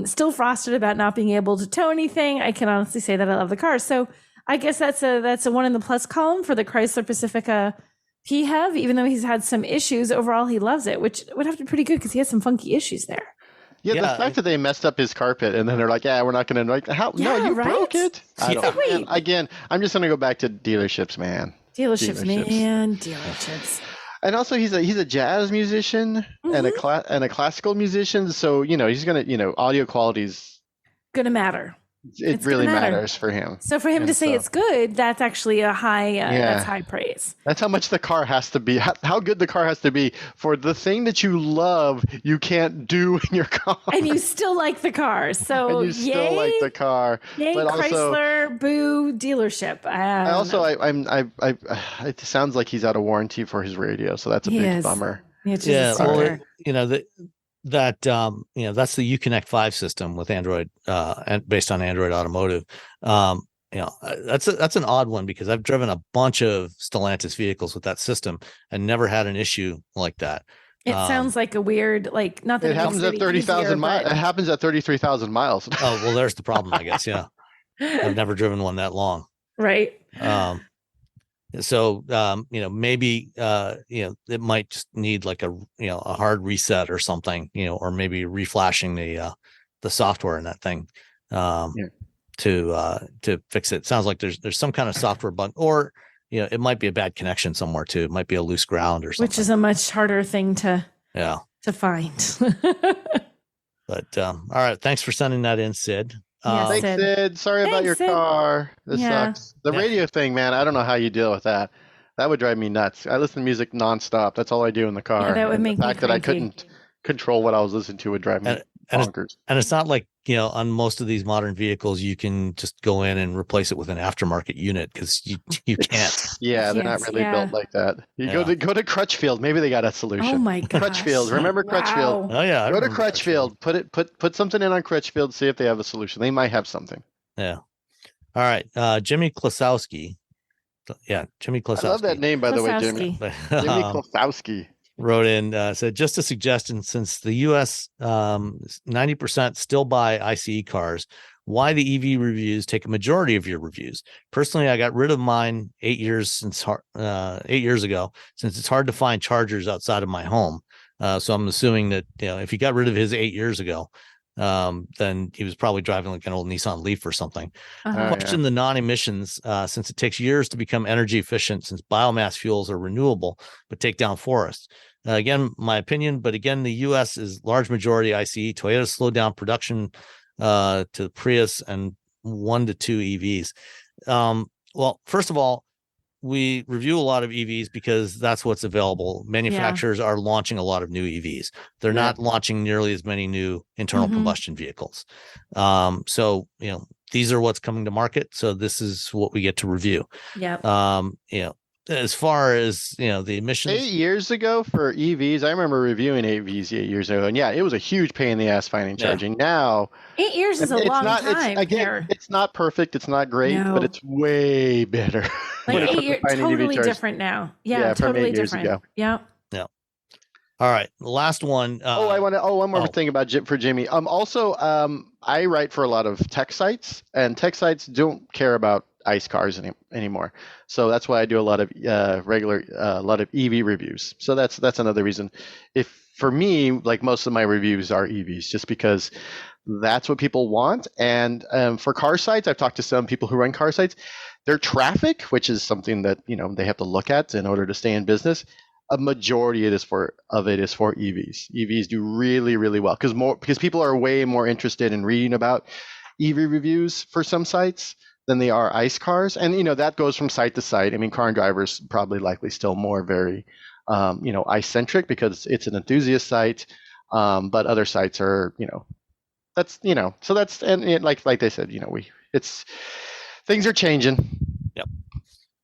Still frosted about not being able to tow anything. I can honestly say that I love the car. So I guess that's a one in the plus column for the Chrysler Pacifica PHEV. Even though he's had some issues, overall he loves it, which would have to be pretty good because he has some funky issues there. Yeah, the fact that they messed up his carpet and then they're like, we're not going to like how? Yeah, no, you broke it. I don't. Man, again, I'm just going to go back to dealerships, man. Dealerships. And also, he's a jazz musician and a classical musician, so he's gonna audio quality's gonna matter. It really matters for him. So for him to say it's good, that's actually a high. That's high praise. That's how much the car has to be. How good the car has to be for the thing that you love. You can't do in your car, and you still like the car. So and you still like the car. Yay, but Chrysler, also, boo dealership. It sounds like he's out of warranty for his radio, so that's a big bummer. That's the Uconnect 5 system with Android and based on Android Automotive. That's an odd one because I've driven a bunch of Stellantis vehicles with that system and never had an issue like that. It sounds like a weird, not that it happens at 30,000 miles. It happens at 33,000 miles. Oh, well, there's the problem, I guess. Yeah. I've never driven one that long. Right. So, maybe, it might just need like a hard reset or something, or maybe reflashing the software in that thing, to fix it. Sounds like there's some kind of software bug, or, it might be a bad connection somewhere too. It might be a loose ground or something. Which is a much harder thing to find. But all right, thanks for sending that in, Sid. Thanks, Sid. Sorry about your car. This sucks. The radio thing, man, I don't know how you deal with that. That would drive me nuts. I listen to music nonstop. That's all I do in the car. Yeah, that would make the fact me that I cranky. couldn't control what I was listening to would drive me bonkers. And it's not like, on most of these modern vehicles, you can just go in and replace it with an aftermarket unit because you can't. Yeah, they're not really built like that. You go to Crutchfield. Maybe they got a solution. Oh my gosh. Crutchfield. Remember Crutchfield? Oh yeah. Go to Crutchfield. Put something in on Crutchfield. See if they have a solution. They might have something. Yeah. All right. Jimmy Klosowski. Yeah, Jimmy Klosowski. I love that name, by the way, Jimmy. Jimmy Klosowski. Wrote in, said, just a suggestion, since the U.S. 90% still buy ICE cars, why the EV reviews take a majority of your reviews? Personally, I got rid of mine 8 years ago, since it's hard to find chargers outside of my home. So I'm assuming that, if he got rid of his 8 years ago, then he was probably driving like an old Nissan Leaf or something. Question the non-emissions, since it takes years to become energy efficient, since biomass fuels are renewable but take down forests. Again, my opinion, but again, the U.S. is large majority ICE. Toyota slowed down production to the Prius and 1 to 2 EVs. Well, first of all, we review a lot of EVs because that's what's available. Manufacturers are launching a lot of new EVs. They're not launching nearly as many new internal combustion vehicles. So, these are what's coming to market. So this is what we get to review. Yeah. As far as, the emissions. 8 years ago for EVs, I remember reviewing EVs 8 years ago. And yeah, it was a huge pain in the ass finding charging. Now, 8 years is a long time. It's not perfect. It's not great, but it's way better. Like 8 years, totally different now. Yeah, totally different. Ago. Yeah. Yeah. All right. The last one. One more thing about Jimmy. I write for a lot of tech sites, and tech sites don't care about ICE cars anymore. So that's why I do a lot of a lot of EV reviews. So that's another reason. For me, like most of my reviews are EVs, just because that's what people want. And for car sites, I've talked to some people who run car sites. Their traffic, which is something that they have to look at in order to stay in business, a majority of it is for EVs. EVs do really, really well because people are way more interested in reading about EV reviews for some sites than they are ICE cars. And that goes from site to site. I mean, Car and Driver's probably likely still more very ICE centric because it's an enthusiast site. But other sites are, so that's, and like they said, things are changing. Yep.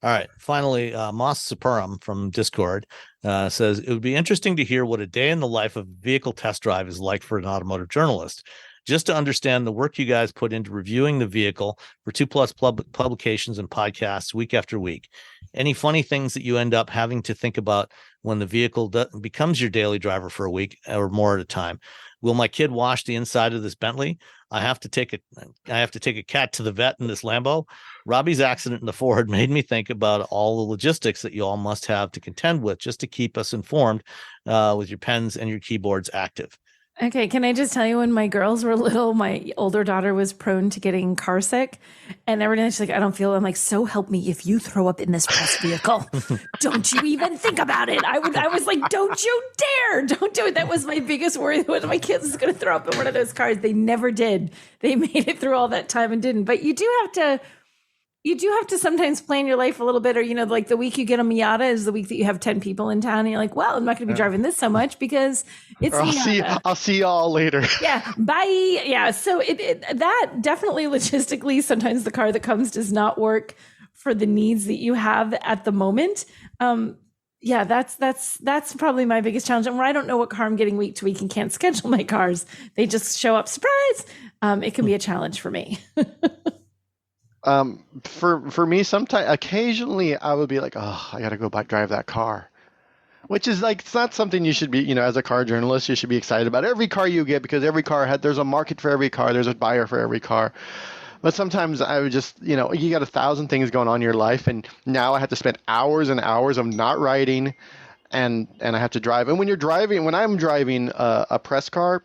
All right. Finally, Moss Sapuram from Discord says, it would be interesting to hear what a day in the life of a vehicle test drive is like for an automotive journalist, just to understand the work you guys put into reviewing the vehicle for 2+ publications and podcasts week after week. Any funny things that you end up having to think about when the vehicle becomes your daily driver for a week or more at a time? Will my kid wash the inside of this Bentley? I have to take a cat to the vet in this Lambo. Robbie's accident in the Ford made me think about all the logistics that you all must have to contend with just to keep us informed with your pens and your keyboards active. Okay, can I just tell you, when my girls were little, my older daughter was prone to getting car sick, and every night she's like, I'm like, so help me, if you throw up in this press vehicle, don't you even think about it. I was like, don't you dare, don't do it. That was my biggest worry, when my kids is going to throw up in one of those cars. They never did. They made it through all that time and didn't. But you do have to sometimes plan your life a little bit, or, like the week you get a Miata is the week that you have 10 people in town and you're like, well, I'm not going to be driving this so much because it's I'll see y'all later. Yeah. Bye. Yeah. So that definitely logistically, sometimes the car that comes does not work for the needs that you have at the moment. Yeah, that's probably my biggest challenge. And where I don't know what car I'm getting week to week and can't schedule my cars, they just show up, surprise. It can be a challenge for me. For me, occasionally I would be like, oh, I got to go drive that car, which is like, it's not something you should be, as a car journalist, you should be excited about every car you get, because every car there's a market for every car. There's a buyer for every car. But sometimes I would just, you got 1,000 things going on in your life. And now I have to spend hours and hours of not writing and I have to drive. And when I'm driving a press car,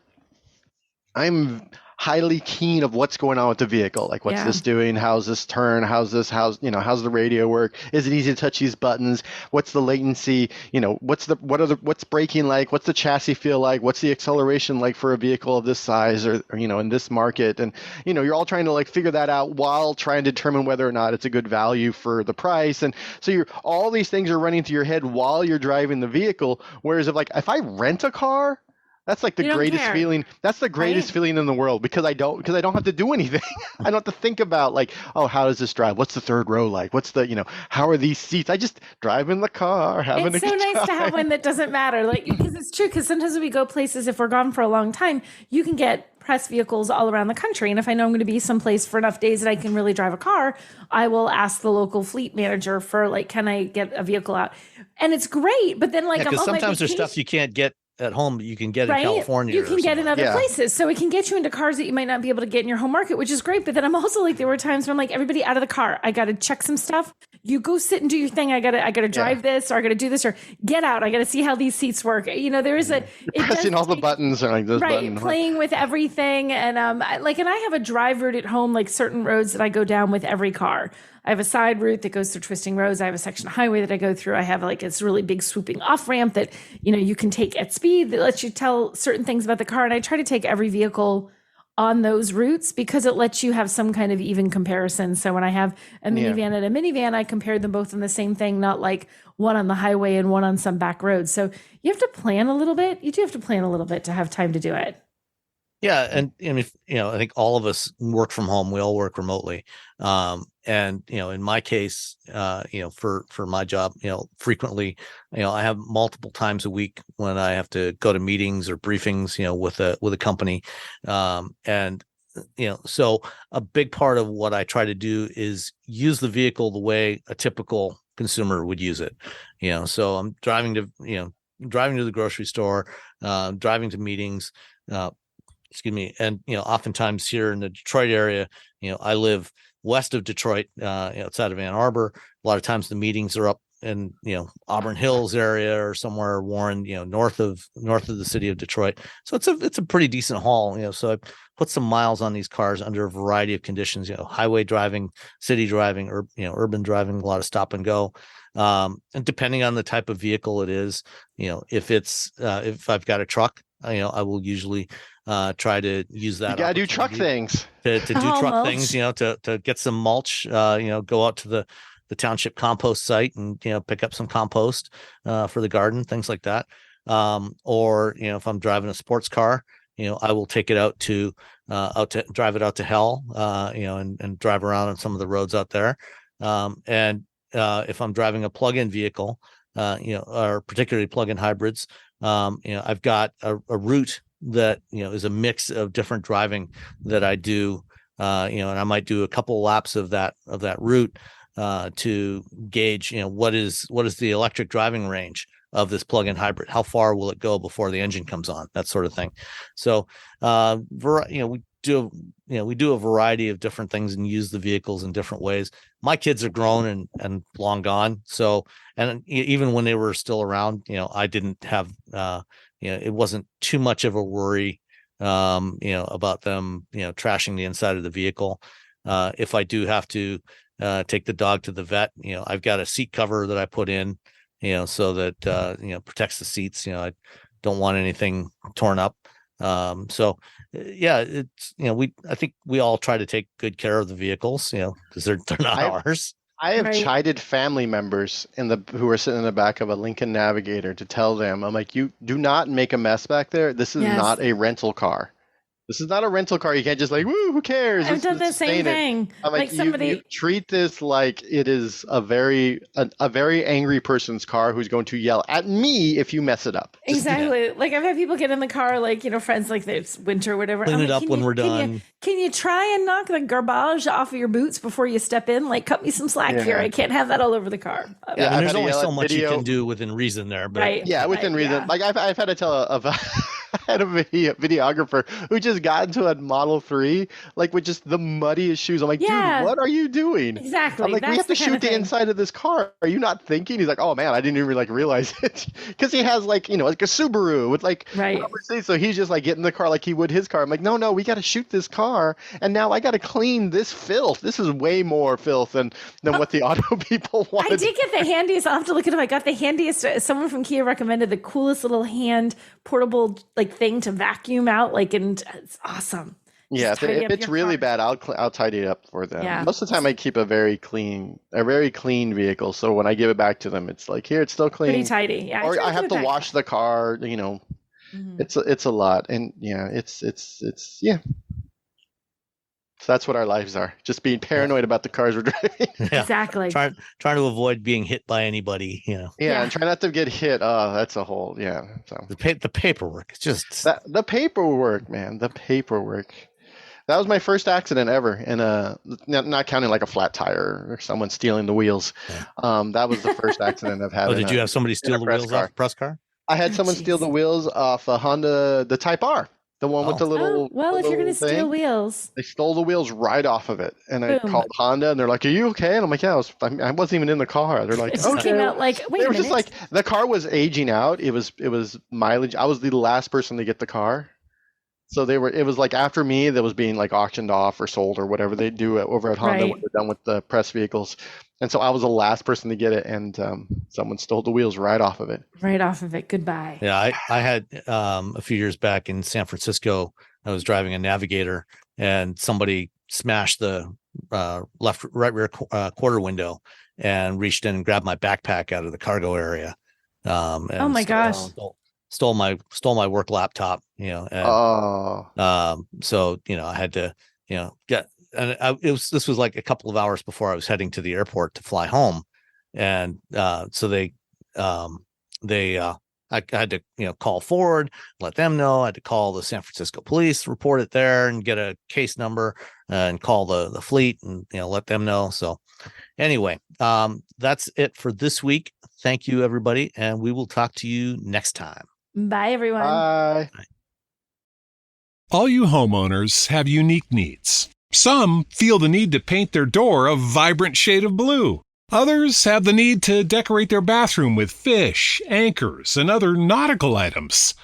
I'm highly keen of what's going on with the vehicle. Like, what's this doing? How's this turn? How's the radio work? Is it easy to touch these buttons? What's the latency? What's braking like? What's the chassis feel like? What's the acceleration like for a vehicle of this size or in this market? And, you're all trying to like figure that out while trying to determine whether or not it's a good value for the price. And so all these things are running through your head while you're driving the vehicle. Whereas if I rent a car, that's like the greatest feeling. That's the greatest feeling in the world because I don't have to do anything. I don't have to think about like, oh, how does this drive? What's the third row like? What's the, how are these seats? I just drive in the car, having a good time. It's so nice to have one that doesn't matter. Like, because it's true. Because sometimes when we go places, if we're gone for a long time, you can get press vehicles all around the country. And if I know I'm going to be someplace for enough days that I can really drive a car, I will ask the local fleet manager for like, can I get a vehicle out? And it's great. But then like, because sometimes there's stuff you can't get at home, you can get in California. You can get in other places. So it can get you into cars that you might not be able to get in your home market, which is great. But then I'm also like, there were times when I'm like, everybody out of the car. I got to check some stuff. You go sit and do your thing. I gotta drive this, or I gotta do this, or get out. I gotta see how these seats work. There is pressing all the buttons or like this button. Playing with everything. And and I have a drive route at home, like certain roads that I go down with every car. I have a side route that goes through twisting roads. I have a section of highway that I go through. I have like this really big swooping off ramp that, you can take at speed that lets you tell certain things about the car. And I try to take every vehicle on those routes because it lets you have some kind of even comparison. So when I have a minivan and a minivan, I compare them both on the same thing, not like one on the highway and one on some back road. So you have to plan a little bit. You do have to plan a little bit to have time to do it. Yeah. And I think all of us work from home. We all work remotely. And, in my case, for my job, frequently, I have multiple times a week when I have to go to meetings or briefings, with a company. So a big part of what I try to do is use the vehicle the way a typical consumer would use it. So I'm driving to the grocery store, driving to meetings, and, oftentimes here in the Detroit area, I live west of Detroit, outside of Ann Arbor. A lot of times the meetings are up in, Auburn Hills area or somewhere, Warren, north of the city of Detroit. So it's a pretty decent haul, so I put some miles on these cars under a variety of conditions, highway driving, city driving, or, urban driving, a lot of stop and go. And depending on the type of vehicle it is, if I've got a truck, I will usually try to use that. You gotta do truck things to do truck things, to get some mulch, go out to the township compost site and, pick up some compost for the garden, things like that. Or, if I'm driving a sports car, I will take it drive it out to hell, and drive around on some of the roads out there. And if I'm driving a plug-in vehicle, or particularly plug-in hybrids, I've got a route that, is a mix of different driving that I do, and I might do a couple laps of that route to gauge, what is the electric driving range of this plug-in hybrid? How far will it go before the engine comes on? That sort of thing. So, we do a variety of different things and use the vehicles in different ways. My kids are grown and long gone. So, and even when they were still around, I didn't have, it wasn't too much of a worry, about them, trashing the inside of the vehicle. If I do have to take the dog to the vet, I've got a seat cover that I put in, so that, protects the seats. I don't want anything torn up. So it's, I think we all try to take good care of the vehicles, because they're not ours. I have chided family members who are sitting in the back of a Lincoln Navigator to tell them, I'm like, you do not make a mess back there. This is not a rental car. This is not a rental car. You can't just like, woo, who cares? I've done the same thing. I'm like you treat this like it is a very angry person's car who's going to yell at me if you mess it up. Exactly. Like I've had people get in the car, like, friends, like it's winter or whatever. Clean it up when we're done. Can you try and knock the garbage off of your boots before you step in? Like, cut me some slack here. I can't have that all over the car. Yeah, and there's only so much you can do within reason there. But within reason. Like I've had to tell had a videographer who just got into a Model 3, like with just the muddiest shoes. I'm like, Yeah. dude, what are you doing? Exactly. I'm like, we That's have to the kind shoot of the thing. inside of this car. Are you not thinking? He's like, oh man, I didn't even like realize it. Because he has like, like a Subaru with like Right. rubber seats. So he's just like getting the car like he would his car. I'm like, no, we got to shoot this car. And now I got to clean this filth. This is way more filth than what the auto people I wanted. did get the handiest. I'll have to look at them. I got the handiest. Someone from Kia recommended the coolest little hand portable like thing to vacuum out. Like, and it's awesome. Yeah, Just if tidy up it's your really car. bad, I'll tidy it up for them. Yeah. Most of the time, I keep a very clean vehicle. So when I give it back to them, it's like, here, it's still clean. Pretty tidy. Yeah. Or try I give have it to back. wash the car. Mhm. It's a lot, and yeah, it's yeah. So that's what our lives are. Just being paranoid about the cars we're driving. Yeah. Exactly. Trying to avoid being hit by anybody. Yeah, and try not to get hit. Oh, that's a whole So The paperwork. It's just the paperwork, man. The paperwork. That was my first accident ever, and not counting like a flat tire or someone stealing the wheels. That was the first accident I've had. Oh, did you have somebody steal the wheels off a press car? I had someone steal the wheels off a Honda, the Type R, the one with the little. well, if you're gonna steal wheels, they stole the wheels right off of it, and I Boom. called Honda, and they're like, "Are you okay?" And I'm like, "Yeah, I wasn't even in the car." They're like, it just "Okay." came out like, wait They a were minute. just like, the car was aging out. It was mileage. I was the last person to get the car. So it was like after me that was being like auctioned off or sold or whatever they do over at Honda when Right. they're done with the press vehicles. And so I was the last person to get it, and someone stole the wheels right off of it. Right off of it. Goodbye. Yeah, I had a few years back in San Francisco. I was driving a Navigator, and somebody smashed the right rear quarter window and reached in and grabbed my backpack out of the cargo area. And Oh my gosh. Stole my work laptop. And, so I had to get, and this was like a couple of hours before I was heading to the airport to fly home, and so I had to call Ford, let them know. I had to call the San Francisco police, report it there, and get a case number, and call the fleet, and let them know. So anyway, that's it for this week. Thank you, everybody, and we will talk to you next time. Bye, everyone. Bye. All you homeowners have unique needs. Some feel the need to paint their door a vibrant shade of blue. Others have the need to decorate their bathroom with fish, anchors, and other nautical items.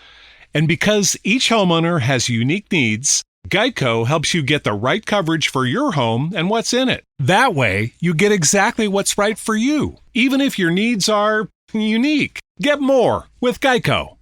And because each homeowner has unique needs, Geico helps you get the right coverage for your home and what's in it. That way, you get exactly what's right for you, even if your needs are unique. Get more with Geico.